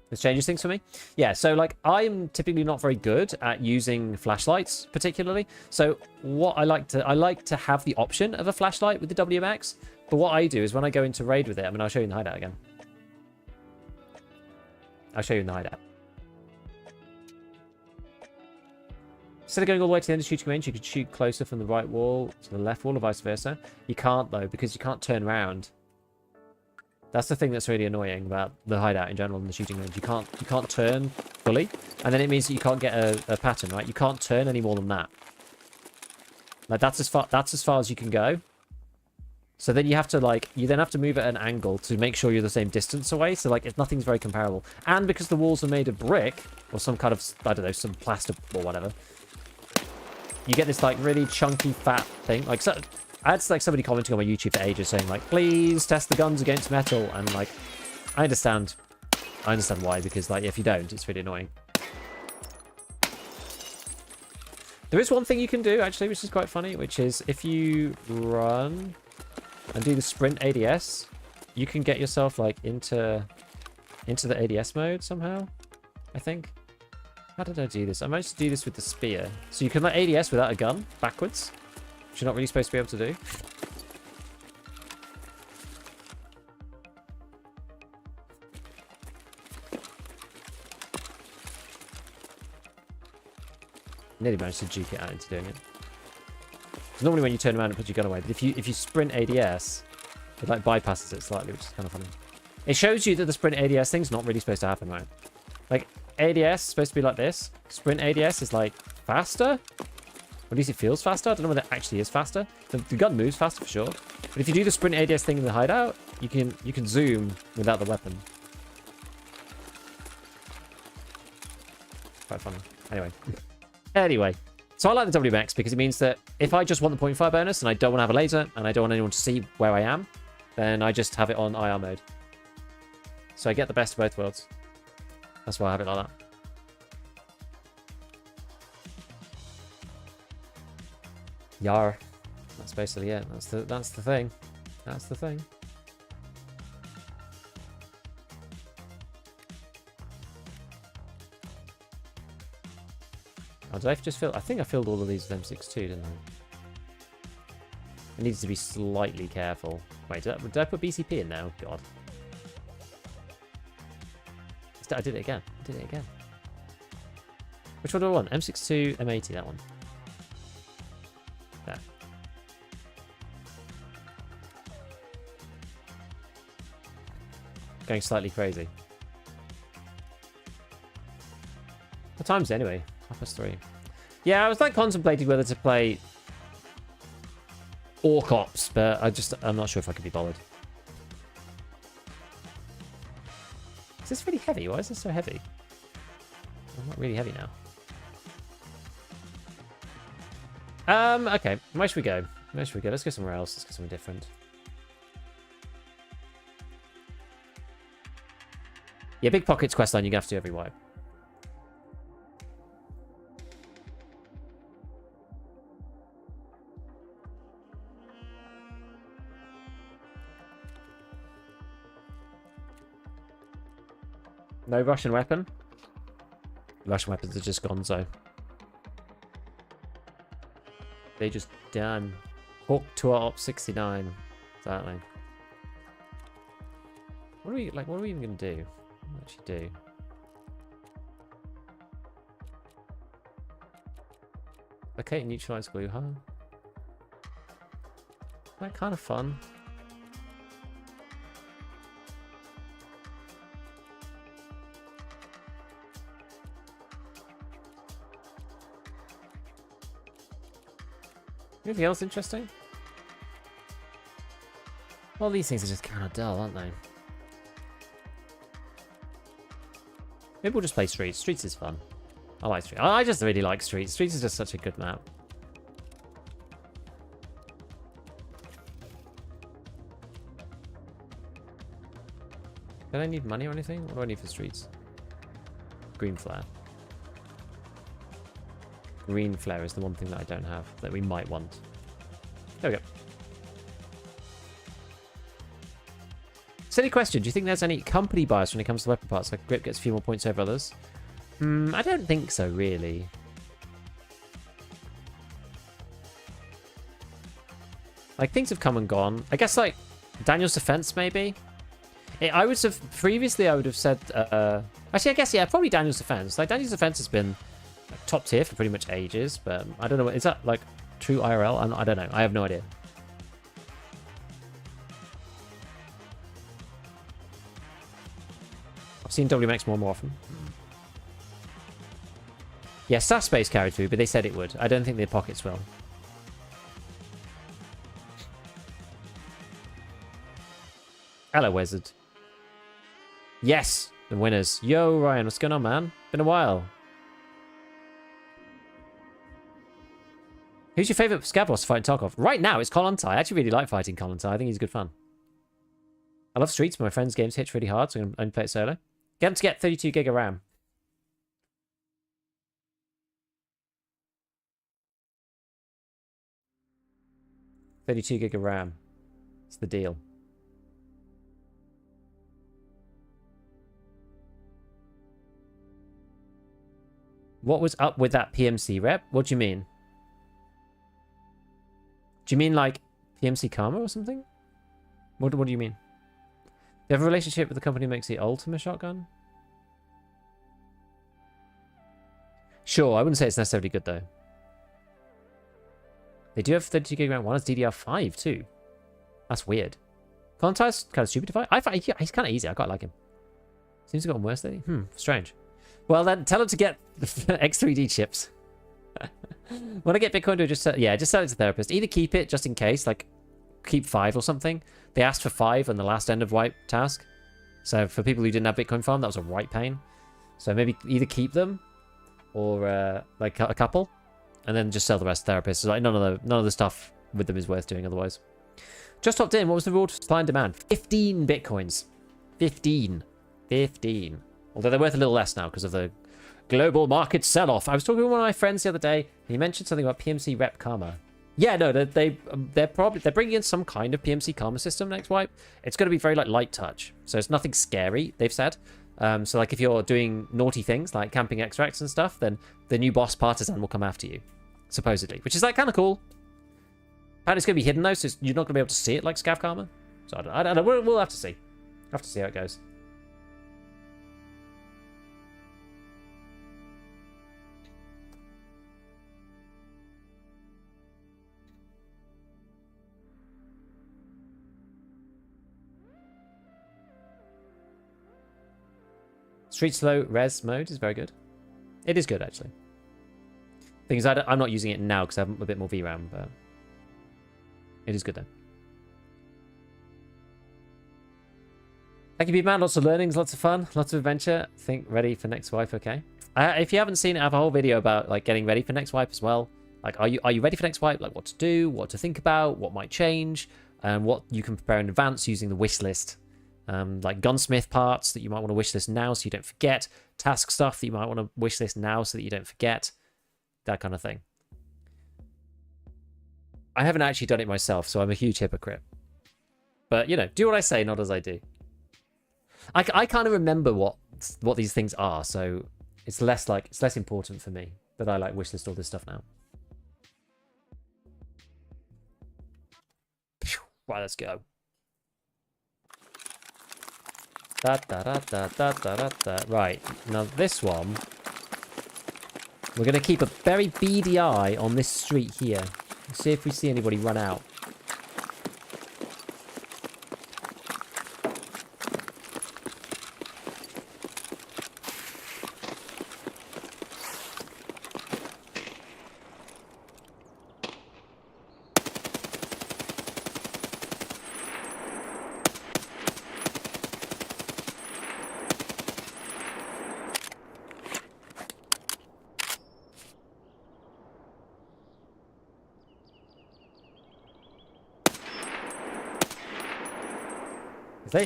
This changes things for me. Yeah, so like I am typically not very good at using flashlights particularly. So what I like to have the option of a flashlight with the WMX. But what I do is when I go into raid with it, I mean, I'll show you in the hideout again. I'll show you in the hideout. Instead of going all the way to the end of shooting range, you could shoot closer from the right wall to the left wall or vice versa. You can't though, because you can't turn around. That's the thing that's really annoying about the hideout in general in the shooting range. You can't turn fully, and then it means that you can't get a pattern, right? You can't turn any more than that. Like that's as far as you can go. So then you have to move at an angle to make sure you're the same distance away. So like nothing's very comparable. And because the walls are made of brick or some kind of, I don't know, some plaster or whatever, you get this like really chunky fat thing. Like so, I had like somebody commenting on my YouTube for ages saying like, please test the guns against metal. And like, I understand why, because like if you don't, it's really annoying. There is one thing you can do actually, which is quite funny, which is if you run and do the sprint ADS, you can get yourself like into the ADS mode somehow, I think. How did I do this? I managed to do this with the spear. So you can like ADS without a gun, backwards, which you're not really supposed to be able to do. Nearly managed to juke it out into doing it. Because normally when you turn around and put your gun away, but if you sprint ADS, it like bypasses it slightly, which is kind of funny. It shows you that the sprint ADS thing's not really supposed to happen, right? Like ADS is supposed to be like this. Sprint ADS is like faster. Or at least it feels faster. I don't know whether it actually is faster. The gun moves faster for sure. But if you do the sprint ADS thing in the hideout, you can zoom without the weapon. Quite funny. Anyway. So I like the WMX because it means that if I just want the point fire bonus and I don't want to have a laser and I don't want anyone to see where I am, then I just have it on IR mode. So I get the best of both worlds. That's why I have it like that. Yar. That's basically it. That's the thing. That's the thing. Oh, did I just fill? I think I filled all of these with M62, didn't I? It needs to be slightly careful. Wait, did I put BCP in now? God. I did it again. Which one do I want? M62, M80, that one. There. Going slightly crazy. What time's it anyway? 3:30. Yeah, I was like contemplating whether to play Orc Ops, but I'm not sure if I could be bothered. Is this really heavy? Why is this so heavy? I'm not really heavy now. Okay. Where should we go? Let's go somewhere else. Let's go somewhere different. Yeah, Big Pockets questline you have to do every wipe. No Russian weapon? Russian weapons are just gonzo. They just done. Hawk to op 69. Exactly. What are we even gonna do? What actually do? Okay, neutralize glue, huh? That kind of fun. Anything else interesting? Well, these things are just kind of dull, aren't they? Maybe we'll just play Streets. Streets is fun. I like Streets. I just really like Streets. Streets is just such a good map. Do I need money or anything? What do I need for Streets? Green flare. Green flare is the one thing that I don't have that we might want. There we go. Silly question. Do you think there's any company bias when it comes to weapon parts? Like Grip gets a few more points over others? I don't think so, really. Like, things have come and gone. I guess, like, Daniel's defense, maybe? I would have... Previously, I would have said... actually, I guess, yeah, probably Daniel's defense. Like, Daniel's defense has been like, top tier for pretty much ages, but I don't know. Is that, like, true IRL? I don't know. I have no idea. I've seen WMX more and more often. Yeah, staff space carried through, but they said it would. I don't think the pockets will. Hello, Wizard. Yes, the winners. Yo, Ryan, what's going on, man? Been a while. Who's your favourite Scav boss to fight in Tarkov? Right now, it's Kollontai. I actually really like fighting Kollontai. I think he's good fun. I love Streets, but my friend's games hit really hard, so I'm going to only play it solo. Get him to get 32 gig of RAM. $32 gig of RAM. It's the deal. What was up with that PMC rep? What do you mean? Do you mean like PMC Karma or something? What do you mean? Do you have a relationship with the company that makes the Ultima shotgun? Sure, I wouldn't say it's necessarily good though. They do have 32 gig RAM. One has DDR5 too. That's weird. Kollontai kind of stupid to fight. I find he's kind of easy. I quite like him. Seems to have gotten worse lately. Strange. Well then, tell him to get the X3D chips. When I get Bitcoin, do just yeah, just sell it to therapist. Either keep it just in case, like keep 5 or something. They asked for 5 on the last end of wipe task. So for people who didn't have Bitcoin farm, that was a right pain. So maybe either keep them or like a couple. And then just sell the rest to therapists. Like none of the stuff with them is worth doing otherwise. Just hopped in. What was the reward for supply and demand? 15 bitcoins. 15. Although they're worth a little less now because of the global market sell-off. I was talking with one of my friends the other day, and he mentioned something about PMC Rep Karma. Yeah, no, they're bringing in some kind of PMC Karma system next wipe. It's going to be very like light touch, so it's nothing scary. They've said. So like if you're doing naughty things like camping extracts and stuff, then the new boss partisan will come after you. Supposedly, which is like kind of cool. Apparently it's going to be hidden though, so you're not going to be able to see it like Scav Karma. So I don't know. We'll have to see. Have to see how it goes. Street slow res mode is very good. It is good actually. Thing is, I'm not using it now because I have a bit more VRAM, but it is good though. Thank you, man. Lots of learnings, lots of fun, lots of adventure. I think ready for next wipe, okay? If you haven't seen it, I have a whole video about like getting ready for next wipe as well. Like, are you ready for next wipe? Like, what to do, what to think about, what might change, and what you can prepare in advance using the wish list like gunsmith parts that you might want to wishlist now so you don't forget. Task stuff that you might want to wishlist now so that you don't forget. That kind of thing. I haven't actually done it myself, so I'm a huge hypocrite. But, you know, do what I say, not as I do. I kind of remember what these things are, so it's less important for me that I like wishlist all this stuff now. Right, let's go. Right, now this one, we're going to keep a very beady eye on this street here. See if we see anybody run out.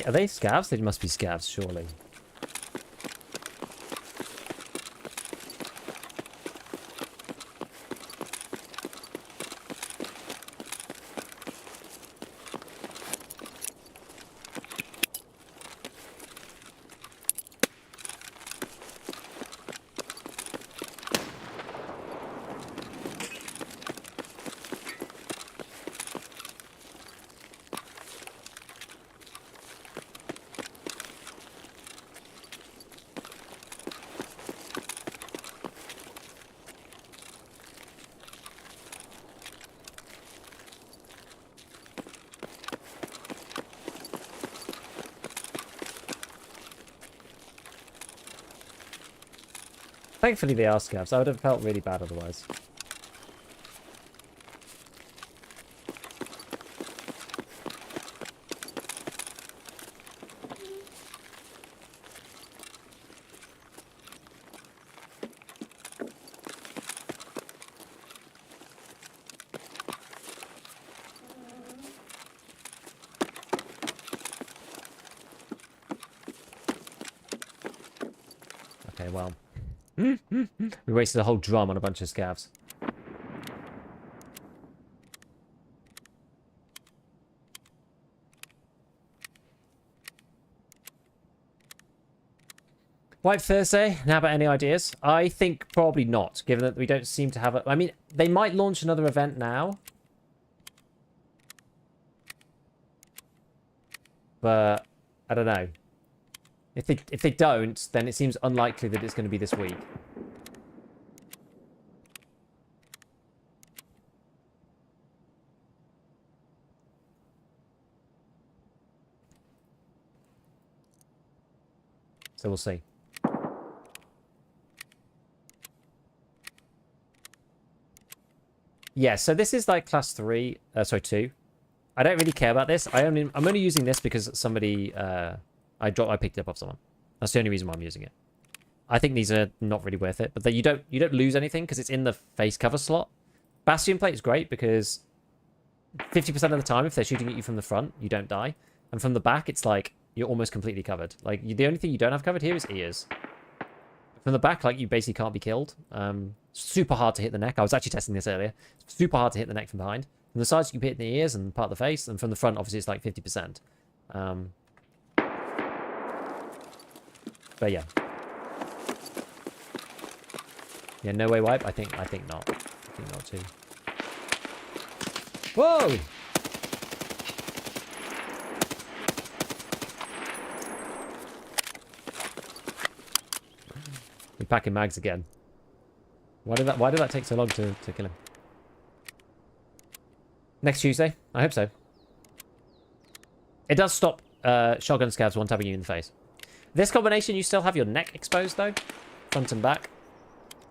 Are they scavs? They must be scavs, surely. Thankfully they are scavs. I would have felt really bad otherwise. Okay, well. We wasted a whole drum on a bunch of scavs. White Thursday, now about any ideas? I think probably not, given that we don't seem to have a... I mean, they might launch another event now. But, I don't know. If they don't, then it seems unlikely that it's going to be this week. So we'll see. Yeah, so this is like class 3, sorry, 2. I don't really care about this. I'm only using this because somebody I picked it up off someone. That's the only reason why I'm using it. I think these are not really worth it, but you don't lose anything because it's in the face cover slot. Bastion plate is great because 50% of the time if they're shooting at you from the front, you don't die. And from the back, it's like you're almost completely covered. Like the only thing you don't have covered here is ears. From the back, like you basically can't be killed. Super hard to hit the neck. I was actually testing this earlier. Super hard to hit the neck from behind. From the sides, you can hit the ears and part of the face, and from the front, obviously, it's like 50%. But yeah. Yeah, no way wipe? I think not. I think not too. Whoa! We're packing mags again. Why did that take so long to kill him? Next Tuesday? I hope so. It does stop shotgun scavs one tapping you in the face. This combination, you still have your neck exposed though. Front and back.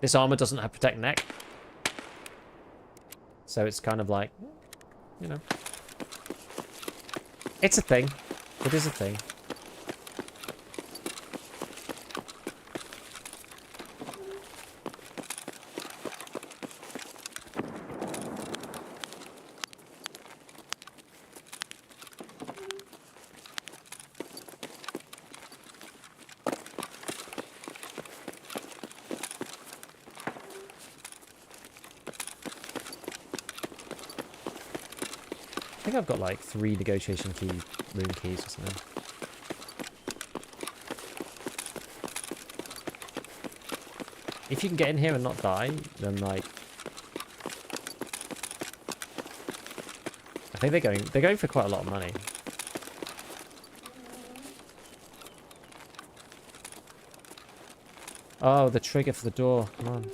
This armor doesn't have protect neck. So it's kind of like, you know. It's a thing. It is a thing. I think I've got like 3 negotiation room keys or something. If you can get in here and not die, then like... I think they're going for quite a lot of money. Oh, the trigger for the door. Come on.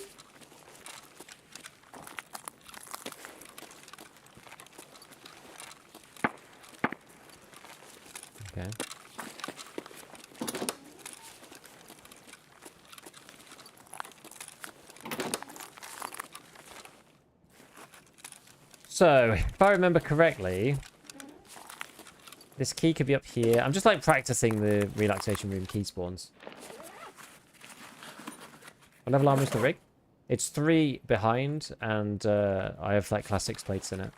Okay. So, if I remember correctly, this key could be up here. I'm just like practicing the relaxation room key spawns. What level armor is the rig? It's 3 behind, and I have like class 6 plates in it.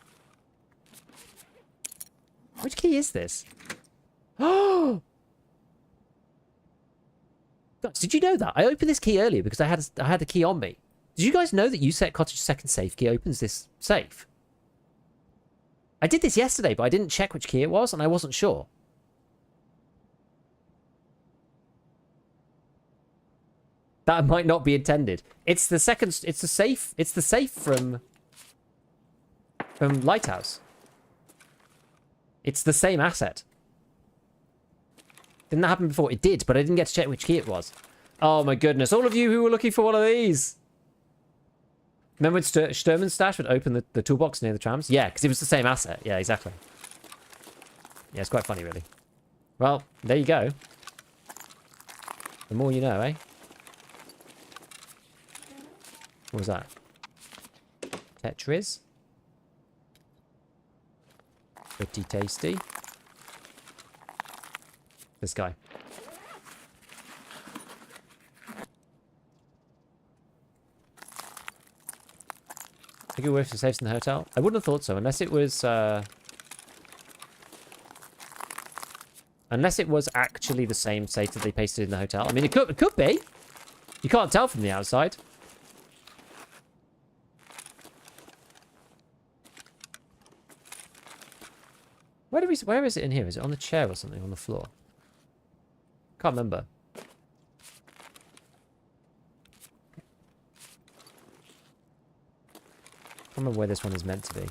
Which key is this? Oh! Did you know that? I opened this key earlier because I had the key on me. Did you guys know that you set cottage second safe key opens this safe? I did this yesterday, but I didn't check which key it was, and I wasn't sure. That might not be intended. It's the second. It's the safe. It's the safe from Lighthouse. It's the same asset. Didn't that happen before? It did, but I didn't get to check which key it was. Oh my goodness! All of you who were looking for one of these. Remember when Sturman's stash would open the toolbox near the trams? Yeah, because it was the same asset. Yeah, exactly. Yeah, it's quite funny, really. Well, there you go. The more you know, eh? What was that? Tetris. Pretty tasty. This guy. Think it worth the safes in the hotel? I wouldn't have thought so, unless it was actually the same safe that they pasted in the hotel. I mean, it could be. You can't tell from the outside. Where is it in here? Is it on the chair or something on the floor? Can't remember. Can't remember where this one is meant to be.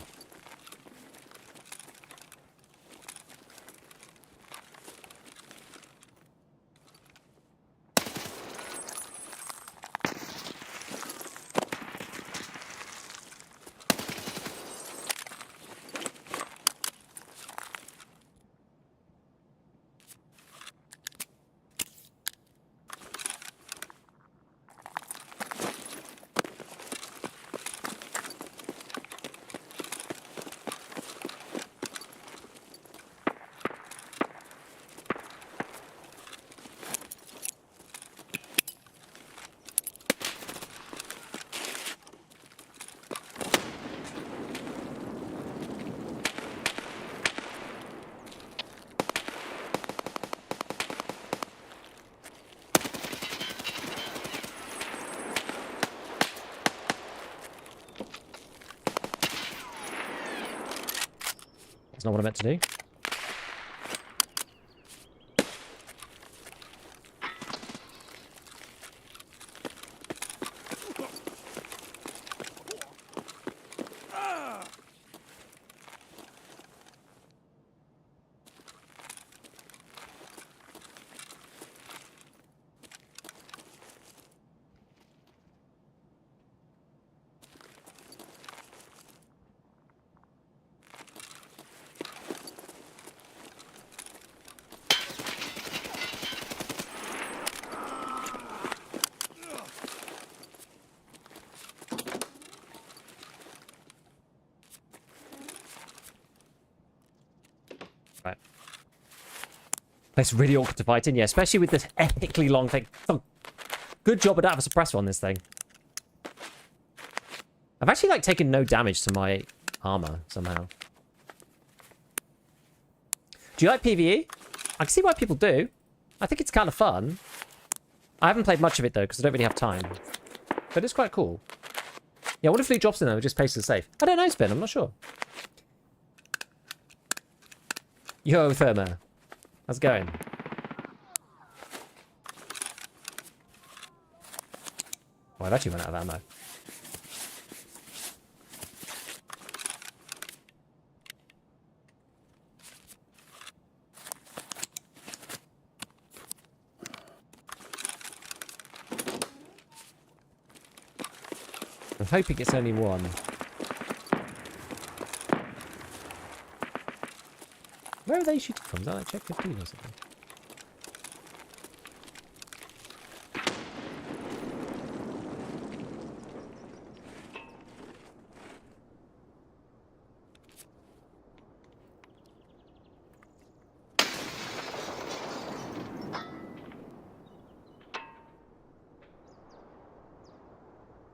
That's not what I meant to do. Right. It's really awkward to fight in, yeah, especially with this epically long thing. Oh, good job I don't have a suppressor on this thing. I've actually, like, taken no damage to my armor, somehow. Do you like PvE? I can see why people do. I think it's kind of fun. I haven't played much of it, though, because I don't really have time. But it's quite cool. Yeah, what if loot drops in there and just places it safe? I don't know, Spin. I'm not sure. Yo, Therma. How's it going? Oh, I've actually run out of ammo. I'm hoping it's only one. Where are they shooting from? Is that like check 15 or something?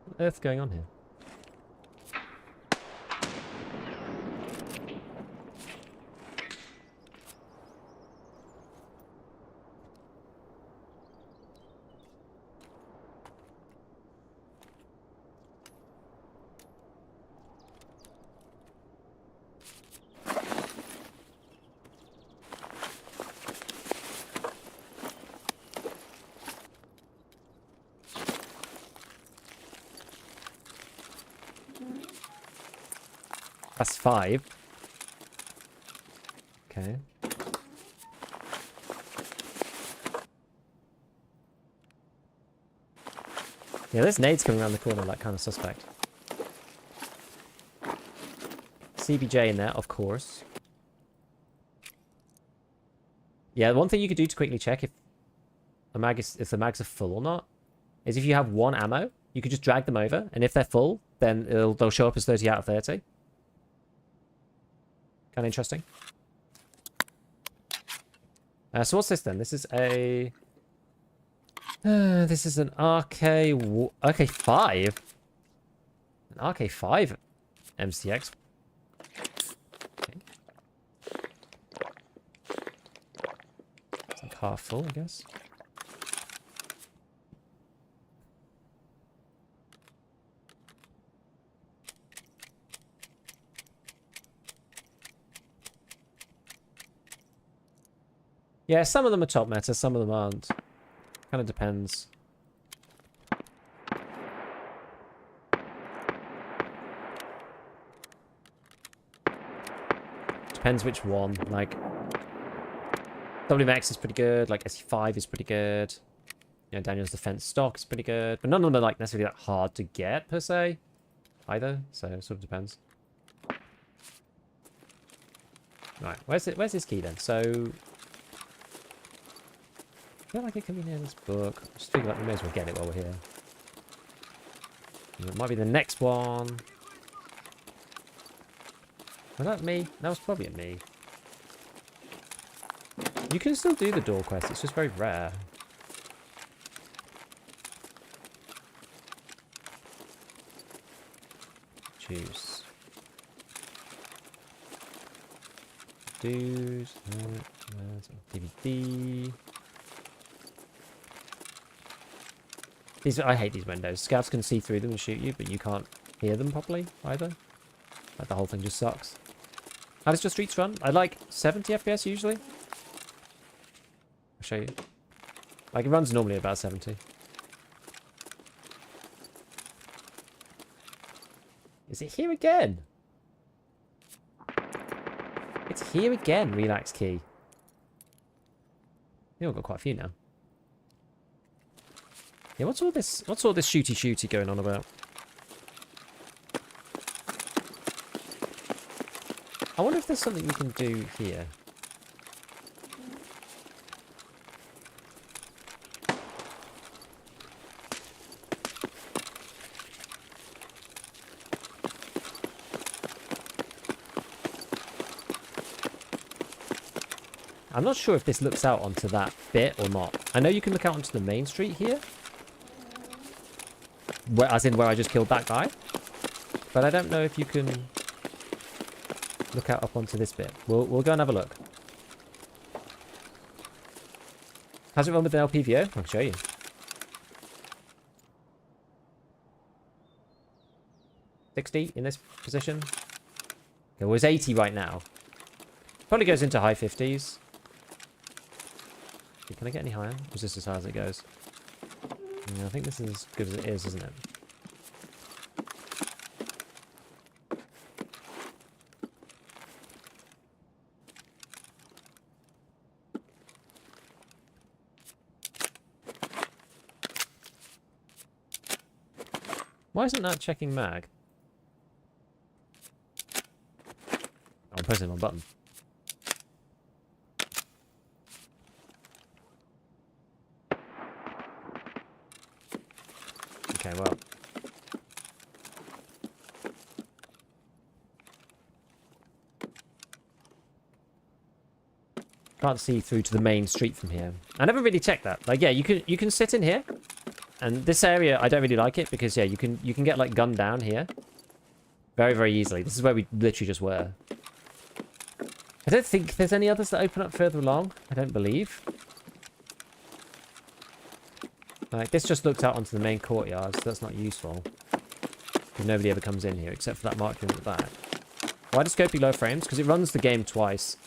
What on earth's going on here? That's 5. Okay. Yeah, there's nades coming around the corner, like kind of suspect. CBJ in there, of course. Yeah, one thing you could do to quickly check if the mags are full or not is if you have 1 ammo, you could just drag them over, and if they're full, then they'll show up as 30 out of 30. Kind of interesting. So what's this then? This is a... this is an RK5. An RK5 MCX. Okay. It's like half full, I guess. Yeah, some of them are top meta, some of them aren't. Kind of depends. Depends which one. Like, WMX is pretty good. Like, SE5 is pretty good. You know, Daniel's defense stock is pretty good. But none of them are, like, necessarily that hard to get, per se. Either. So, it sort of depends. Right, where's this key, then? So... I feel like it can be near this book. I just figure like we may as well get it while we're here. It might be the next one. Was that me? That was probably a me. You can still do the door quest, it's just very rare. Juice. Dudes. DVD. I hate these windows. Scouts can see through them and shoot you, but you can't hear them properly either. Like, the whole thing just sucks. How does your streets run? I like 70 FPS usually. I'll show you. Like, it runs normally about 70. Is it here again? It's here again, relax key. You've got quite a few now. Yeah, what's all this shooty going on about? I wonder if there's something we can do here. I'm not sure if this looks out onto that bit or not. I know you can look out onto the main street here. As in where I just killed that guy. But I don't know if you can look out up onto this bit. We'll go and have a look. How's it run with an LPVO? I can show you. $60 in this position. It was 80 right now. Probably goes into high 50s. Can I get any higher? Or is this as high as it goes? Yeah, I think this is as good as it is, isn't it? Why isn't that checking mag? Oh, I'm pressing the wrong button. Okay, well. Can't see through to the main street from here. I never really checked that. Like, yeah, you can sit in here. And this area, I don't really like it because, yeah, you can get, like, gunned down here. Very, very easily. This is where we literally just were. I don't think there's any others that open up further along. I don't believe. Like, this just looks out onto the main courtyard, so that's not useful. Because nobody ever comes in here, except for that marked room at the back. Why does Scopey low frames? Because it runs the game twice.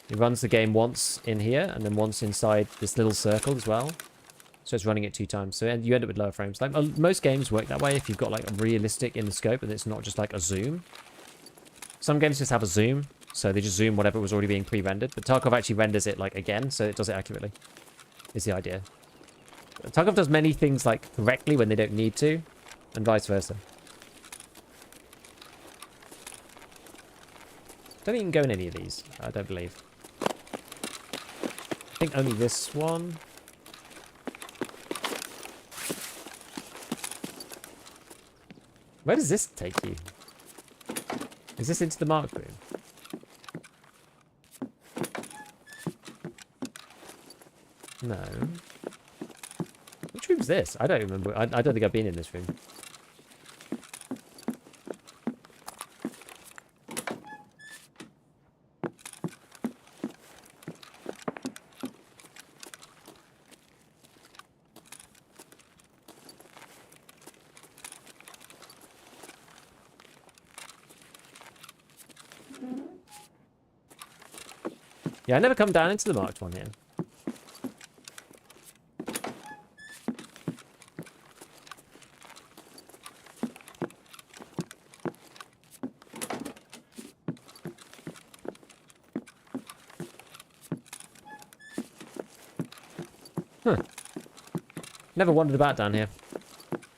It runs the game once in here, and then once inside this little circle as well. So it's running it 2 times. So you end up with lower frames. Like, most games work that way if you've got, like, a realistic in the scope and it's not just, like, a zoom. Some games just have a zoom, so they just zoom whatever was already being pre-rendered. But Tarkov actually renders it, like, again, so it does it accurately. Is the idea. Tarkov does many things, like, correctly when they don't need to, and vice versa. Don't think you can go in any of these. I don't believe. I think only this one. Where does this take you? Is this into the marked room? No. Which room's this? I don't remember. I don't think I've been in this room. Yeah, I never come down into the marked one here. Huh. Never wandered about down here.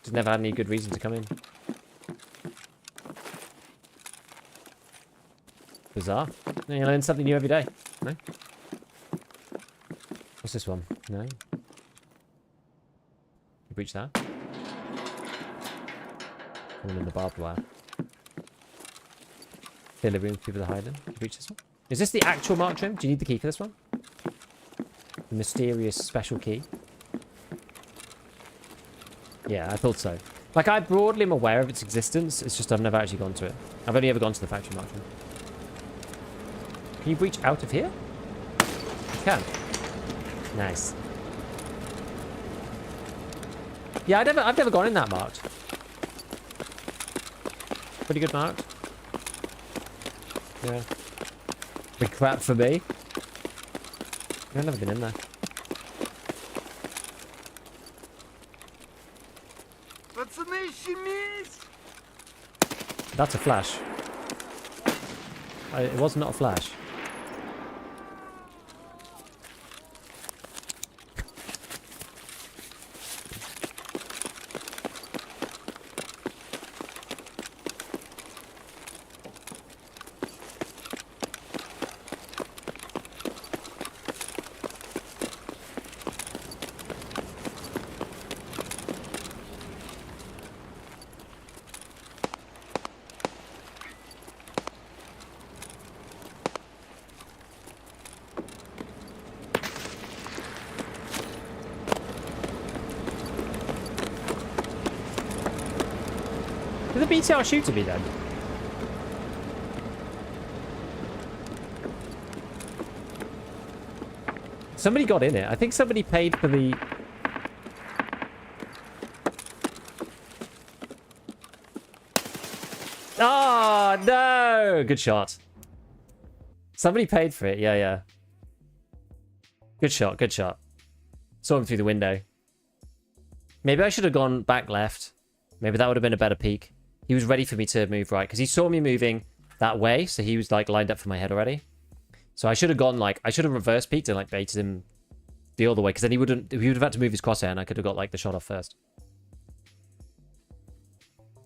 Just never had any good reason to come in. Bizarre. You learn something new every day. No? What's this one? No? You breach that? One in the barbed wire. Fill the room for people to hide in. You breach this one? Is this the actual marked room? Do you need the key for this one? The mysterious special key? Yeah, I thought so. Like, I broadly am aware of its existence. It's just I've never actually gone to it. I've only ever gone to the factory marked room. Can you breach out of here? You can. Nice. Yeah, I've never gone in that marked. Pretty good marked. Yeah. Big crap for me. I've never been in there. That's a flash. It was not a flash. Did the BTR shoot at me then? Somebody got in it. I think somebody paid for the... Oh, no! Good shot. Somebody paid for it. Yeah, yeah. Good shot, good shot. Saw him through the window. Maybe I should have gone back left. Maybe that would have been a better peek. He was ready for me to move right because he saw me moving that way, so he was like lined up for my head already. So I should have gone like, I should have reverse peeked and like baited him the other way because then he would have had to move his crosshair and I could have got like the shot off first.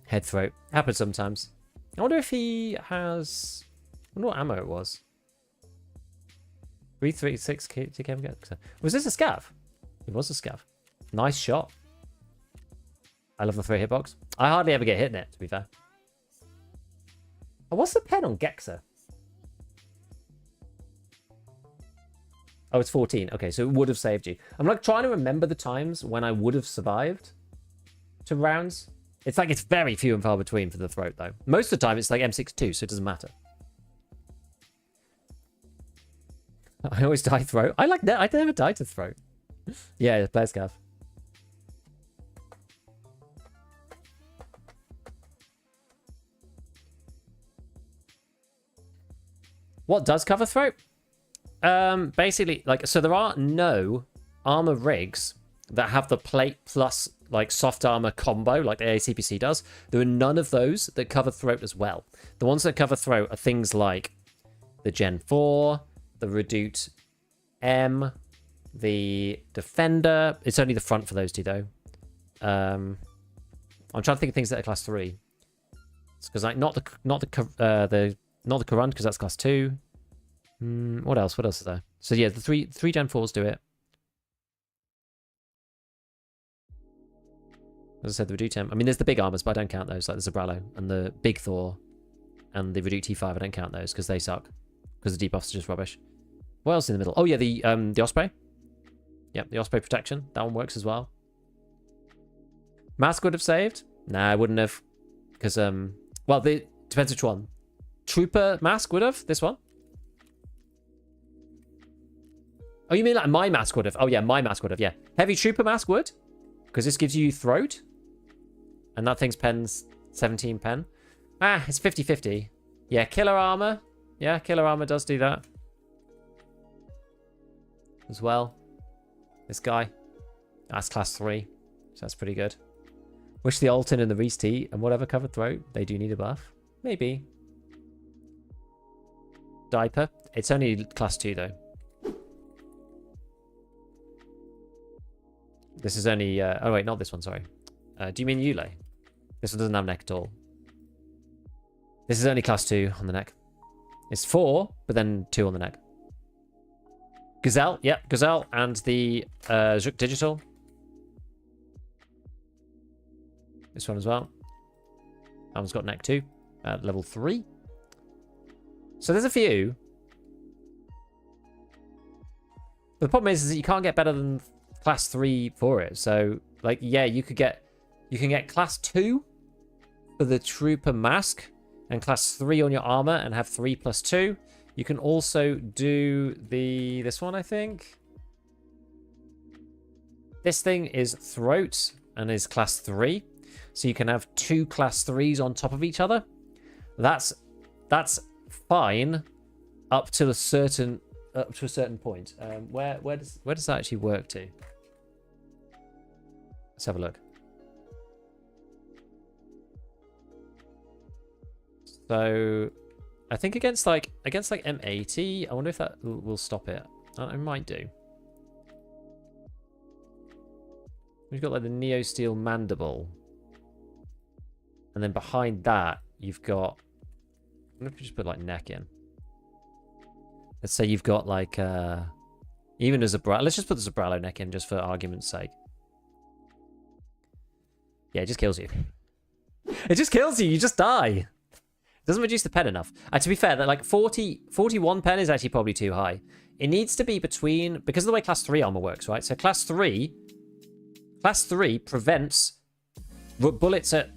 Head throat. Happens sometimes. I wonder if he has... I wonder what ammo it was. 336 to get. Was this a scav? It was a scav. Nice shot. I love the 3 hitbox. I hardly ever get hit in it, to be fair. Oh, what's the pen on Gexer? Oh, it's 14. Okay, so it would have saved you. I'm like trying to remember the times when I would have survived to rounds. It's like it's very few and far between for the throat, though. Most of the time, it's like M62, so it doesn't matter. I always die throat. I never die to throat. Yeah, play Scav. What does cover throat? Basically, like, so there are no armor rigs that have the plate plus like soft armor combo like the ACPC does. There are none of those that cover throat as well. The ones that cover throat are things like the Gen 4, the Redoute M, the Defender. It's only the front for those two though. I'm trying to think of things that are class 3. It's because like not the Current because that's class 2. What else? What else is there? So yeah, the three Gen 4s do it. As I said, the Redoute M. I mean, there's the big armors, but I don't count those. Like the Zabralo and the Big Thor and the Redoute T5. I don't count those because they suck. Because the debuffs are just rubbish. What else in the middle? Oh yeah, the Osprey. Yep, the Osprey protection. That one works as well. Mask would have saved? Nah, I wouldn't have. Because well, depends which one. Trooper mask would have. This one. Oh, you mean like my mask would have? Oh yeah, my mask would have. Yeah, heavy trooper mask would, because this gives you throat, and that thing's pen's 17 pen. Ah, it's 50-50. Yeah, killer armor. Yeah, killer armor does do that as well. This guy, that's class 3, so that's pretty good. Wish the Alton and the Reese T and whatever covered throat, they do need a buff. Maybe. Diaper. It's only class 2 though. This is only... oh wait, not this one, sorry. Do you mean Yule? This one doesn't have neck at all. This is only class 2 on the neck. It's 4, but then 2 on the neck. Gazelle, yep, Gazelle, and the Zook Digital. This one as well. That one's got neck 2 at level 3. So there's a few. But the problem is that you can't get better than class 3 for it. So, like, yeah, you can get class 2 for the Trooper Mask and class 3 on your armor and have 3 plus 2. You can also do this one, I think. This thing is Throat and is class 3. So you can have 2 class 3s on top of each other. That's fine up to a certain point. Where does that actually work to? Let's have a look. So I think against like M80, I wonder if that will stop it. It might do. We've got like the Neo Steel Mandible. And then behind that, you've got... I'm going to just put like neck in. Let's say you've got like... even a Zabralo. Let's just put the Zabralo neck in just for argument's sake. Yeah, it just kills you. It just kills you. You just die. It doesn't reduce the pen enough. To be fair, that like 41 pen is actually probably too high. It needs to be between... Because of the way class 3 armor works, right? So class 3 prevents bullets at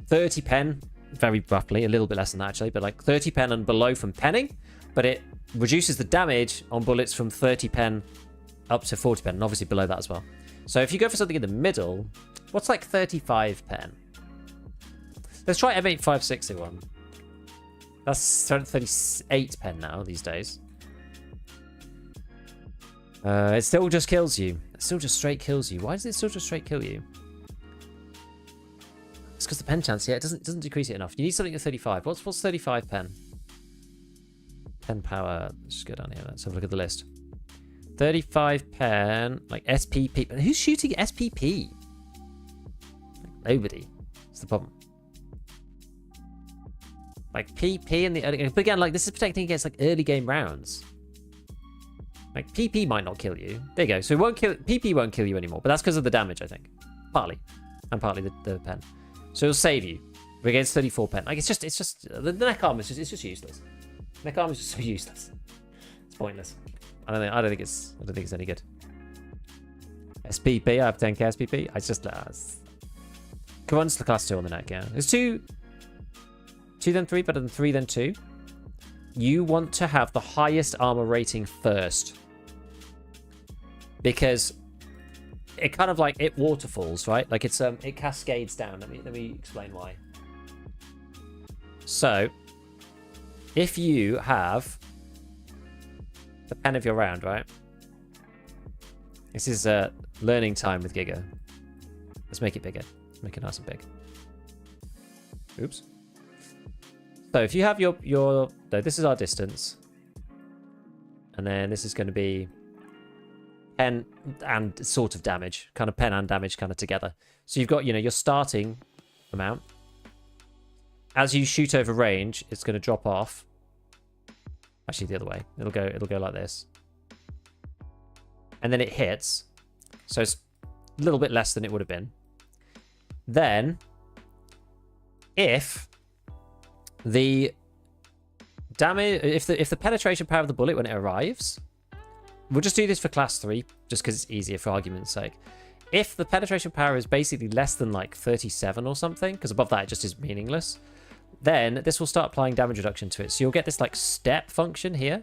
30 pen, very roughly, a little bit less than that actually, but like 30 pen and below from penning, but it reduces the damage on bullets from 30 pen up to 40 pen, and obviously below that as well. So if you go for something in the middle, what's like 35 pen? Let's try M856 one. That's 38 pen now these days. It still just kills you. It still just straight kills you. Why does it still just straight kill you? It's because the pen chance, yeah, it doesn't decrease it enough. You need something at 35. What's 35 pen? Pen power. Let's just go down here. Let's have a look at the list. 35 pen, like SPP. Who's shooting SPP? Nobody. That's the problem. Like PP and the early game. But again, like this is protecting against like early game rounds. Like PP might not kill you. There you go. So it won't kill. PP won't kill you anymore. But that's because of the damage, I think. Partly, and partly the pen. So it'll save you against 34 pen. Like it's just the neck armor is just useless. Neck armor is just so useless. It's pointless. I don't think it's any good. SPP. I have 10k SPP. I just come on, it's the class 2 on the neck. Yeah, it's 2 then 3, better than 3 then 2. You want to have the highest armor rating first, because it kind of like it waterfalls, right? Like it's it cascades down. Let me explain why. So if you have the pen of your round, right? This is learning time with Giga. Let's make it bigger. Let's make it nice and big. Oops. So if you have your no, this is our distance, and then this is going to be pen and sort of damage, kind of pen and damage kind of together. So you've got, you know, your starting amount. As you shoot over range, it's going to drop off. Actually, the other way. It'll go like this, and then it hits. So it's a little bit less than it would have been. Then, if the damage, if the penetration power of the bullet when it arrives, we'll just do this for class 3 just because it's easier for argument's sake. If the penetration power is basically less than like 37 or something, because above that it just is meaningless, then this will start applying damage reduction to it. So you'll get this like step function here,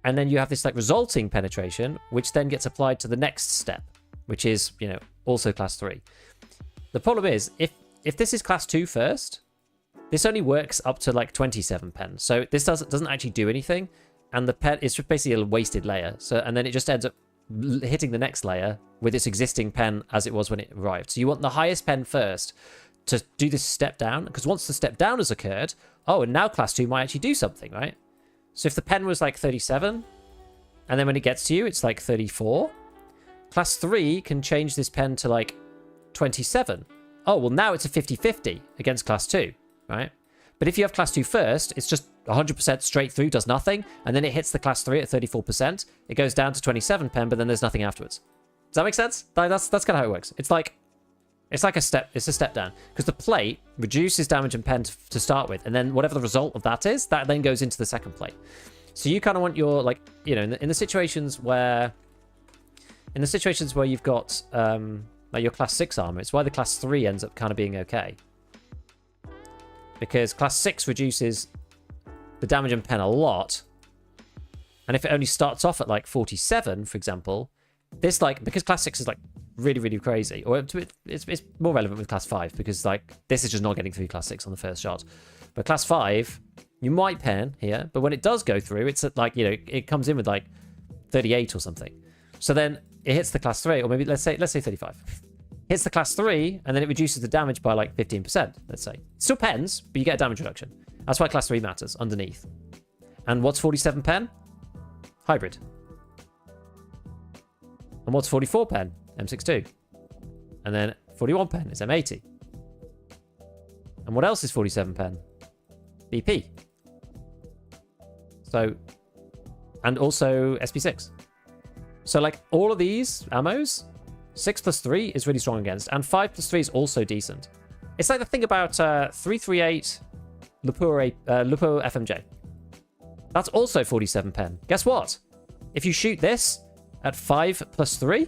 and then you have this like resulting penetration, which then gets applied to the next step, which is, you know, also class 3. The problem is if this is class 2 first, this only works up to like 27 pen. So this doesn't actually do anything, and the pen is just basically a wasted layer. So, and then it just ends up hitting the next layer with its existing pen as it was when it arrived. So you want the highest pen first to do this step down, because once the step down has occurred, oh, and now class 2 might actually do something, right? So if the pen was like 37, and then when it gets to you, it's like 34, class 3 can change this pen to like 27. Oh, well, now it's a 50-50 against class 2, right? But if you have class 2 first, it's just 100% straight through, does nothing, and then it hits the class 3 at 34%. It goes down to 27 pen, but then there's nothing afterwards. Does that make sense? That's kind of how it works. It's like a step. It's a step down, because the plate reduces damage and pen to start with, and then whatever the result of that is, that then goes into the second plate. So you kind of want your, like, you know, in the situations where you've got like your class 6 armor, it's why the class 3 ends up kind of being okay, because class 6 reduces the damage and pen a lot, and if it only starts off at like 47, for example, this, like, because class 6 is like really, really crazy, or it's more relevant with class 5, because like this is just not getting through class 6 on the first shot. But class 5, you might pen here, but when it does go through, it's at like, you know, it comes in with like 38 or something. So then it hits the class 3, or maybe let's say 35. Hits the class 3, and then it reduces the damage by like 15%, let's say. It still pens, but you get a damage reduction. That's why class 3 matters underneath. And what's 47 pen? Hybrid. And what's 44 pen? M62. And then 41 pen is M80. And what else is 47 pen? BP. So, and also SP6. So like all of these ammos, 6 plus 3 is really strong against, and 5 plus 3 is also decent. It's like the thing about 338 Lupo FMJ. That's also 47 pen. Guess what? If you shoot this at 5 plus 3,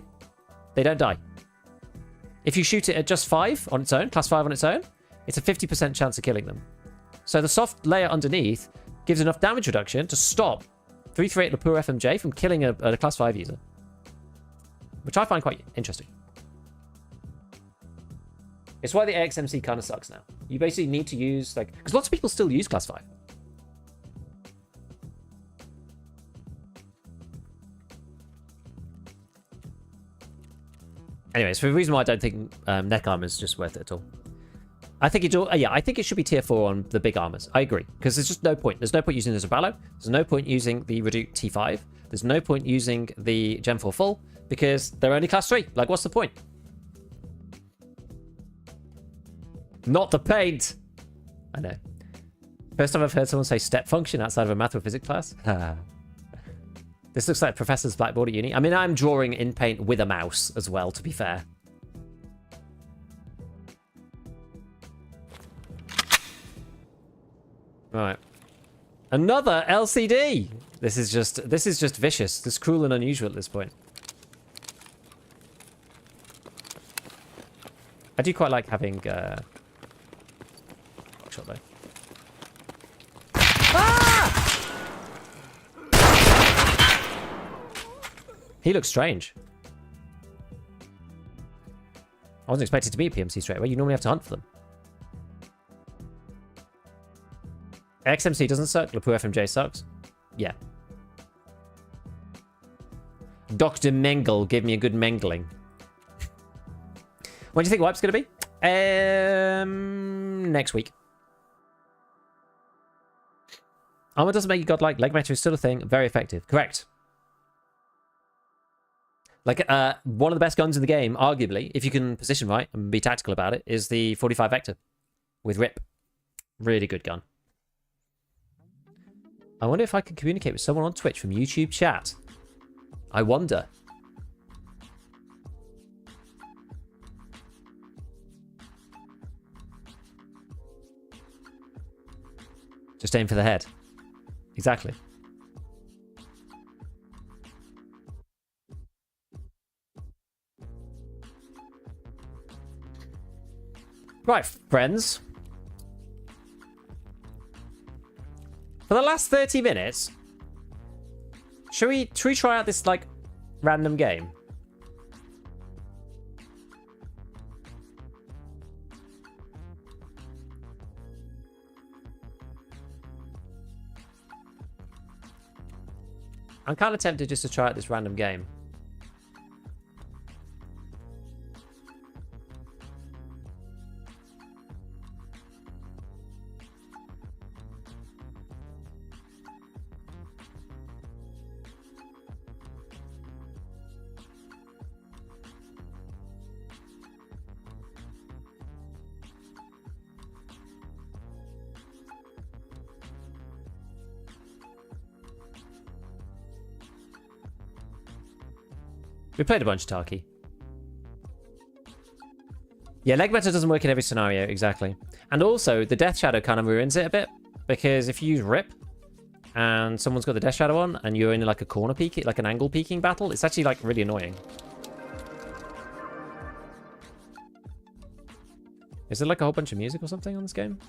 they don't die. If you shoot it at just 5 on its own, class 5 on its own, it's a 50% chance of killing them. So the soft layer underneath gives enough damage reduction to stop 338 Lupo FMJ from killing a class 5 user, which I find quite interesting. It's why the AXMC kind of sucks now. You basically need to use, like... Because lots of people still use Class 5. Anyways, for the reason why I don't think neck armor is just worth it at all. I think I think it should be tier 4 on the big armors. I agree. Because there's just no point. There's no point using the Zaballo. There's no point using the Reduce T5. There's no point using the Gen 4 full. Because they're only class 3. Like, what's the point? Not the paint! I know. First time I've heard someone say step function outside of a math or physics class. This looks like Professor's blackboard at uni. I mean, I'm drawing in paint with a mouse as well, to be fair. Right. Another LCD! This is just vicious. This is cruel and unusual at this point. I do quite like having shot though. Ah! He looks strange. I wasn't expecting to be a PMC straight away. You normally have to hunt for them. XMC doesn't suck. Lapua FMJ sucks. Yeah. Dr. Mengel gave me a good mengling. When do you think Wipe's going to be? Next week. Armor doesn't make you godlike. Leg meta is still a thing. Very effective. Correct. Like, one of the best guns in the game, arguably, if you can position right and be tactical about it, is the 45 Vector with RIP. Really good gun. I wonder if I can communicate with someone on Twitch from YouTube chat. I wonder. Just aim for the head. Exactly. Right, friends. For the last 30 minutes, should we try out this, like, random game? I'm kind of tempted just to try out this random game. We played a bunch of Tarky. Yeah, leg meta doesn't work in every scenario, exactly. And also, the Death Shadow kind of ruins it a bit. Because if you use RIP, and someone's got the Death Shadow on, and you're in like a corner peek, like an angle peeking battle, it's actually like really annoying. Is there like a whole bunch of music or something on this game?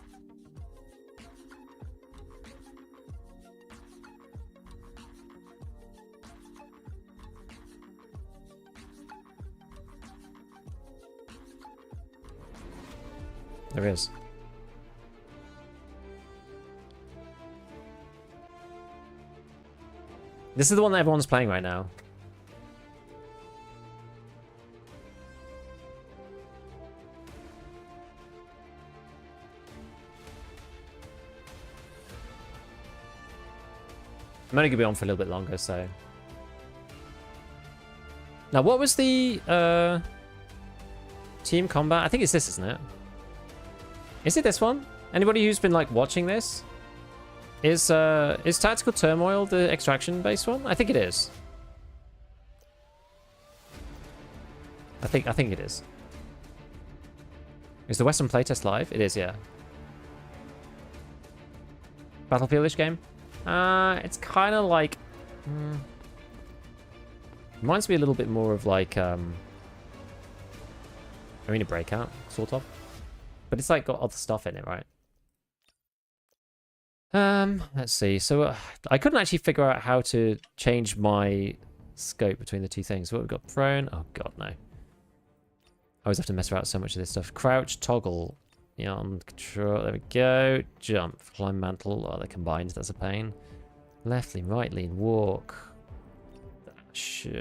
There is. This is the one that everyone's playing right now. I'm only going to be on for a little bit longer, so... Now, what was the team combat? I think it's this, isn't it? Is it this one? Anybody who's been like watching this? Is Tactical Turmoil the extraction based one? I think it is. I think it is. Is the Western playtest live? It is, yeah. Battlefield-ish game? It's kind of like... reminds me a little bit more of like Arena Breakout, sort of. But it's like got other stuff in it, right? Let's see. So I couldn't actually figure out how to change my scope between the two things. What we've got? Prone. Oh god, no. always have to mess around with so much of this stuff. Crouch, toggle. Yeah, on control. There we go. Jump. Climb mantle. Oh, they're combined. That's a pain. Left lean, right lean, walk.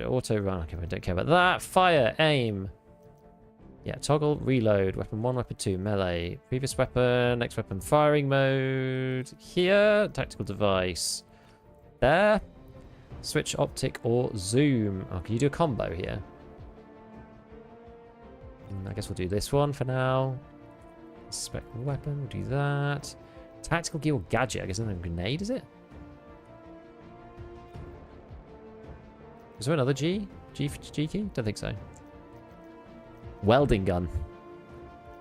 Auto run. Okay, I don't care about that. Fire, aim. Yeah, toggle, reload. Weapon 1, weapon 2, melee. Previous weapon, next weapon, firing mode. Here, tactical device. There. Switch optic or zoom. Oh, can you do a combo here? I guess we'll do this one for now. Inspect the weapon, we'll do that. Tactical gear or gadget. I guess it's a grenade, is it? Is there another G? G key? Don't think so. Welding gun.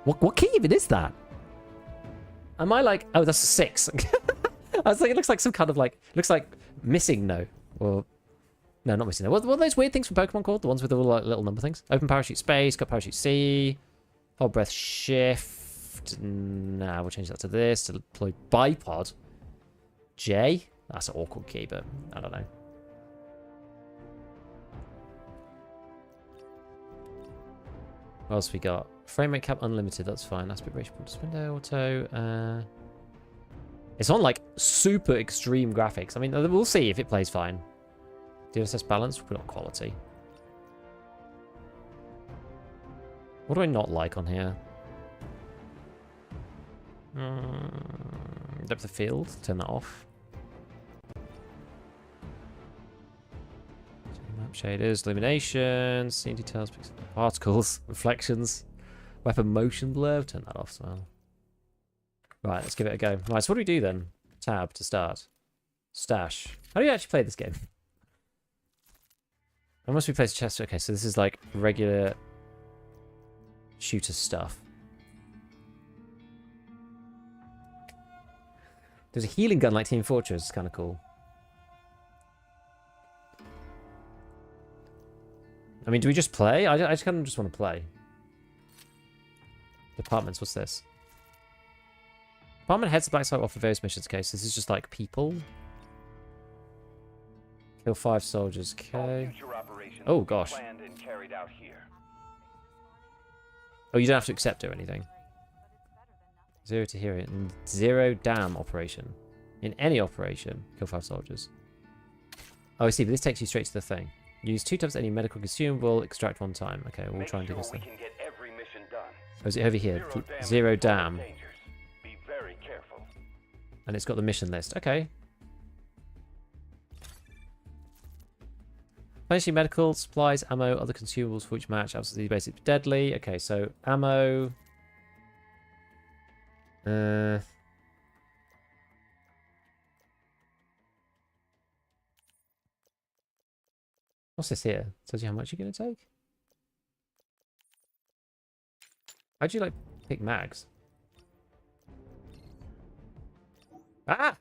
What key even is that? Am I like... Oh, that's a 6. I was like, it looks like some kind of like... Looks like missing no. Or... No, not missing no. What are those weird things from Pokemon called? The ones with all like, little number things? Open parachute space, got parachute C. Hold breath shift. Nah, we'll change that to this. To deploy bipod. J? That's an awkward key, but I don't know. What else we got? Frame rate cap unlimited, that's fine. Aspect ratio, window, auto. It's on like super extreme graphics. I mean, we'll see if it plays fine. DLSS balance, we'll put on quality. What do I not like on here? Depth of field, turn that off. Map shaders, illumination, scene details, particles, reflections, weapon motion blur, turn that off as well. Right, let's give it a go. Right, so what do we do then? Tab to start. Stash. How do you actually play this game? I must be placed chest. Okay, so this is like regular shooter stuff. There's a healing gun like Team Fortress. It's kind of cool. I mean, do we just play? I just kind of just want to play. Departments, what's this? Department heads to black site offer various missions. Okay, so this is just like people. Kill 5 soldiers. Okay. Oh gosh. Oh, you don't have to accept it or anything. 0 to hero. 0 damn operation. In any operation, kill 5 soldiers. Oh, I see, but this takes you straight to the thing. Use 2 times any medical consumable, extract 1 time. Okay, we'll try and do this thing. Oh, is it over here? 0 damn. And it's got the mission list. Okay. Finishing medical, supplies, ammo, other consumables for which match. Absolutely basic deadly. Okay, so ammo. What's this here? Tells you how much you're going to take? How'd you, like, pick mags? Ah!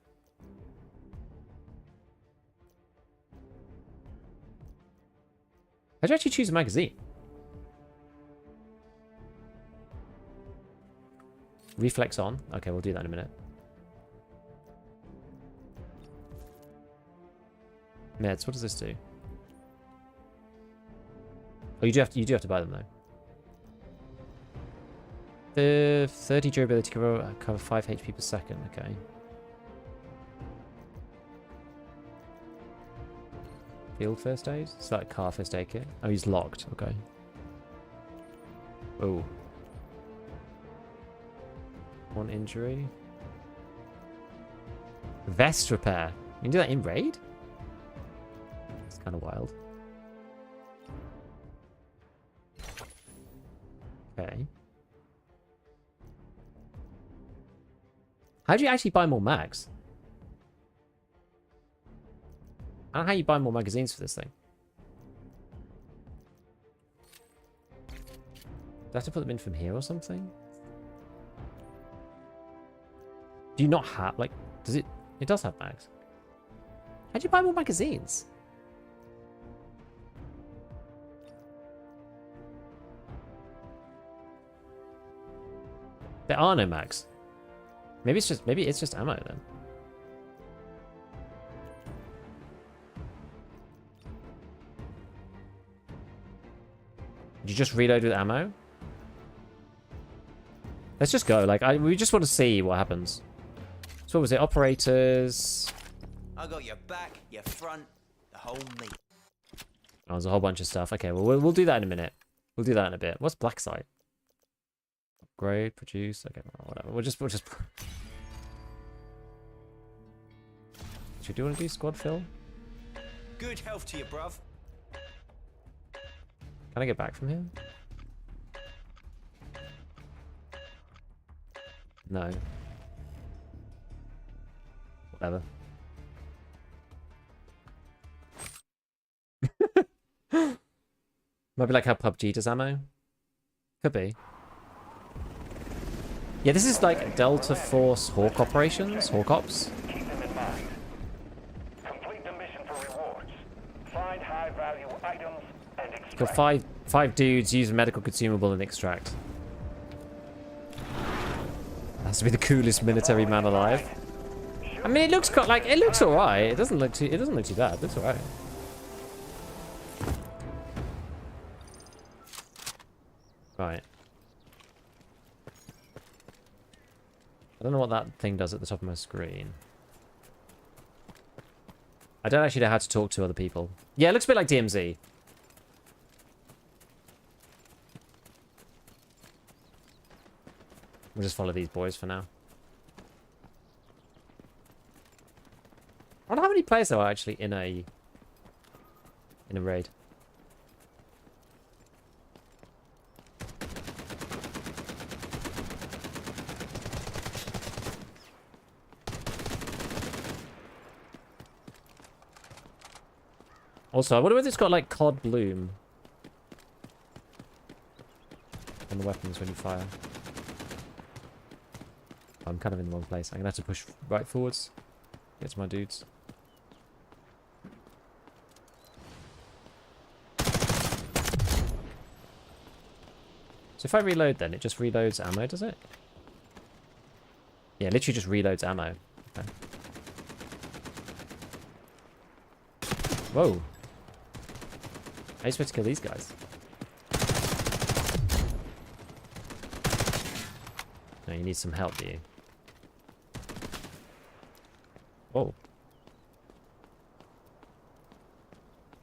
How'd you actually choose a magazine? Reflex on. Okay, we'll do that in a minute. Meds, what does this do? Oh, you do have to buy them though. 30 durability cover 5 HP per second. Okay. Field first aid? It's like car first aid kit. Oh, he's locked. Okay. Oh. 1 injury. Vest repair. You can do that in raid? It's kind of wild. Okay. How do you actually buy more mags? I don't know how you buy more magazines for this thing. Do I have to put them in from here or something? Do you not have, like, does it? It does have mags. How do you buy more magazines? There are no mags. Maybe it's just ammo then. Did you just reload with ammo? Let's just go. Like, we just want to see what happens. So what was it? Operators. I got your back, your front, the whole meat. Oh, there's a whole bunch of stuff. Okay, well, we'll do that in a minute. We'll do that in a bit. What's black site? Upgrade, produce. Okay, well, whatever. We'll just. Should we want to do squad fill? Good health to you, bruv. Can I get back from here? No. Whatever. Might be like how PUBG does ammo. Could be. Yeah, this is like Delta Force Hawk operations. Hawk ops. Keep them in mind. Complete the mission for rewards. Find high-value items and extract. Kill five dudes, use a medical consumable and extract. That has to be the coolest military man alive. I mean, it looks like it looks alright. It doesn't look too bad. It looks alright. Right. I don't know what that thing does at the top of my screen. I don't actually know how to talk to other people. Yeah, it looks a bit like DMZ. We'll just follow these boys for now. I wonder how many players there are actually in a raid. Also, I wonder if it's got like COD bloom on the weapons when you fire. I'm kind of in the wrong place. I'm gonna have to push right forwards. Get to my dudes. So if I reload then, it just reloads ammo, does it? Yeah, literally just reloads ammo. Okay. Whoa. How are you supposed to kill these guys? No, you need some help, do you? Whoa.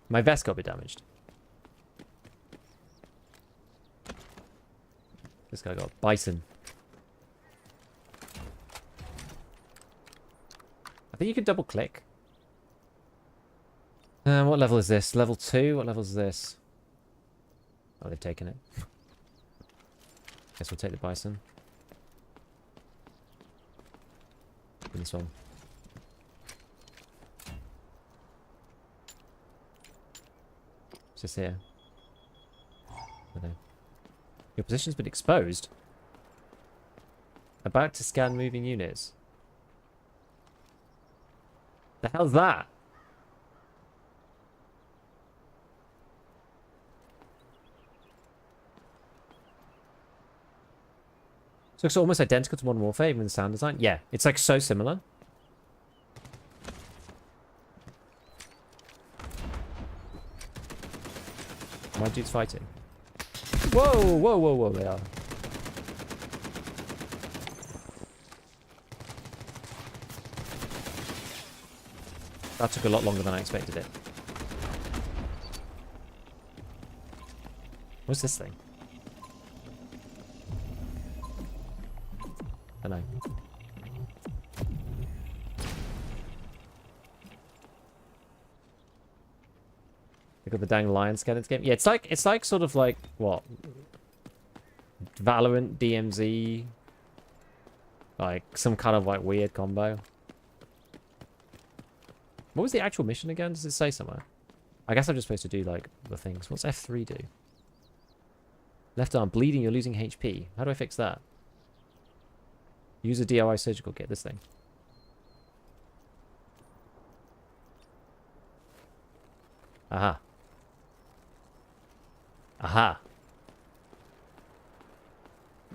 My vest got a bit damaged. This guy got bison. I think you can double click. What level is this? Level 2? What level is this? Oh, they've taken it. Guess we'll take the bison. This one. What's this here? Okay. Your position's been exposed. About to scan moving units. The hell's that? So it's almost identical to Modern Warfare, even in the sound design. Yeah, it's like so similar. My dude's fighting. Whoa, whoa, whoa, whoa, they are. That took a lot longer than I expected it. What's this thing? I don't know. They got the dang lion skin in this game. Yeah, it's like sort of like what? Valorant, DMZ, like some kind of like weird combo. What was the actual mission again? Does it say somewhere? I guess I'm just supposed to do like the things. What's F3 do? Left arm bleeding, you're losing HP. How do I fix that? Use a DIY surgical kit, this thing. Aha. Aha.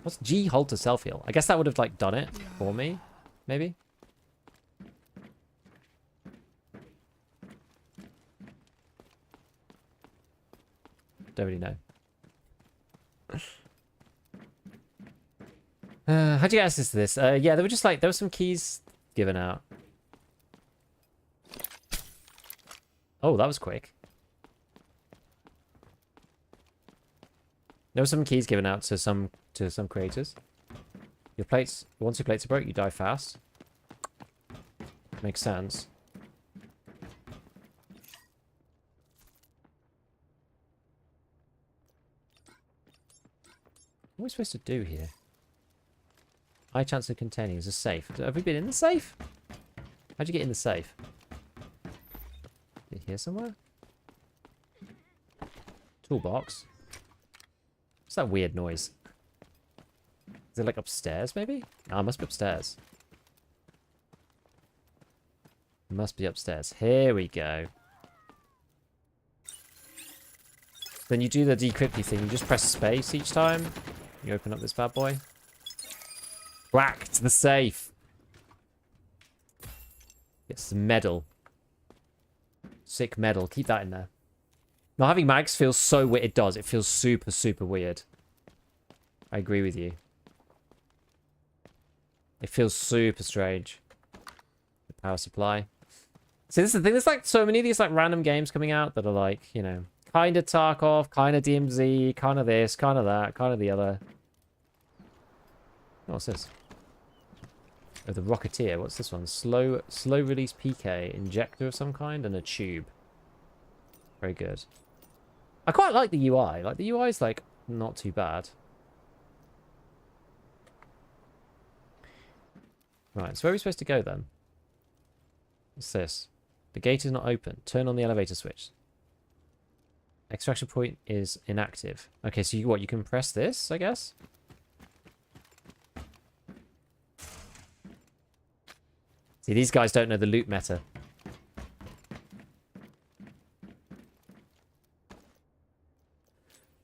What's G hold to self heal? I guess that would have like done it for me, maybe. Don't really know. How'd you get access to this? Yeah, there were just like, there were some keys given out. Oh, that was quick. There were some keys given out to some creators. Your plates, once your plates are broke, you die fast. Makes sense. What are we supposed to do here? High chance of containing is a safe. Have we been in the safe? How'd you get in the safe? Is it here somewhere? Toolbox. What's that weird noise? Is it like upstairs, maybe? Oh, it must be upstairs. It must be upstairs. Here we go. Then you do the decrypty thing. You just press space each time. You open up this bad boy. Whack to the safe. Yes, medal. Sick medal. Keep that in there. Not having mags feels so weird. It does. It feels super, super weird. I agree with you. It feels super strange. The power supply. See, this is the thing. There's like so many of these like random games coming out that are like, you know, kind of Tarkov, kind of DMZ, kind of this, kind of that, kind of the other. Oh, what's this? Oh, the Rocketeer. What's this one? Slow release PK, injector of some kind, and a tube. Very good. I quite like the UI. Like the UI is like not too bad. Right, so where are we supposed to go then? What's this? The gate is not open. Turn on the elevator switch. Extraction point is inactive. Okay, so you can press this, I guess? See, these guys don't know the loot meta.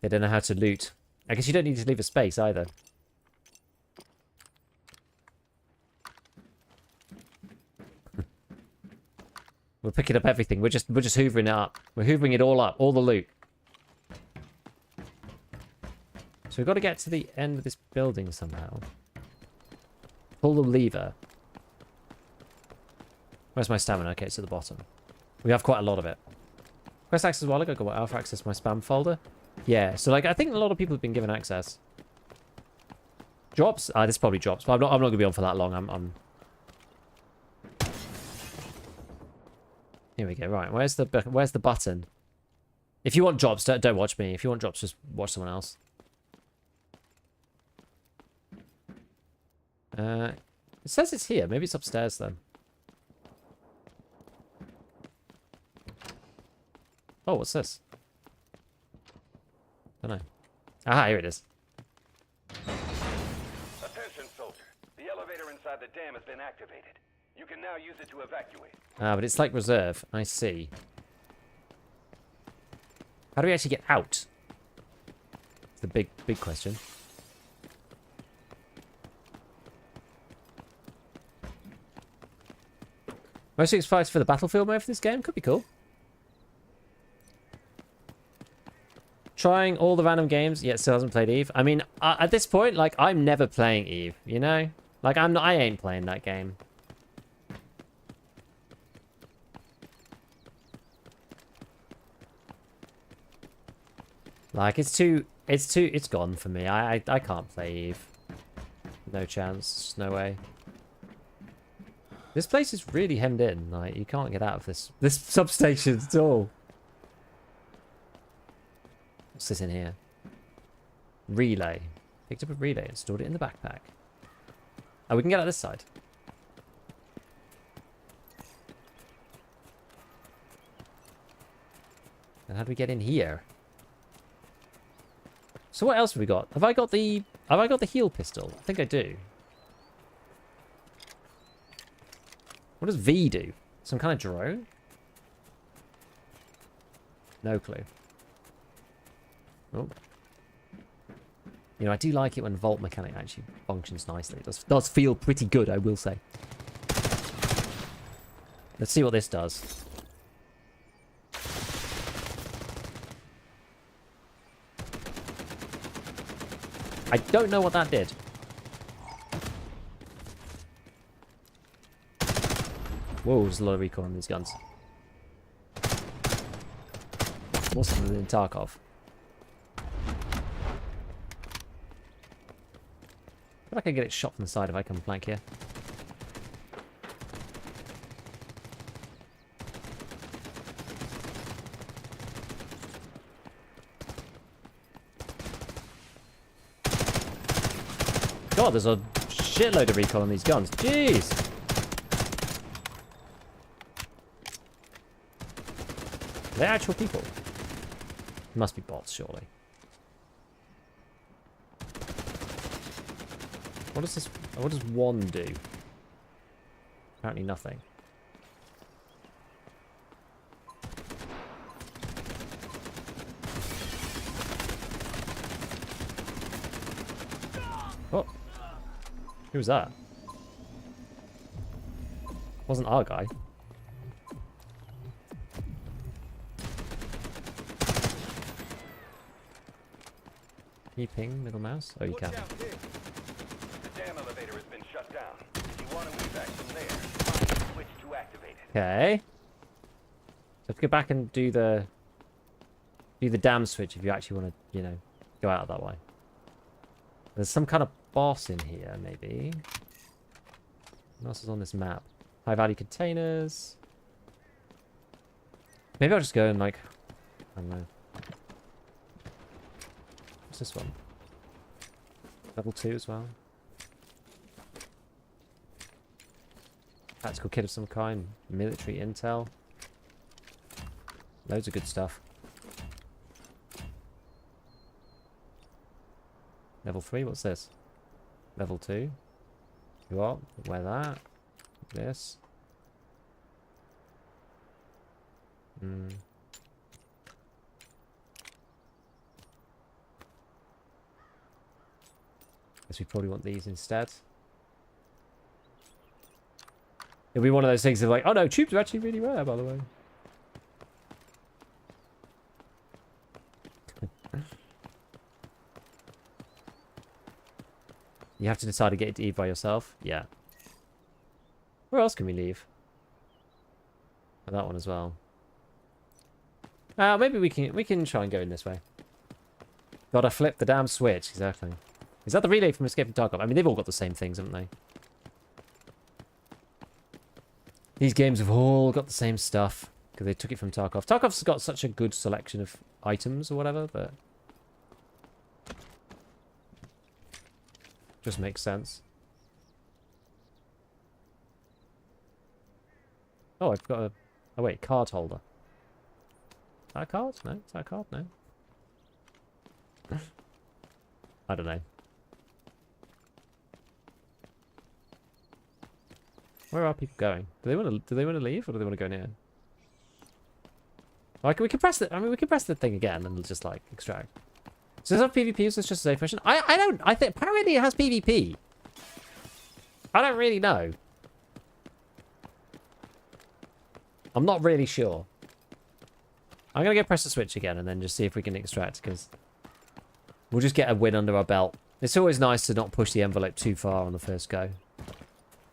They don't know how to loot. I guess you don't need to leave a space either. We're picking up everything. We're just hoovering it up. We're hoovering it all up. All the loot. So we've got to get to the end of this building somehow. Pull the lever. Where's my stamina? Okay, it's at the bottom. We have quite a lot of it. Quest access a while ago. Got alpha access to my spam folder. Yeah, so like I think a lot of people have been given access. Drops? This probably drops, but I'm not gonna be on for that long. I'm Here we go. Right, where's the button? If you want drops, don't watch me. If you want drops, just watch someone else. It says it's here. Maybe it's upstairs then. Oh, what's this? Don't know. Ah, here it is. Attention, soldier. The elevator inside the dam has been activated. You can now use it to evacuate. Ah, but it's like reserve. I see. How do we actually get out? It's the big question. Mostly excited for the battlefield mode for this game. Could be cool. Trying all the random games, yet still hasn't played Eve. I mean, at this point, like, I'm never playing Eve, you know? Like, I ain't playing that game. Like, it's gone for me. I can't play Eve. No chance. No way. This place is really hemmed in. Like, you can't get out of this substation at all. What's this in here? Relay. Picked up a relay and stored it in the backpack. Oh, we can get out this side. And how do we get in here? So what else have we got? Have I got the heal pistol? I think I do. What does V do? Some kind of drone? No clue. Oh. You know, I do like it when Vault Mechanic actually functions nicely. It does feel pretty good, I will say. Let's see what this does. I don't know what that did. Whoa, there's a lot of recoil on these guns. More so than in Tarkov. I feel like I can get it shot from the side if I come flank here. God, there's a shitload of recoil on these guns. Jeez! They're actual people. Must be bots, surely. What does this... What does one do? Apparently nothing. Oh! Who was that? Wasn't our guy. Can you ping middle mouse? Oh, you can. The dam elevator has been shut down. If you want to move back from there, find a switch to activate it. Okay. So if you go back and do the dam switch if you actually want to, you know, go out that way. There's some kind of boss in here, maybe. What else is on this map? High value containers. Maybe I'll just go and like, I don't know. What's this one? Level 2 as well. Tactical kit of some kind. Military intel. Loads of good stuff. Level 3, what's this? Level 2. Go up, wear that. This. Guess we probably want these instead. It'll be one of those things of like, oh no, tubes are actually really rare, by the way. You have to decide to get to Eve by yourself? Yeah. Where else can we leave? Oh, that one as well. Maybe we can try and go in this way. Gotta flip the damn switch, exactly. Is that the relay from Escape from Tarkov? I mean, they've all got the same things, haven't they? These games have all got the same stuff because they took it from Tarkov. Tarkov's got such a good selection of items or whatever, but just makes sense. Oh, I've got a... Oh, wait, card holder. Is that a card? No? Is that a card? No. I don't know. Where are people going? Do they want to leave or do they want to go near? Like we can press the we can press the thing again and just like extract. So does it have PvP? Is this just a safe mission? I think apparently it has PvP. I don't really know. I'm not really sure. I'm gonna go press the switch again and then just see if we can extract because we'll just get a win under our belt. It's always nice to not push the envelope too far on the first go.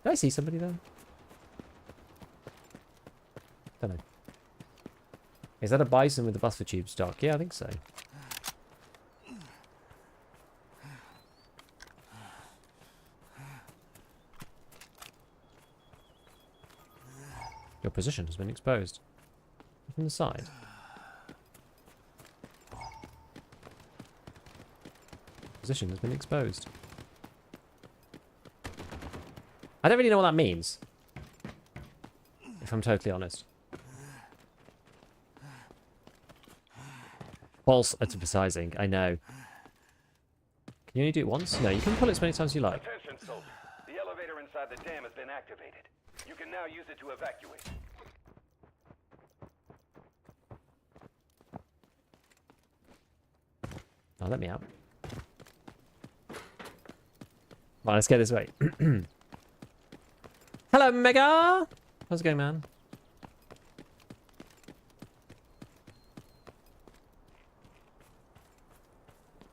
Did I see somebody there? Don't know. Is that a bison with the buffer tube stock? Yeah, I think so. Your position has been exposed. From the side. Position has been exposed. I don't really know what that means. If I'm totally honest. False emphasizing, I know. Can you only do it once? No, you can pull it as many times as you like. Attention, soldiers. The elevator inside the dam has been activated. You can now use it to evacuate. Oh, let me out. Right, let's get this way. Hello, Mega! How's it going, man?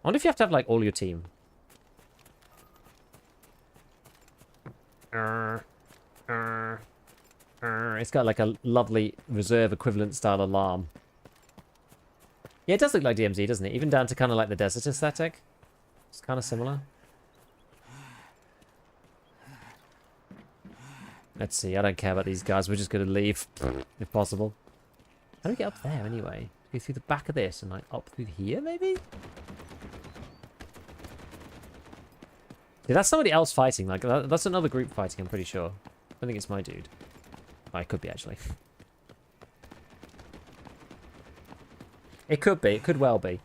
I wonder if you have to have, like, all your team. It's got like a lovely reserve equivalent style alarm. Yeah, it does look like DMZ, doesn't it? Even down to kind of like the desert aesthetic. It's kind of similar. Let's see. I don't care about these guys. We're just going to leave, if possible. How do we get up there anyway? Go through the back of this and like up through here, maybe? Yeah, that's somebody else fighting. Like that's another group fighting. I'm pretty sure. I don't think it's my dude. Oh, it could be actually. It could be. It could well be.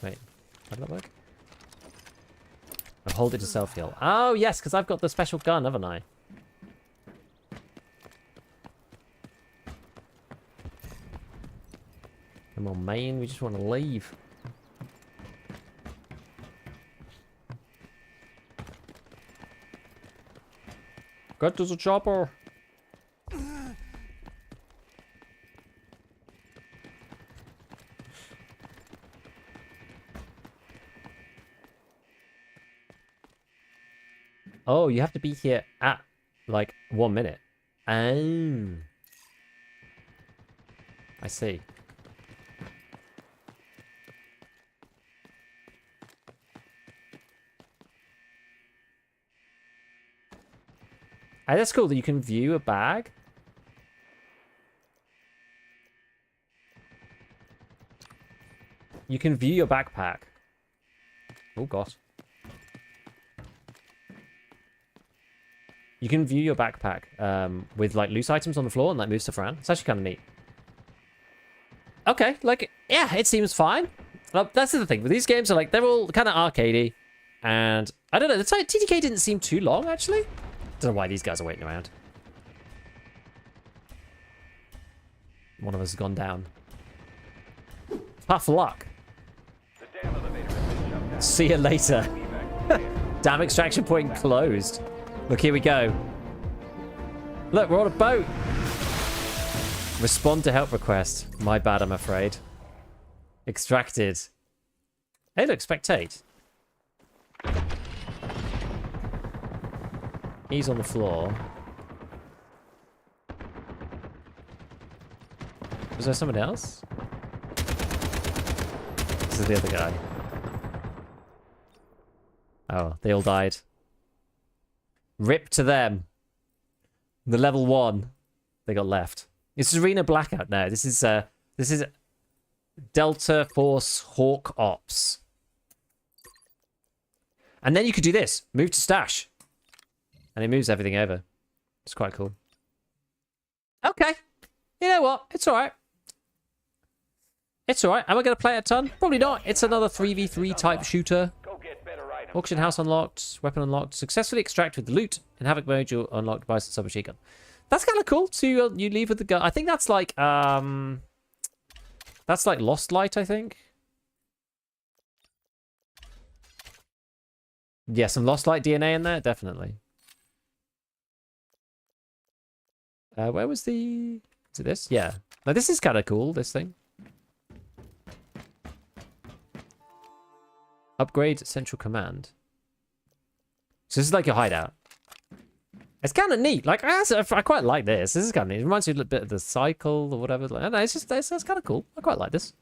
Wait, how did that work? I hold it to self-heal. Oh, yes, because I've got the special gun, haven't I? Come on, man, we just want to leave. Get to the chopper. Oh, you have to be here at, like, 1 minute. Oh. I see. Oh, that's cool that you can view a bag. You can view your backpack. Oh, God. You can view your backpack with, like, loose items on the floor and, like, move stuff around. It's actually kind of neat. Okay, like, yeah, it seems fine. That's the thing. With these games, are like, they're all kind of arcadey. And, I don't know, the TTK didn't seem too long, actually. Don't know why these guys are waiting around. One of us has gone down. Tough luck. The dam elevator has been shut down. See you later. Dam extraction point closed. Look, here we go. Look, we're on a boat. Respond to help request. My bad, I'm afraid. Extracted. Hey, look, spectate. He's on the floor. Was there someone else? This is the other guy. Oh, they all died. Rip to them. The level 1. They got left. This is Arena Blackout now. This is Delta Force Hawk Ops. And then you could do this. Move to stash. And it moves everything over. It's quite cool. Okay. You know what? It's alright. It's alright. Am I going to play it a ton? Probably not. It's another 3v3 type shooter. Go get better items. Auction house unlocked. Weapon unlocked. Successfully extract with the loot. In Havoc mode, you'll unlock device and submachine gun. That's kind of cool. So you leave with the gun. I think that's like Lost Light, I think. Yeah, some Lost Light DNA in there, definitely. Where was the... Is it this? Yeah. Now, this is kind of cool, this thing. Upgrade Central Command. So this is like your hideout. It's kind of neat. Like, I quite like this. This is kind of neat. It reminds me a little bit of the cycle or whatever. Like, I don't know, it's kind of cool. I quite like this.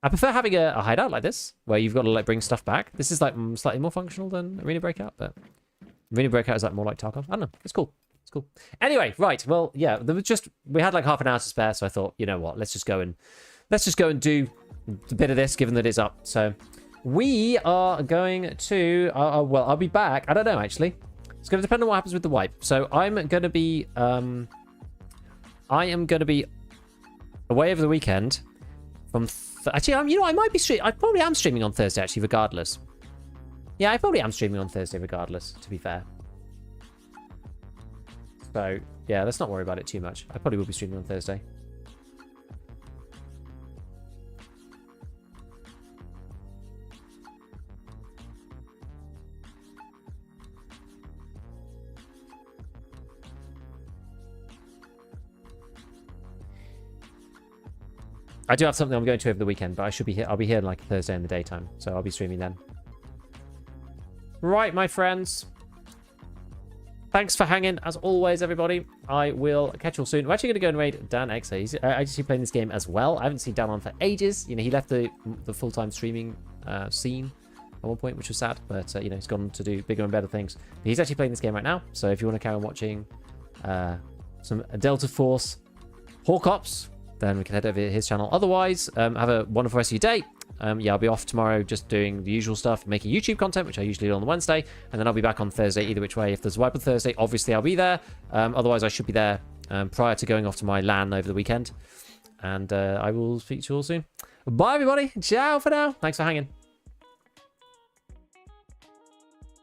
I prefer having a hideout like this, where you've got to like bring stuff back. This is like slightly more functional than Arena Breakout, but Arena Breakout is like more like Tarkov. I don't know. It's cool. It's cool. Anyway, right. Well, yeah, there was we had like half an hour to spare, so I thought, you know what, let's just go and do a bit of this, given that it's up. So we are going to. Well, I'll be back. I don't know actually. It's going to depend on what happens with the wipe. So I'm going to be. I am going to be away over the weekend. From actually, you know, I might be streaming. I probably am streaming on Thursday actually, regardless. Yeah, I probably am streaming on Thursday, regardless. To be fair. So yeah, let's not worry about it too much. I probably will be streaming on Thursday. I do have something I'm going to over the weekend, but I should be here. I'll be here like Thursday in the daytime, so I'll be streaming then. Right, my friends. Thanks for hanging, as always, everybody. I will catch you all soon. We're actually going to go and raid Dan X. He's actually playing this game as well. I haven't seen Dan on for ages. You know, he left the full-time streaming scene at one point, which was sad. But, you know, he's gone to do bigger and better things. But he's actually playing this game right now. So if you want to carry on watching some Delta Force Hawk Ops, then we can head over to his channel. Otherwise, have a wonderful rest of your day. Yeah, I'll be off tomorrow just doing the usual stuff, making YouTube content, which I usually do on the Wednesday, and then I'll be back on Thursday either which way. If there's a wipe on Thursday, obviously I'll be there. Otherwise, I should be there prior to going off to my LAN over the weekend. And I will speak to you all soon. Bye, everybody. Ciao for now. Thanks for hanging.